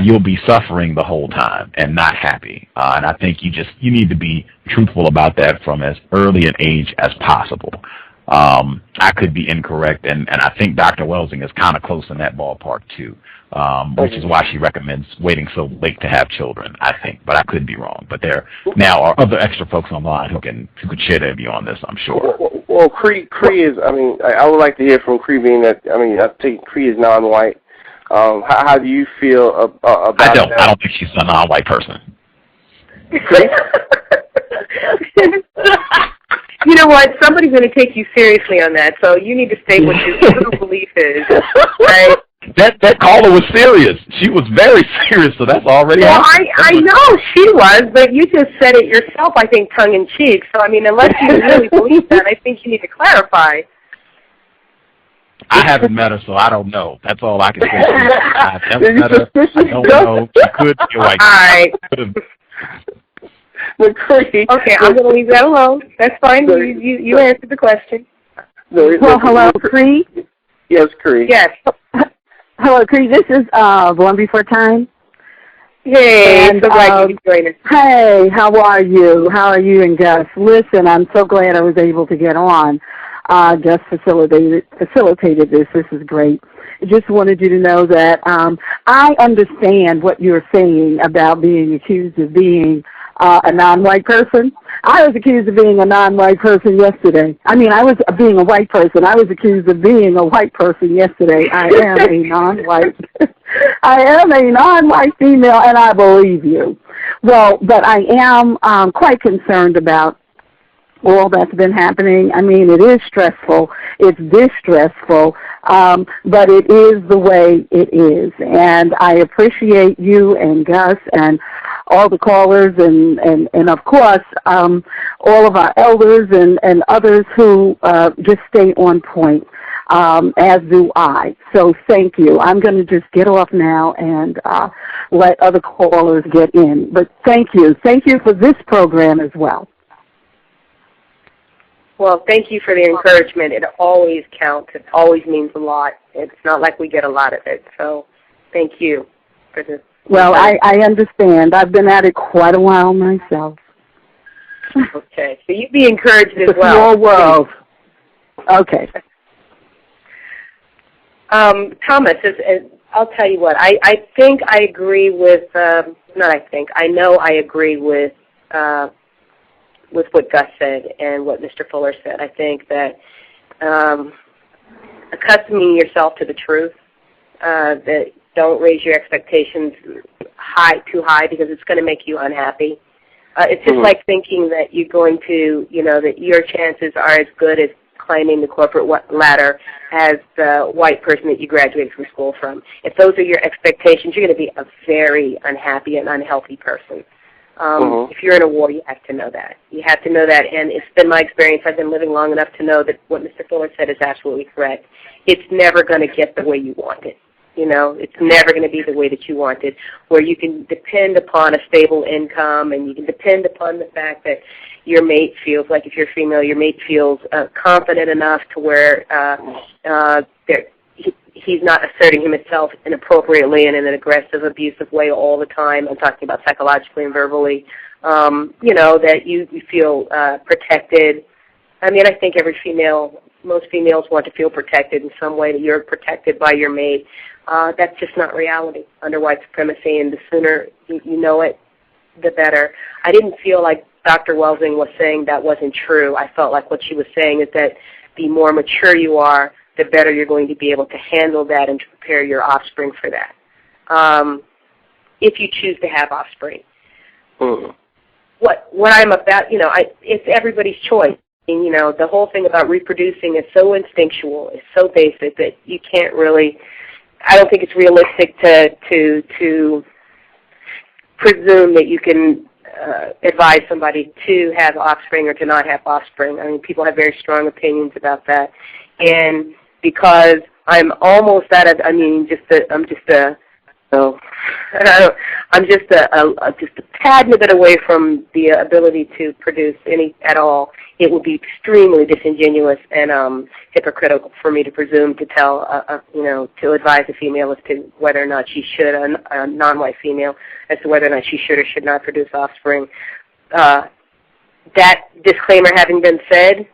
you'll be suffering the whole time and not happy. And I think you need to be truthful about that from as early an age as possible. I could be incorrect, and I think Dr. Welsing is kind of close in that ballpark too, which is why she recommends waiting so late to have children, I think. But I could be wrong. But there now are other extra folks online who could share their view on this, I'm sure. Well, CREE is, I would like to hear from CREE, being that, I think CREE is non-white. How do you feel about that? I don't think she's a non-white person. You know what? Somebody's going to take you seriously on that, so you need to state what your true belief is, right? That caller was serious. She was very serious, so that's already Well, happened. I know she was, but you just said it yourself, I think, tongue-in-cheek. So, I mean, unless you really believe that, I think you need to clarify. I haven't met her, so I don't know. That's all I can say. I've never met her. I don't know. She could be white. All right. McCree. Okay, I'm going to leave that alone. That's fine. You answered the question. Well, hello, CREE? Yes, CREE. Yes. Hello, CREE. This is Born Before Time. Hey, and, so glad you could join us. Hey, how are you? How are you and Gus? Listen, I'm so glad I was able to get on. Gus facilitated this. This is great. I just wanted you to know that I understand what you're saying about being accused of being a non-white person. I was accused of being a non-white person yesterday. I mean, I was being a white person. I was accused of being a white person yesterday. I am a non-white. I am a non-white female, and I believe you. Well, but I am quite concerned about all that's been happening. I mean, it is stressful. It's distressful, but it is the way it is. And I appreciate you and Gus and all the callers and of course, all of our elders and others who just stay on point, as do I. So thank you. I'm going to just get off now and let other callers get in. But thank you. Thank you for this program as well. Well, thank you for the encouragement. It always counts. It always means a lot. It's not like we get a lot of it. So thank you for this. Well, I understand. I've been at it quite a while myself. Okay. So you be encouraged as it's well. It's your world. Okay. Thomas, I'll tell you what. I think I agree with, I know I agree with what Gus said and what Mr. Fuller said. I think that accustoming yourself to the truth, that don't raise your expectations too high because it's going to make you unhappy. It's just like thinking that you're going to, that your chances are as good as climbing the corporate ladder as the white person that you graduated from school from. If those are your expectations, you're going to be a very unhappy and unhealthy person. If you're in a war, you have to know that. You have to know that, and it's been my experience. I've been living long enough to know that what Mr. Fuller said is absolutely correct. It's never going to get the way you want it. It's never going to be the way that you want it, where you can depend upon a stable income and you can depend upon the fact that your mate feels like, if you're female, your mate feels confident enough to where he's not asserting himself inappropriately and in an aggressive, abusive way all the time. I'm talking about psychologically and verbally. That you feel protected. I mean, I think most females want to feel protected in some way, that you're protected by your mate. That's just not reality under white supremacy, and the sooner you know it, the better. I didn't feel like Dr. Welsing was saying that wasn't true. I felt like what she was saying is that the more mature you are, the better you're going to be able to handle that and to prepare your offspring for that, if you choose to have offspring. What I'm about, it's everybody's choice. And, the whole thing about reproducing is so instinctual, it's so basic that you can't really, I don't think it's realistic to presume that you can advise somebody to have offspring or to not have offspring. I mean, people have very strong opinions about that. And because I'm almost out of, I'm just a tad bit away from the ability to produce any at all. It would be extremely disingenuous and hypocritical for me to presume to tell, to advise a female as to whether or not she should, a non-white female, as to whether or not she should or should not produce offspring. That disclaimer having been said,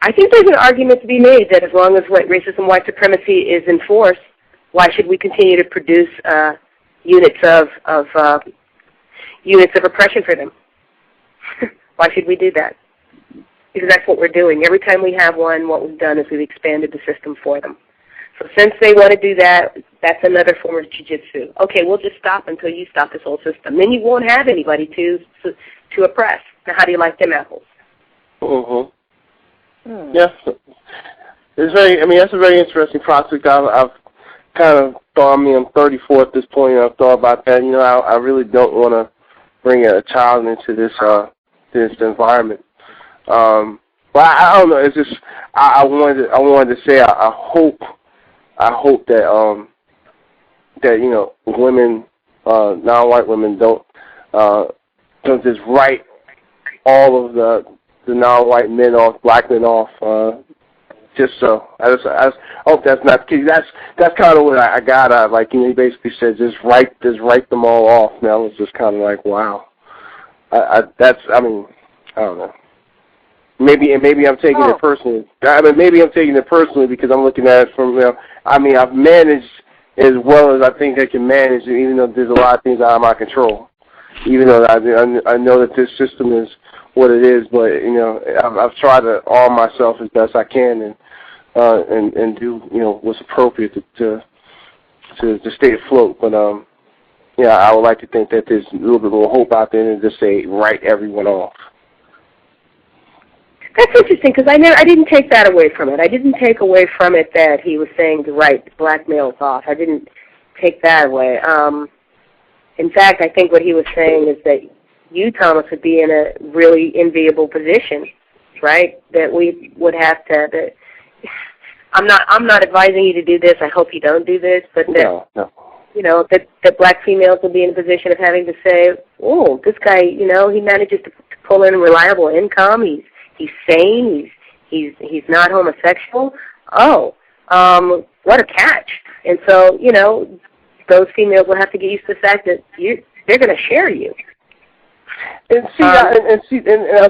I think there's an argument to be made that as long as racism, white supremacy is enforced, why should we continue to produce units of oppression for them? Why should we do that? Because that's what we're doing. Every time we have one, what we've done is we've expanded the system for them. So since they want to do that, that's another form of jiu-jitsu. Okay, we'll just stop until you stop this whole system. Then you won't have anybody to oppress. Now, how do you like them apples? Yeah. It's very. I mean, that's a very interesting prospect. I've kind of thought. I mean, I'm 34 at this point, and I've thought about that. You know, I really don't want to bring a child into this environment. But I don't know. It's just I wanted to say I hope that that you know women, non-white women don't just write all of the non-white men off, black men off. Just so I hope that's not the case. That's kind of what I got out. Like, you know, he basically said just write them all off. And I was just kind of like, wow. I mean, I don't know. Maybe I'm taking it personally. I mean, maybe I'm taking it personally because I'm looking at it from, you know, I mean, I've managed as well as I think I can manage, even though there's a lot of things out of my control. Even though I know that this system is what it is, but you know, I've tried to arm myself as best I can and do, you know, what's appropriate to stay afloat. But yeah, I would like to think that there's a little bit more hope out there than just say write everyone off. That's interesting because I didn't take that away from it. I didn't take away from it that he was saying to write black males off. I didn't take that away. In fact, I think what he was saying is that you, Thomas, would be in a really enviable position, right? That we would have to. That I'm not advising you to do this. I hope you don't do this, but that no. You know that black females will be in a position of having to say, "Oh, this guy, you know, he manages to pull in reliable income. He's sane. He's not homosexual. Oh, what a catch!" And so, you know, those females will have to get used to the fact that they're going to share you. And see,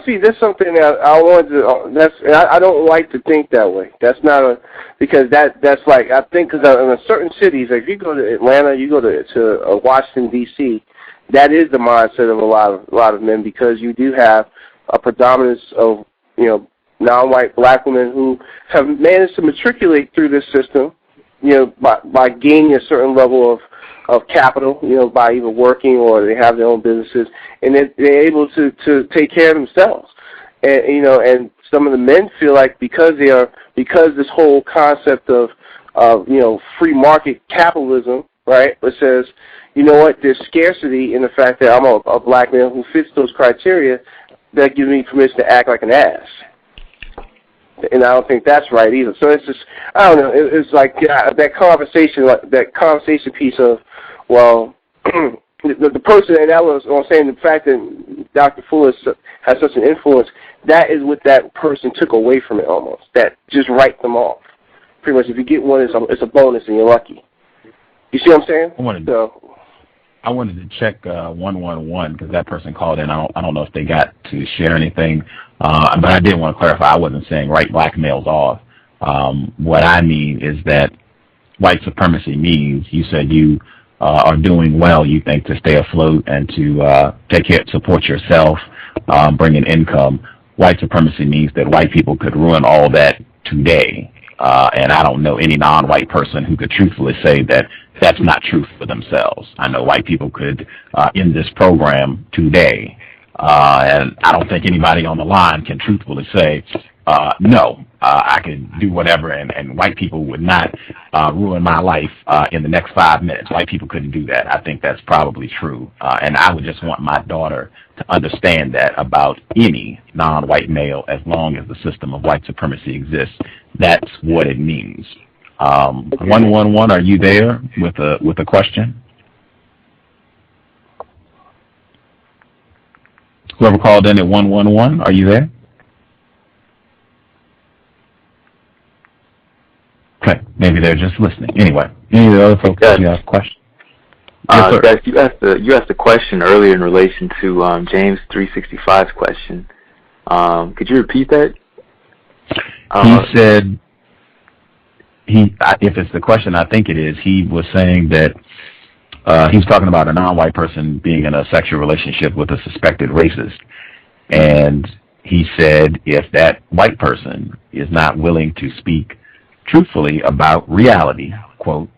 see, there's something that I wanted to. I don't like to think that way. That's not because that's like I think because in certain cities, like if you go to Atlanta, you go to Washington D.C., that is the mindset of a lot of men because you do have a predominance of, you know, non-white black women who have managed to matriculate through this system, you know, by gaining a certain level of capital, you know, by either working or they have their own businesses, and they're able to take care of themselves. And you know, and some of the men feel like because this whole concept of you know, free market capitalism, right, which says, you know what, there's scarcity in the fact that I'm a black man who fits those criteria, that gives me permission to act like an ass. And I don't think that's right either. So it's just, I don't know, it's like that conversation piece of, well, the person, and that was what I'm saying, the fact that Dr. Fuller has such an influence, that is what that person took away from it almost, that just write them off. Pretty much if you get one, it's a bonus and you're lucky. You see what I'm saying? I wanted to check 111 because that person called in. I don't know if they got to share anything, but I did want to clarify. I wasn't saying write black males off. What I mean is that white supremacy means you said you are doing well, you think, to stay afloat and to take care, support yourself, bring in income. White supremacy means that white people could ruin all that today. And I don't know any non-white person who could truthfully say that that's not true for themselves. I know white people could end this program today, and I don't think anybody on the line can truthfully say, no, I can do whatever, and white people would not ruin my life in the next 5 minutes. White people couldn't do that. I think that's probably true, and I would just want my daughter to understand that about any non-white male. As long as the system of white supremacy exists, that's what it means. 111, are you there with a question? Whoever called in at 111, are you there? Okay, maybe they're just listening. Anyway, any of the other folks have a question? Gus, you asked a question earlier in relation to James 365's question. Could you repeat that? He said, if it's the question, I think it is, he was saying that he was talking about a non-white person being in a sexual relationship with a suspected racist. And he said if that white person is not willing to speak truthfully about reality, quote,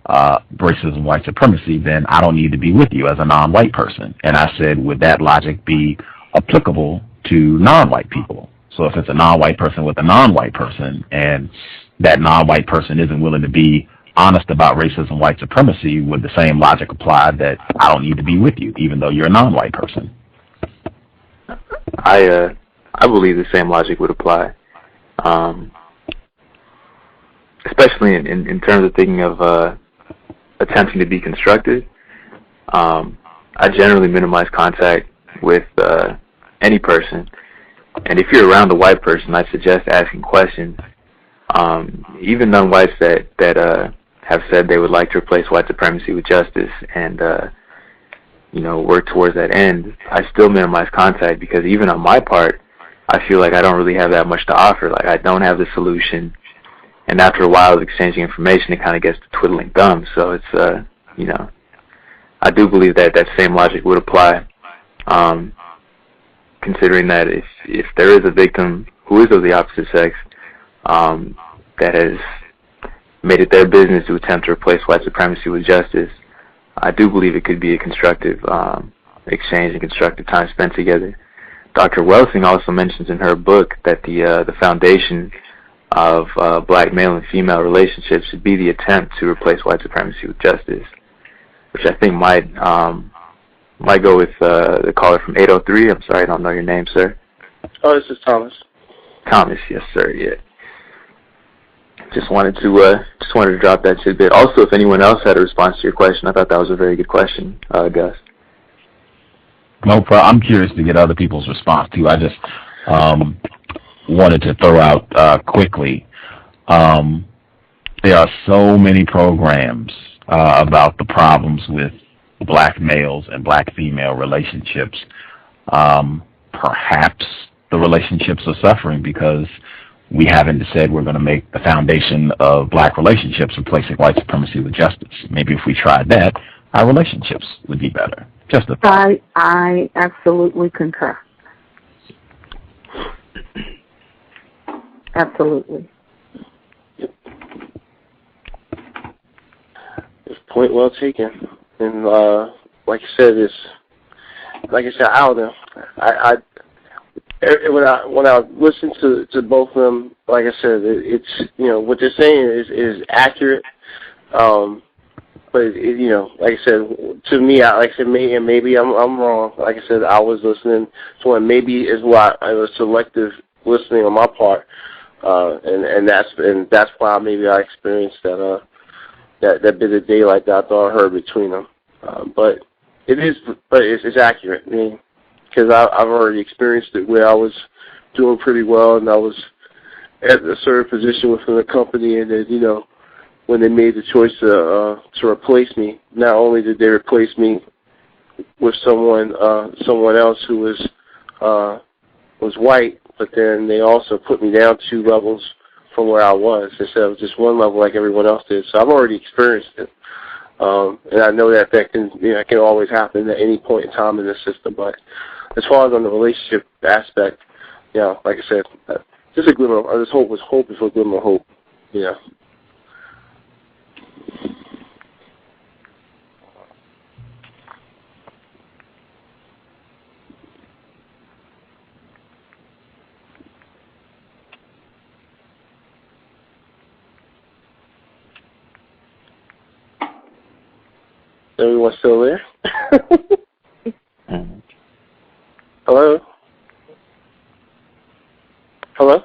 racism, white supremacy, then I don't need to be with you as a non-white person. And I said, would that logic be applicable to non-white people? So if it's a non-white person with a non-white person, and that non-white person isn't willing to be honest about racism, white supremacy, would the same logic apply that I don't need to be with you, even though you're a non-white person? I believe the same logic would apply, especially in terms of thinking of attempting to be constructive. I generally minimize contact with any person, and if you're around a white person, I suggest asking questions. Even non-whites that have said they would like to replace white supremacy with justice and work towards that end, I still minimize contact, because even on my part, I feel like I don't really have that much to offer. Like, I don't have the solution, and after a while of exchanging information, it kind of gets to twiddling thumbs. So it's I do believe that same logic would apply, considering that if there is a victim who is of the opposite sex that has made it their business to attempt to replace white supremacy with justice, I do believe it could be a constructive exchange and constructive time spent together. Dr. Welsing also mentions in her book that the foundation of black male and female relationships should be the attempt to replace white supremacy with justice, which I think might go with the caller from 803. I'm sorry, I don't know your name, sir. Oh, this is Thomas. Thomas, yes, sir. Yeah. Just wanted to drop that tidbit. Also, if anyone else had a response to your question, I thought that was a very good question, Gus. No problem. I'm curious to get other people's response too. I just wanted to throw out quickly. There are so many programs about the problems with black males and black female relationships. Perhaps the relationships are suffering because we haven't said we're going to make the foundation of black relationships replacing white supremacy with justice. Maybe if we tried that, our relationships would be better. Just a thought. I absolutely concur. Absolutely. Point well taken. And like I said, I don't know. When I listen to both of them, like I said, it's what they're saying is accurate. But like I said, to me, like I said, maybe I'm wrong. Like I said, I was listening to one. Maybe is why I was selective listening on my part, and that's why maybe I experienced that bit of daylight that I thought I heard between them. But it's accurate. I mean, because I've already experienced it where I was doing pretty well and I was at a certain position within the company, and then when they made the choice to replace me, not only did they replace me with someone else who was white, but then they also put me down 2 levels from where I was instead of just 1 level like everyone else did. So I've already experienced it, and I know that can always happen at any point in time in the system. But as far as on the relationship aspect, like I said, just a glimmer. I just hope is a glimmer of hope. Everyone still there? Hello? Hello?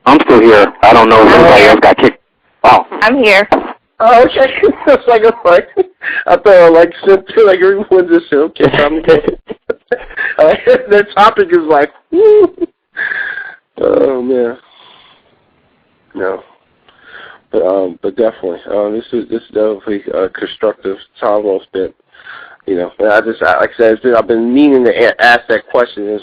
I'm still here. I don't know if anybody else got kicked. Oh. I'm here. Oh, okay. It's like I thought like everyone just said, okay, time to go. That topic is like, woo. Oh man. No. But definitely, this is definitely a constructive time well spent. And like I said, I've been meaning to ask that question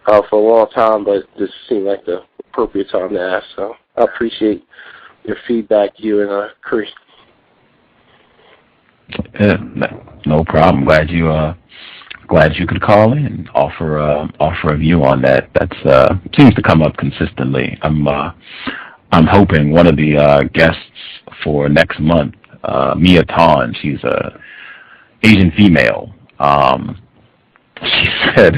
for a long time, but this seemed like the appropriate time to ask. So I appreciate your feedback, you and CREE. No problem. Glad you could call in and offer a view on that. That's seems to come up consistently. I'm hoping one of the guests for next month, Mia Tawn, she's a Asian female. She said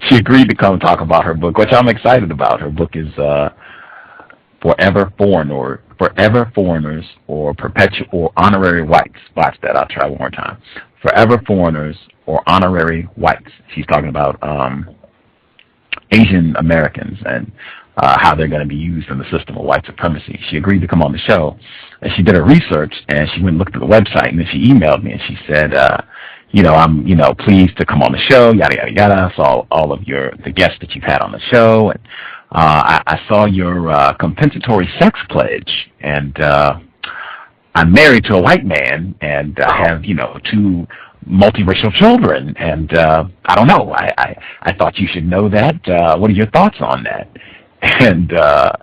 she agreed to come talk about her book, which I'm excited about. Her book is forever foreigners or perpetual or honorary whites. Watch that. I'll try one more time. Forever foreigners or honorary whites. She's talking about Asian Americans and how they're going to be used in the system of white supremacy. She agreed to come on the show, and she did her research, and she went and looked at the website, and then she emailed me, and she said, I'm, pleased to come on the show, yada, yada, yada. I saw all of the guests that you've had on the show, and I saw your compensatory sex pledge, and I'm married to a white man, and I have, 2 multiracial children, and I don't know. I thought you should know that. What are your thoughts on that? And I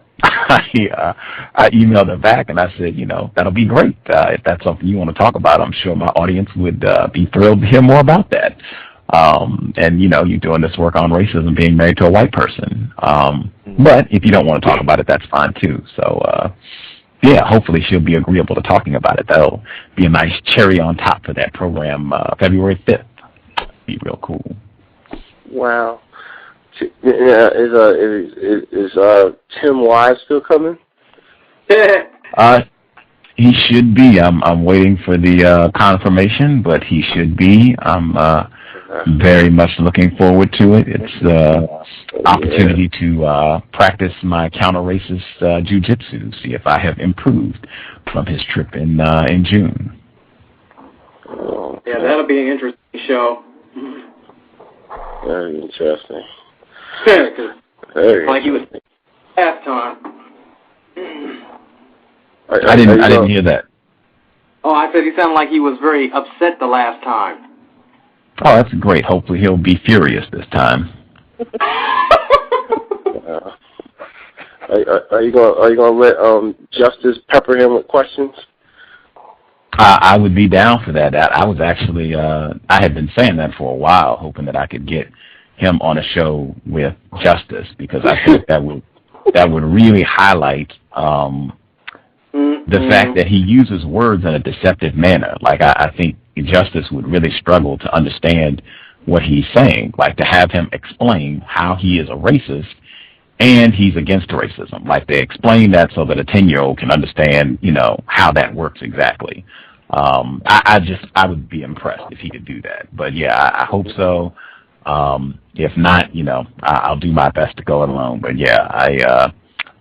emailed her back, and I said, that'll be great. If that's something you want to talk about, I'm sure my audience would be thrilled to hear more about that. And, you're doing this work on racism, being married to a white person. But if you don't want to talk about it, that's fine, too. So, hopefully she'll be agreeable to talking about it. That'll be a nice cherry on top for that program, February 5th. Be real cool. Wow. Is Tim Wise still coming? He should be. I'm waiting for the confirmation, but he should be. I'm very much looking forward to it. It's the opportunity to practice my counter-racist jiu-jitsu, see if I have improved from his trip in June. Yeah, that'll be an interesting show. Very interesting. Like he was last time. I didn't hear that. Oh, I said he sounded like he was very upset the last time. Oh, that's great. Hopefully he'll be furious this time. Are you gonna let Justice pepper him with questions? I would be down for that. I was actually I had been saying that for a while, hoping that I could get him on a show with Justice, because I think that would really highlight the fact that he uses words in a deceptive manner. Like I think Justice would really struggle to understand what he's saying. Like to have him explain how he is a racist and he's against racism. Like they explain that so that a 10-year-old can understand, how that works exactly. I would be impressed if he could do that. But yeah, I hope so. If not, I'll do my best to go alone. But yeah,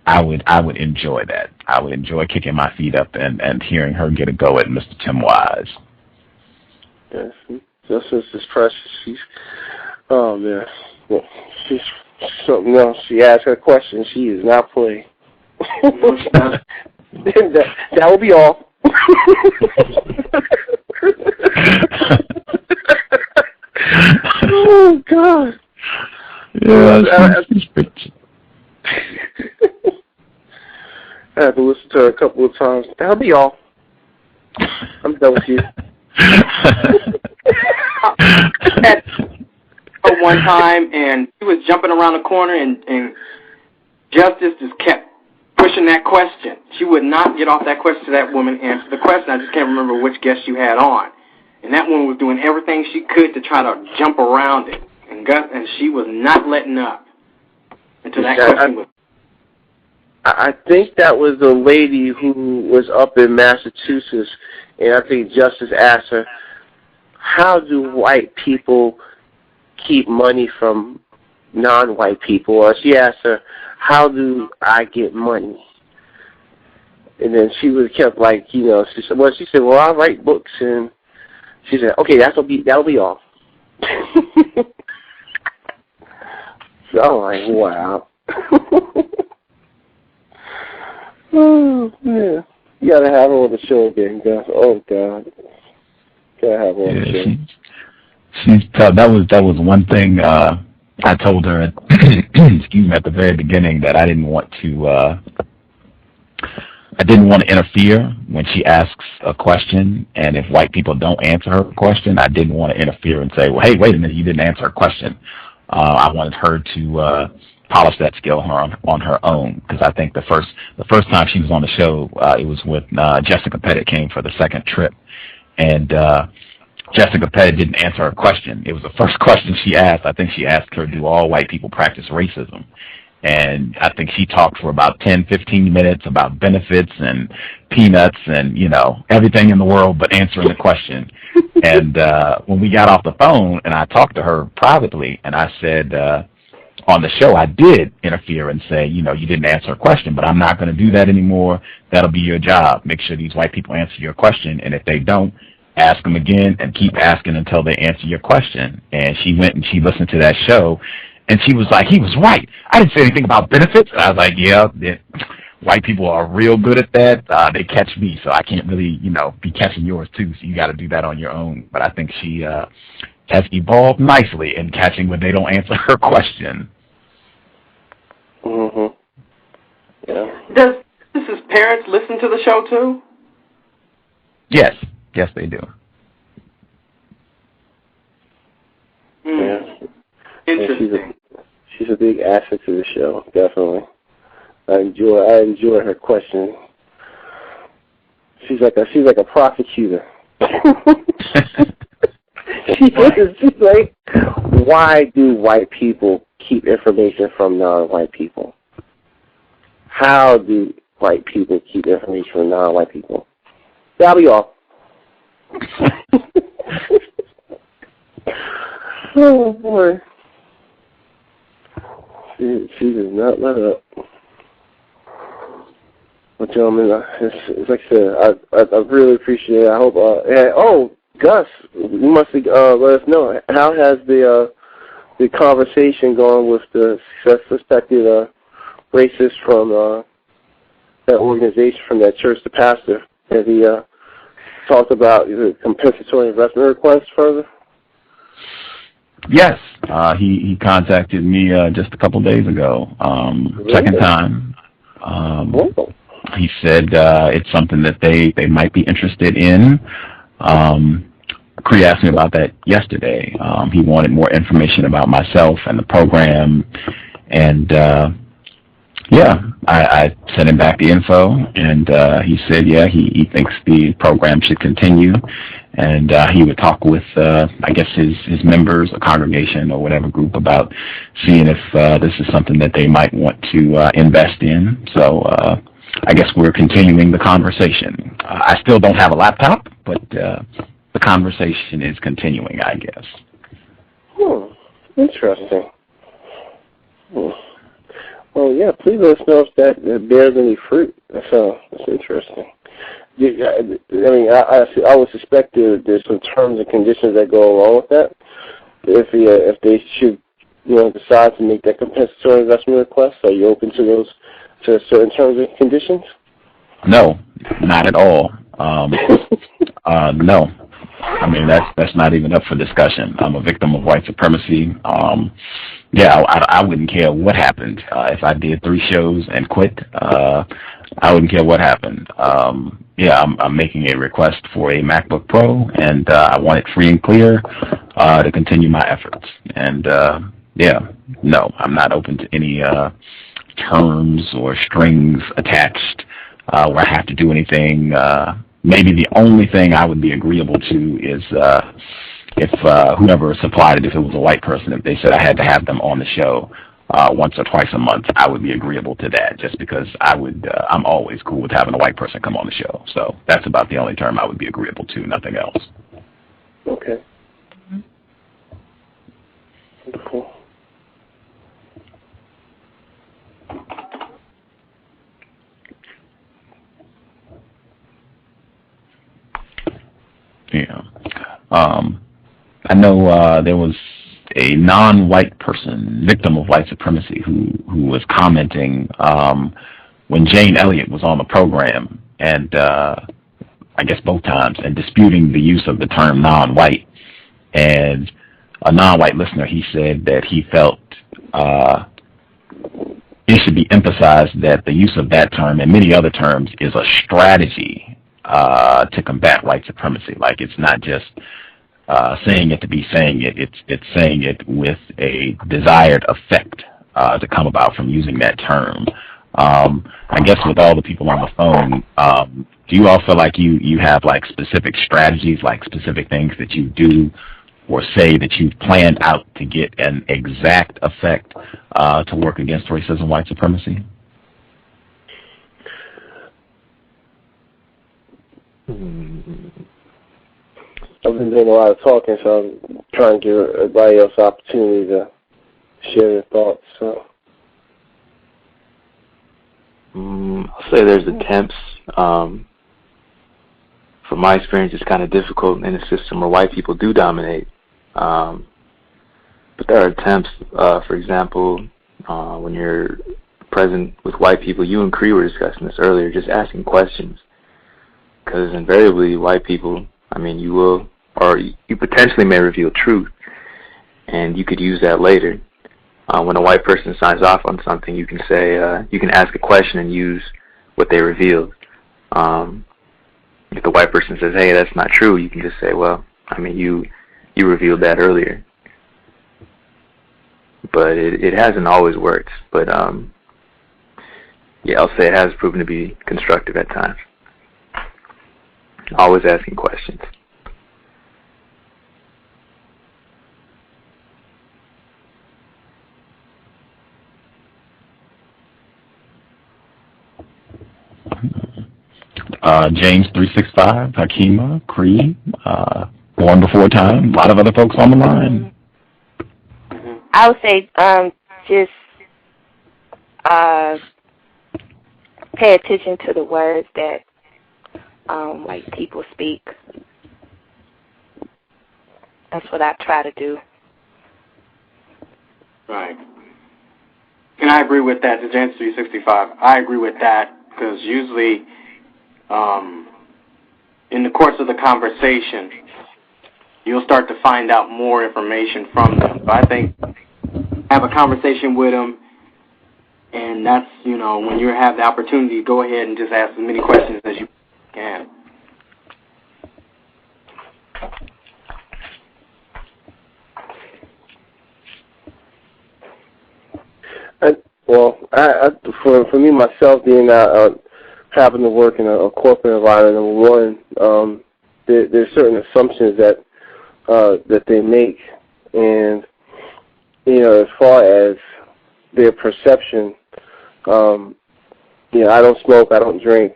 I would enjoy that. I would enjoy kicking my feet up and hearing her get a go at Mr. Tim Wise. Yes, Justice is precious. She's well, she's something else. She asks her question. She is not playing. that will be all. Oh God! Yeah, I had to listen to her a couple of times. That'll be all. I'm done with you. One time, and he was jumping around the corner, and Justice just kept pushing that question. She would not get off that question to that woman answer the question. I just can't remember which guest you had on. And that woman was doing everything she could to try to jump around it. And she was not letting up until that question was... I think that was the lady who was up in Massachusetts, and I think Justice asked her, how do white people keep money from non-white people? Or she asked her, how do I get money? And then she was kept like, she said, well, I write books, and she said, okay, that'll be all. So I'm like, wow. Oh man, you gotta have her on the show again, Gus. Oh God, gotta have her on the show. She's tough. That was one thing I told her at, excuse me, at the very beginning, that I didn't want to interfere when she asks a question, and if white people don't answer her question, I didn't want to interfere and say, well, hey, wait a minute, you didn't answer her question. I wanted her to polish that skill on her own, because I think the first time she was on the show, it was with Jessica Pettit came for the second trip, and Jessica Pettit didn't answer her question. It was the first question she asked. I think she asked her, do all white people practice racism? And I think she talked for about 10, 15 minutes about benefits and peanuts and, you know, everything in the world but answering the question. And when we got off the phone and I talked to her privately and I said, on the show I did interfere and say, you know, you didn't answer a question, but I'm not going to do that anymore. That'll be your job. Make sure these white people answer your question. And if they don't, ask them again and keep asking until they answer your question. And she went and she listened to that show. And she was like, he was right. I didn't say anything about benefits. And I was like, yeah, white people are real good at that. They catch me, so I can't really, you know, be catching yours too. So you got to do that on your own. But I think she has evolved nicely in catching when they don't answer her question. Mhm. Yeah. Does his parents listen to the show too? Yes. Yes, they do. Yeah. Interesting. She's a big asset to the show, definitely. I enjoy her question. She's like a prosecutor. She's like, why do white people keep information from non-white people? How do white people keep information from non-white people? That'll be all. Oh boy. She does not let up. Well, gentlemen, it's like I said, I really appreciate it. I hope. Gus, you must let us know, how has the conversation gone with the suspected racist from that organization, from that church, the pastor? Has he talked about the compensatory investment request further? Yes, he contacted me just a couple days ago. Really? Second time. He said it's something that they might be interested in. CREE asked me about that yesterday. He wanted more information about myself and the program, and yeah, I sent him back the info, and he said, yeah, he thinks the program should continue, and he would talk with, I guess, his members, a congregation or whatever group, about seeing if this is something that they might want to invest in. So I guess we're continuing the conversation. I still don't have a laptop, but the conversation is continuing, I guess. Interesting. Well, yeah, please let us know if that bears any fruit. That's interesting. I mean, I would suspect there's some terms and conditions that go along with that. If they should, decide to make that compensatory investment request, are you open to those, to certain terms and conditions? No, not at all. No. I mean, that's not even up for discussion. I'm a victim of white supremacy. Yeah, I wouldn't care what happened. If I did 3 shows and quit, I wouldn't care what happened. Yeah, I'm making a request for a MacBook Pro, and I want it free and clear to continue my efforts. And yeah, no, I'm not open to any terms or strings attached where I have to do anything. Maybe the only thing I would be agreeable to is if whoever supplied it, if it was a white person, if they said I had to have them on the show once or twice a month, I would be agreeable to that, just because I'm always cool with having a white person come on the show. So that's about the only term I would be agreeable to, nothing else. Okay. Cool. Yeah. I know there was a non-white person, victim of white supremacy, who was commenting when Jane Elliott was on the program, and I guess both times, and disputing the use of the term non-white. And a non-white listener, he said that he felt it should be emphasized that the use of that term and many other terms is a strategy to combat white supremacy. Like, it's not just saying it to be saying it. It's saying it with a desired effect to come about from using that term. I guess with all the people on the phone, do you all feel like you have like specific strategies, like specific things that you do or say that you've planned out to get an exact effect to work against racism, white supremacy? I've been doing a lot of talking, so I'm trying to give everybody else the opportunity to share their thoughts. So, I'll say there's attempts. From my experience, it's kind of difficult in a system where white people do dominate. But there are attempts, for example, when you're present with white people, you and CREE were discussing this earlier, just asking questions. Because invariably, white people, I mean, you will, or you potentially may reveal truth, and you could use that later. When a white person signs off on something, you can say, you can ask a question and use what they revealed. If the white person says, hey, that's not true, you can just say, well, I mean, you revealed that earlier. But it hasn't always worked. But, yeah, I'll say it has proven to be constructive at times. Always asking questions. James 365, Hakima, CREE, Born Before Time, a lot of other folks on the line. I would say just pay attention to the words that white people speak. That's what I try to do. Right. And I agree with that, to James 365. I agree with that because usually in the course of the conversation, you'll start to find out more information from them. So I think have a conversation with them, and that's, you know, when you have the opportunity, go ahead and just ask as many questions as you can. For me myself, being having to work in a corporate environment, number one, there's certain assumptions that they make, and you know, as far as their perception, you know, I don't smoke, I don't drink.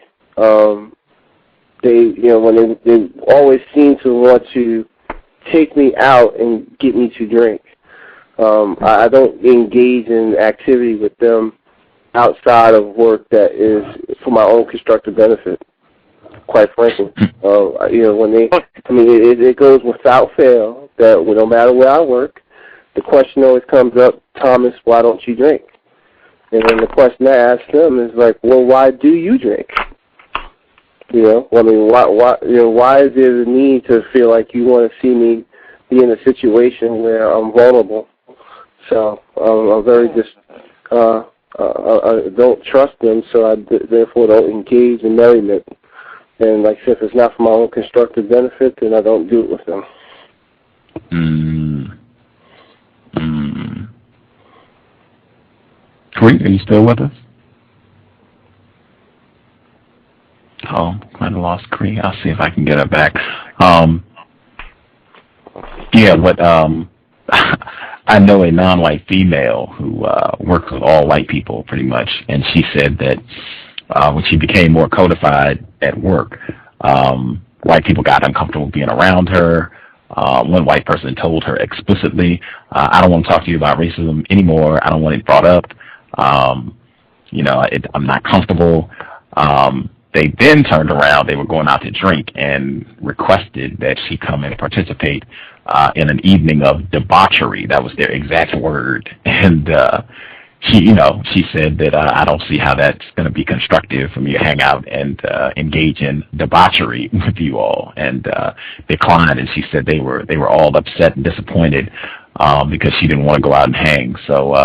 They, you know, when they always seem to want to take me out and get me to drink. I don't engage in activity with them outside of work that is for my own constructive benefit, quite frankly. You know, when they, I mean, it goes without fail that no matter where I work, the question always comes up, Thomas, why don't you drink? And then the question I ask them is like, well, why do you drink? You know, I mean, why is there the need to feel like you want to see me be in a situation where I'm vulnerable? So I'm very I don't trust them, so I therefore don't engage in merriment. And like I said, if it's not for my own constructive benefit, then I don't do it with them. CREE, are you still with us? Oh, might have lost CREE. I'll see if I can get her back. Yeah, what I know a non-white female who works with all white people pretty much, and she said that when she became more codified at work, white people got uncomfortable being around her. One white person told her explicitly, I don't want to talk to you about racism anymore. I don't want it brought up. You know, I'm not comfortable. They then turned around. They were going out to drink and requested that she come and participate in an evening of debauchery. That was their exact word. And she said that I don't see how that's going to be constructive for me to hang out and engage in debauchery with you all, and declined. And she said they were all upset and disappointed because she didn't want to go out and hang. So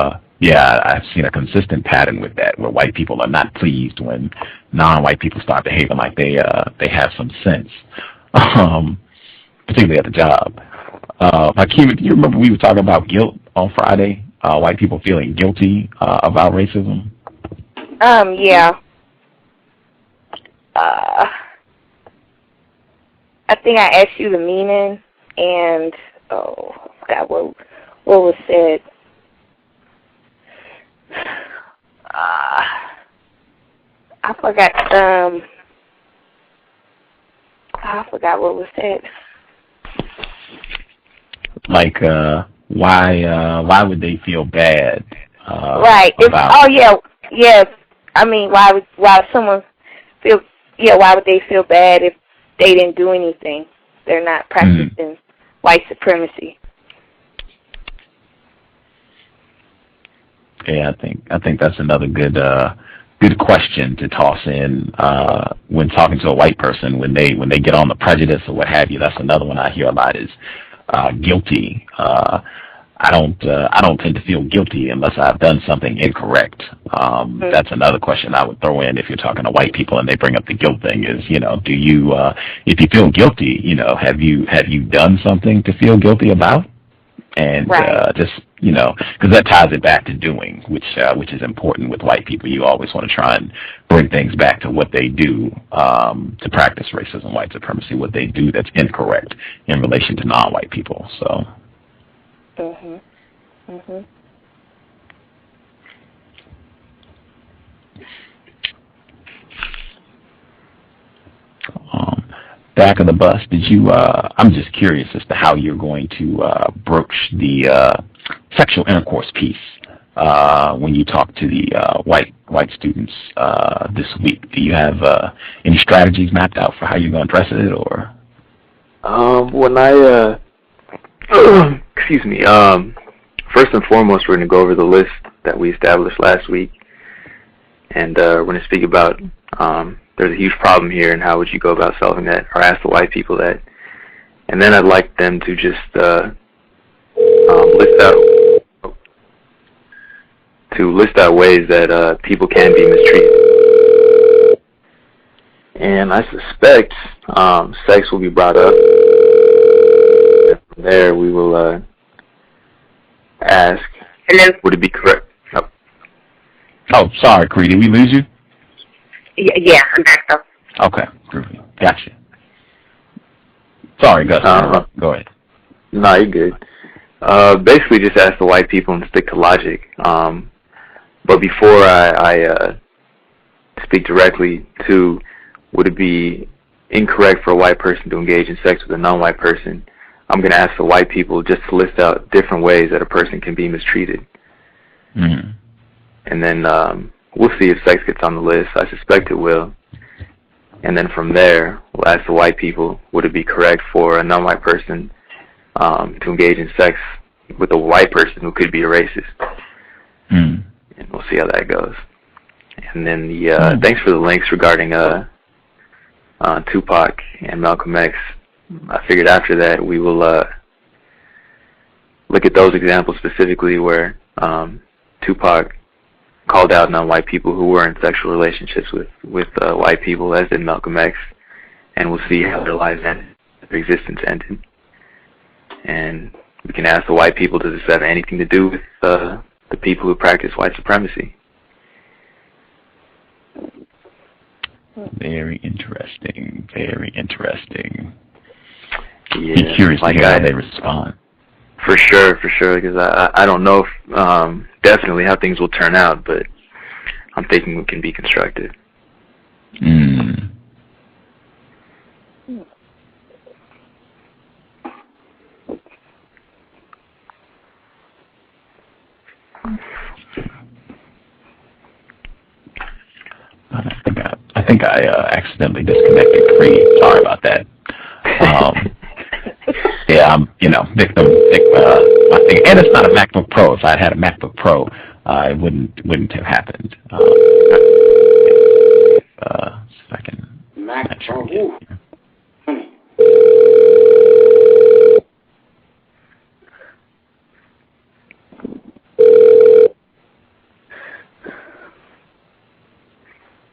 yeah, I've seen a consistent pattern with that, where white people are not pleased when non-white people start behaving like they have some sense, particularly at the job. Hakima, do you remember we were talking about guilt on Friday? White people feeling guilty about racism? Yeah. I think I asked you the meaning, and oh, I forgot what was said. I forgot what was said. Like, why would they feel bad? Right. Yes. I mean, why would someone feel? Yeah, why would they feel bad if they didn't do anything? They're not practicing white supremacy. Yeah, I think that's another good question to toss in when talking to a white person when they get on the prejudice or what have you. That's another one I hear a lot is guilty. I don't tend to feel guilty unless I've done something incorrect. That's another question I would throw in if you're talking to white people and they bring up the guilt thing is, do you if you feel guilty, have you done something to feel guilty about? And just because that ties it back to doing, which is important with white people. You always want to try and bring things back to what they do to practice racism, white supremacy, what they do that's incorrect in relation to non-white people. So. Back of the bus, did you, I'm just curious as to how you're going to broach the sexual intercourse piece when you talk to the white students this week. Do you have any strategies mapped out for how you're going to address it, or? When I, excuse me, first and foremost, we're going to go over the list that we established last week, and we're going to speak about there's a huge problem here, and how would you go about solving that, or ask the white people that. And then I'd like them to just list out ways that people can be mistreated. And I suspect sex will be brought up. And from there, we will ask, would it be correct? Oh, sorry, CREE, did we lose you? Yeah, I'm back though. Okay, groovy. Gotcha. Sorry, Gus. Go ahead. No, you're good. Basically, just ask the white people and stick to logic. But before I speak directly to, would it be incorrect for a white person to engage in sex with a non-white person, I'm going to ask the white people just to list out different ways that a person can be mistreated. And then we'll see if sex gets on the list. I suspect it will. And then from there, we'll ask the white people, would it be correct for a non-white person to engage in sex with a white person who could be a racist? And we'll see how that goes. And then the thanks for the links regarding Tupac and Malcolm X. I figured after that we will look at those examples specifically where Tupac called out non-white people who were in sexual relationships with white people, as did Malcolm X, and we'll see how their lives ended, their existence ended. And we can ask the white people, does this have anything to do with the people who practice white supremacy? Very interesting. Very interesting. Yeah, be curious to hear how they respond. For sure, because I don't know if, definitely how things will turn out, but I'm thinking it can be constructive. I think I accidentally disconnected CREE. Sorry about that. Yeah, I'm, victim. I think, and it's not a MacBook Pro. If I had a MacBook Pro, it wouldn't have happened. If I can. Mac Pro.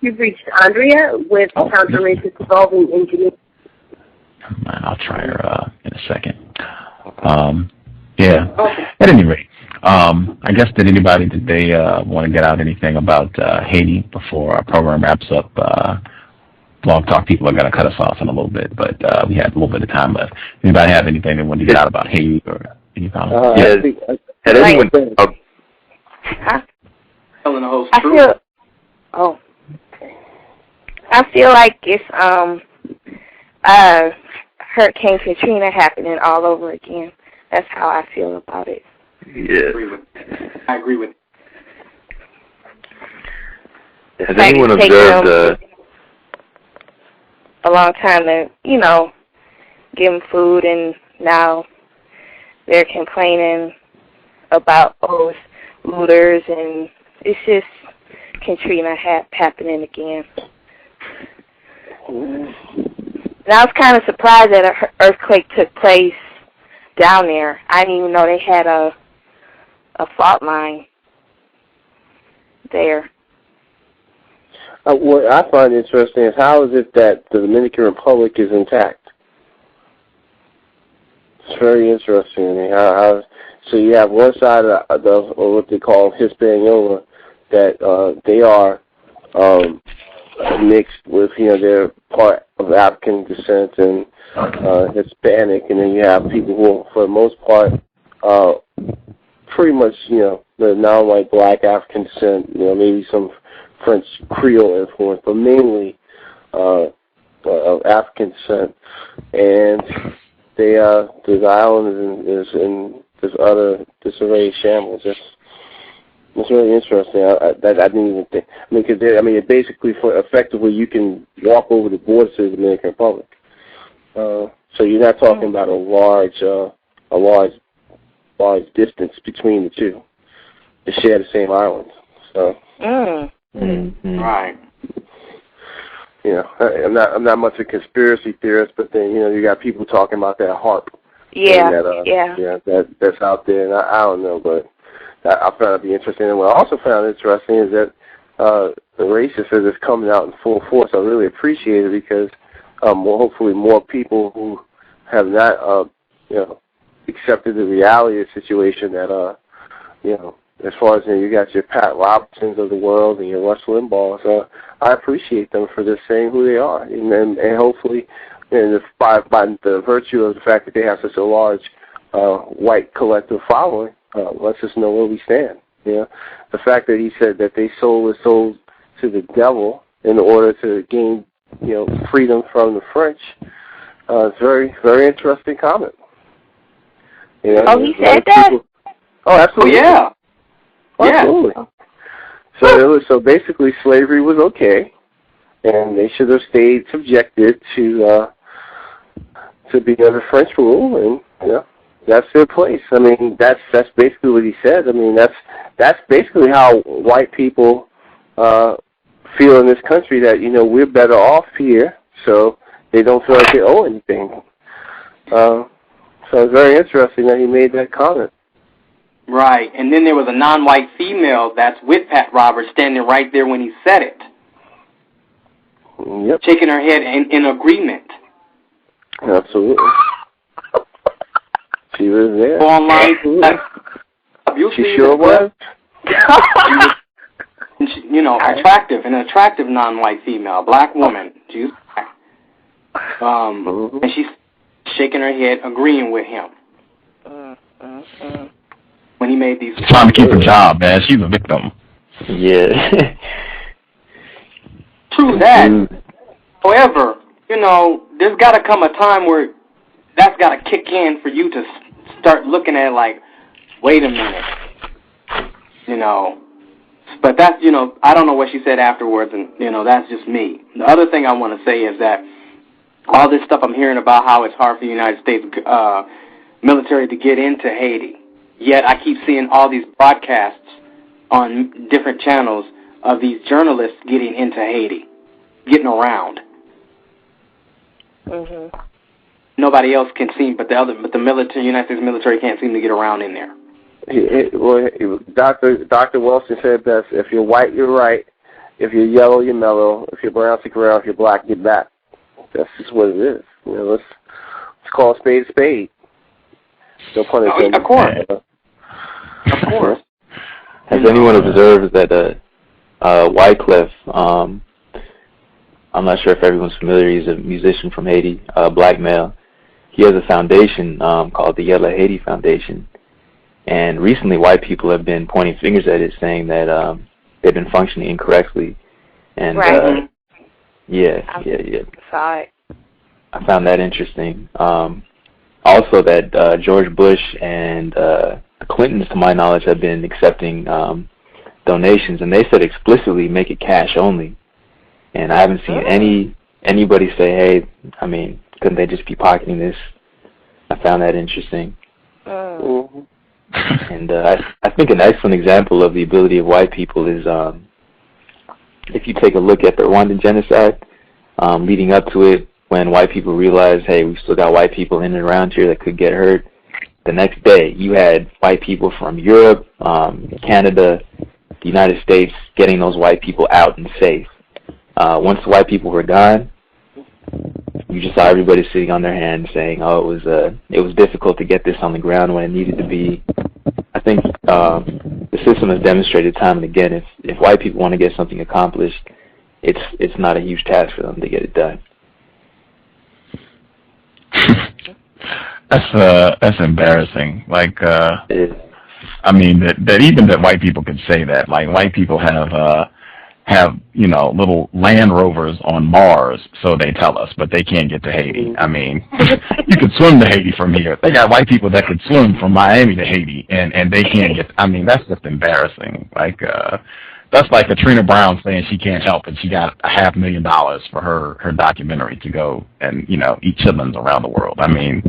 You've reached Andrea with Counter-Racist Evolving Engineering. I'll try her in a second. Yeah. At any rate, I guess did they want to get out anything about Haiti before our program wraps up Blog Talk people are going to cut us off in a little bit, but we have a little bit of time left. Anybody have anything they want to get out about Haiti or any comments? Had anyone... Huh? Telling the whole truth. I feel like it's Hurricane Katrina happening all over again. That's how I feel about it. Yeah. I agree with you. Has anyone observed a long time to, give them food, and now they're complaining about looters, and it's just Katrina happening again. And I was kind of surprised that an earthquake took place down there. I didn't even know they had a fault line there. What I find interesting is how is it that the Dominican Republic is intact? It's very interesting to me. So you have one side of what they call Hispaniola, that they are mixed with, they're part of African descent and Hispanic, and then you have people who, for the most part, pretty much, the non-white black African descent, maybe some French Creole influence, but mainly of African descent. And the island is in this utter disarray, shambles. It's really interesting. I didn't even think. Because basically, effectively, you can walk over the border to the Dominican Republic. So you're not talking about a large distance between the two. They share the same island. So. Right. I'm not much of a conspiracy theorist, but then you got people talking about that HARP. That's out there, and I don't know, but I found it to be interesting. And what I also found interesting is that the racism is coming out in full force. I really appreciate it because hopefully more people who have not accepted the reality of the situation that as far as you got your Pat Robinsons of the world and your Rush Limbaughs, I appreciate them for just saying who they are, and hopefully, by the virtue of the fact that they have such a large white collective following, lets us know where we stand. The fact that he said that they sold his soul to the devil in order to gain freedom from the French, is very, very interesting comment. He said that? Oh, absolutely. Oh, yeah. Absolutely. So basically, slavery was okay, and they should have stayed subjected to be under French rule, and that's their place. That's basically what he said. That's basically how white people feel in this country, that we're better off here, so they don't feel like they owe anything. So it's very interesting that he made that comment. Right, and then there was a non-white female that's with Pat Roberts standing right there when he said it. Yep. Shaking her head in agreement. Absolutely. She was there. Online. She sure was. Attractive, an attractive non-white female, a black woman. She's black. And she's shaking her head, agreeing with him. When he made these... Trying to keep her job, man. She's a victim. Yeah. True that. However, there's got to come a time where that's got to kick in for you to start looking at it like, wait a minute. But that's, I don't know what she said afterwards, and, that's just me. The other thing I want to say is that all this stuff I'm hearing about how it's hard for the United States military to get into Haiti, yet I keep seeing all these broadcasts on different channels of these journalists getting into Haiti, getting around. Mm-hmm. Nobody else can seem, but the military, United States military can't seem to get around in there. Dr. Welsing said best: if you're white, you're right. If you're yellow, you're mellow. If you're brown, stick around. If you're black, get back. That's just what it is. Let's call a spade a spade. No pun intended. Of course. Of course. Has anyone observed that Wycliffe I'm not sure if everyone's familiar. He's a musician from Haiti, black male. He has a foundation called the Yellow Haiti Foundation. And recently, white people have been pointing fingers at it, saying that they've been functioning incorrectly. And right. yeah. Saw it. I found that interesting. Also, that George Bush and the Clintons, to my knowledge, have been accepting donations, and they said explicitly make it cash only. And I haven't seen anybody say, hey, I mean, couldn't they just be pocketing this? I found that interesting. And I think an excellent example of the ability of white people is if you take a look at the Rwandan genocide, leading up to it, when white people realized, hey, we've still got white people in and around here that could get hurt, the next day you had white people from Europe, Canada, the United States getting those white people out and safe. Once the white people were gone, you just saw everybody sitting on their hands saying, oh, it was difficult to get this on the ground when it needed to be. I think the system has demonstrated time and again, if white people want to get something accomplished, it's not a huge task for them to get it done. That's embarrassing. Like, I mean, that even that white people could say that. Like, white people have little Land Rovers on Mars, so they tell us, but they can't get to Haiti. I mean, you could swim to Haiti from here. They got white people that could swim from Miami to Haiti, and they can't get. I mean, that's just embarrassing. Like, that's like Katrina Brown saying she can't help, and she got $500,000 for her documentary to go and eat chitlins around the world. I mean,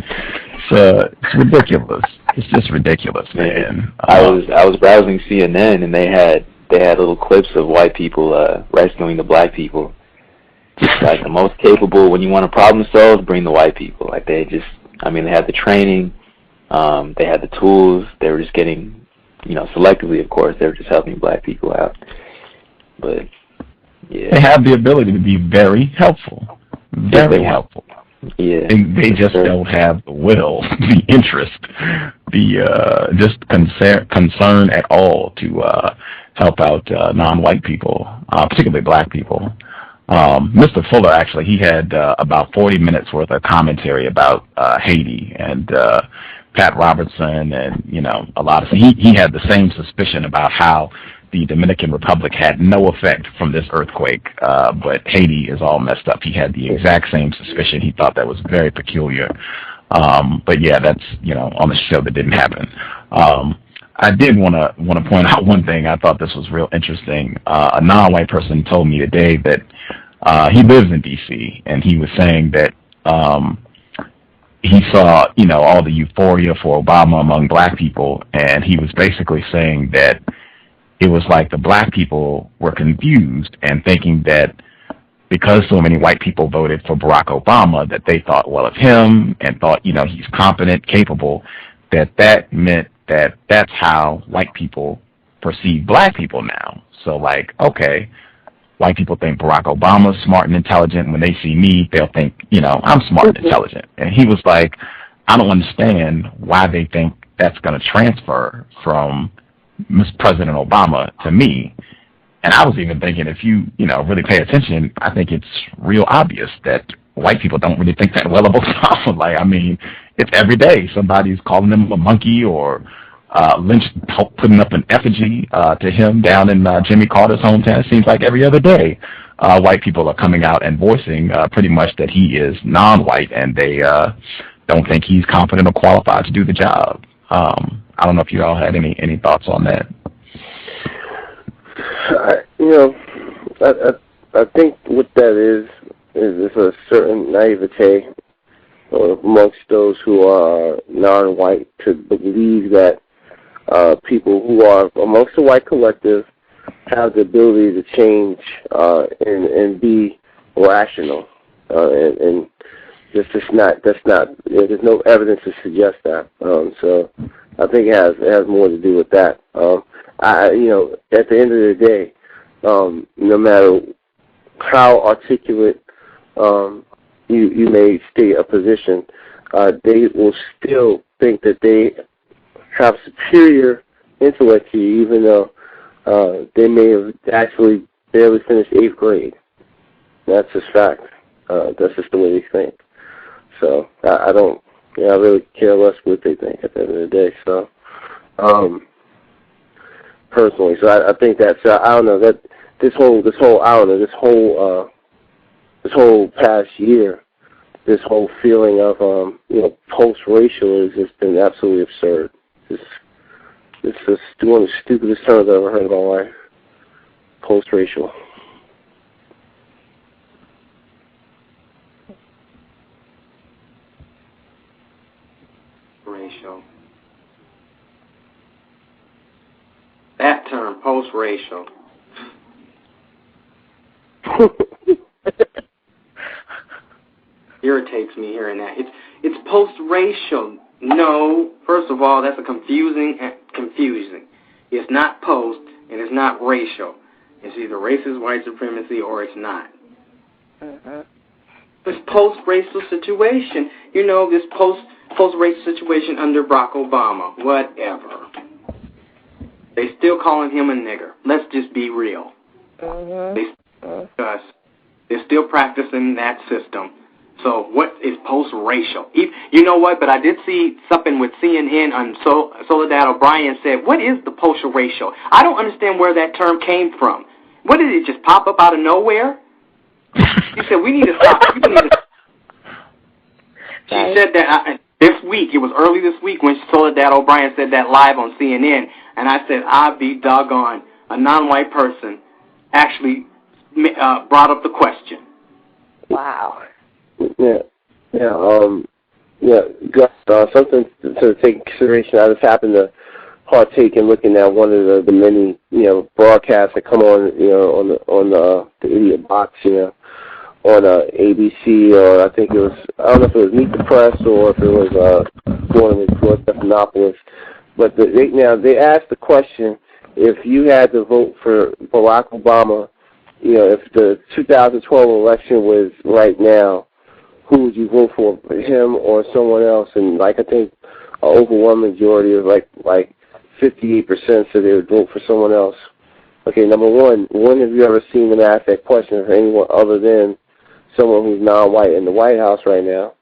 it's ridiculous. It's just ridiculous, man. I was browsing CNN, and they had little clips of white people rescuing the black people. Just like the most capable, when you want to problem solve, bring the white people. Like they had the training, they had the tools. They were just getting, selectively, of course, they were just helping black people out. But yeah, they have the ability to be very helpful, very helpful. Yeah, they just don't have the will, the interest, the just concern at all to help out non-white people, particularly black people. Mr. Fuller, actually, he had about 40 minutes worth of commentary about Haiti and Pat Robertson and, a lot of things. He had the same suspicion about how the Dominican Republic had no effect from this earthquake, but Haiti is all messed up. He had the exact same suspicion. He thought that was very peculiar. But yeah, that's, on the show that didn't happen. I did want to point out one thing. I thought this was real interesting. A non-white person told me today that he lives in D.C., and he was saying that he saw, all the euphoria for Obama among black people, and he was basically saying that it was like the black people were confused and thinking that because so many white people voted for Barack Obama, that they thought well of him and thought, he's competent, capable, that meant that that's how white people perceive black people now. So like, okay, white people think Barack Obama's smart and intelligent. When they see me, they'll think, I'm smart and intelligent. And he was like, I don't understand why they think that's going to transfer from President Obama to me. And I was even thinking, if you, really pay attention, I think it's real obvious that white people don't really think that well of Obama. Like, I mean, it's every day somebody's calling him a monkey or Lynch putting up an effigy to him down in Jimmy Carter's hometown. It seems like every other day white people are coming out and voicing pretty much that he is non-white and they don't think he's competent or qualified to do the job. I don't know if you all had any thoughts on that. I think what that is a certain naivete amongst those who are non-white to believe that people who are amongst the white collective have the ability to change and be rational, and that's not. There's no evidence to suggest that. So I think it has more to do with that. At the end of the day, no matter how articulate you may state a position, they will still think that they have superior intellect to you, even though they may have actually barely finished 8th grade. That's just fact. That's just the way they think. So I don't, I really care less what they think at the end of the day. So, personally, so I think that's, I don't know, that this whole past year, this whole feeling of, post-racial has just been absolutely absurd. It's just one of the stupidest terms I've ever heard in my life. Post-racial. Racial. That term, post-racial. Irritates me hearing that. It's post-racial. No, first of all, that's a confusing. It's not post and it's not racial. It's either racist white supremacy or it's not. This post-racial situation, this post-racial situation under Barack Obama, whatever. They still calling him a nigger. Let's just be real. They're still practicing that system. So what is post-racial? You know what? But I did see something with CNN on Soledad O'Brien said, what is the post-racial? I don't understand where that term came from. What did it just pop up out of nowhere? He said, we need to stop. She said that this week, it was early this week when Soledad O'Brien said that live on CNN. And I said, I'd be doggone. A non-white person actually brought up the question. Wow. Gus, something to take into consideration. I just happened to partake in looking at one of the many, broadcasts that come on, on the Idiot Box, on ABC, or I think it was, I don't know if it was Meet the Press or if it was one of the Stephanopoulos. But they asked the question, if you had to vote for Barack Obama, if the 2012 election was right now, who would you vote for, him or someone else? And I think an overwhelming majority of like 58% said they would vote for someone else. Okay, number one, when have you ever seen them ask that question for anyone other than someone who's non-white in the White House right now,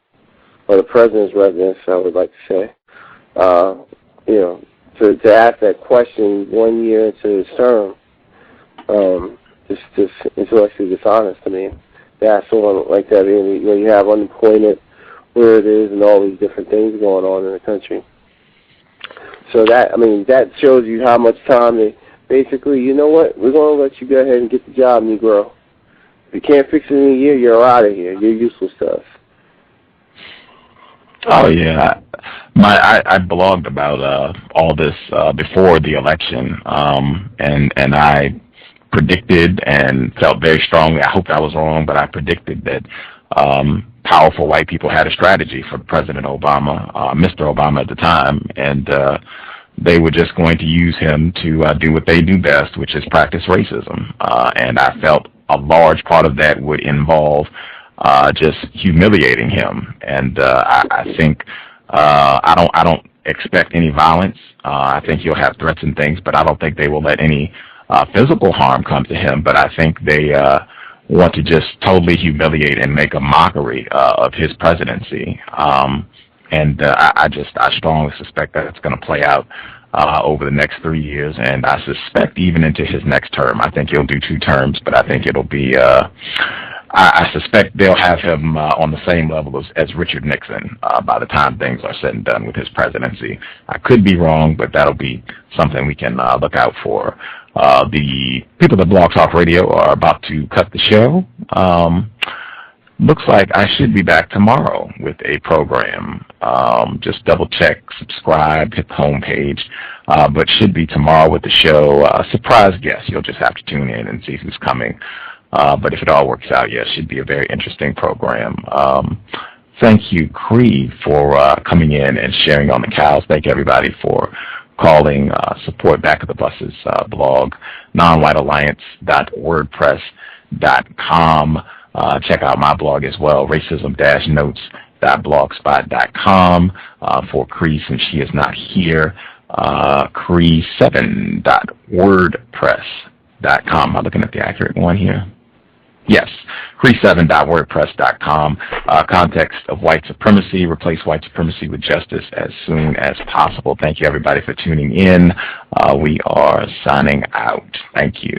or the president's residence, I would like to say? To ask that question 1 year into his term, just intellectually dishonest to me. To ask someone like that, you have unemployment where it is and all these different things going on in the country. So that shows you how much time they basically, you know what, we're going to let you go ahead and get the job, Negro. If you can't fix it in a year, you're out of here. You're useless to us. Oh, yeah. I blogged about all this before the election, and I predicted and felt very strongly, I hope I was wrong, but I predicted that powerful white people had a strategy for President Obama, Mr. Obama at the time, and they were just going to use him to do what they do best, which is practice racism. And I felt a large part of that would involve just humiliating him. And I think I don't expect any violence. I think he'll have threats and things, but I don't think they will let any physical harm come to him. But I think they want to just totally humiliate and make a mockery of his presidency. I strongly suspect that it's going to play out over the next 3 years, and I suspect even into his next term. I think he'll do 2 terms, but I think it'll be, I suspect they'll have him on the same level as Richard Nixon by the time things are said and done with his presidency. I could be wrong, but that'll be something we can look out for. The people at Blog Talk Radio are about to cut the show. Looks like I should be back tomorrow with a program. Just double check, subscribe, hit the home page. But should be tomorrow with the show. Surprise guest. You'll just have to tune in and see who's coming. But if it all works out, yes, should be a very interesting program. Thank you, CREE, for coming in and sharing on the cows. Thank everybody for calling. Support Back of the Buses blog, nonwhitealliance.wordpress.com. Check out my blog as well, racism-notes.blogspot.com for CREE, since she is not here. CREE7.wordpress.com. Am I looking at the accurate one here? Yes, CREE7.wordpress.com. Context of white supremacy. Replace white supremacy with justice as soon as possible. Thank you, everybody, for tuning in. We are signing out. Thank you.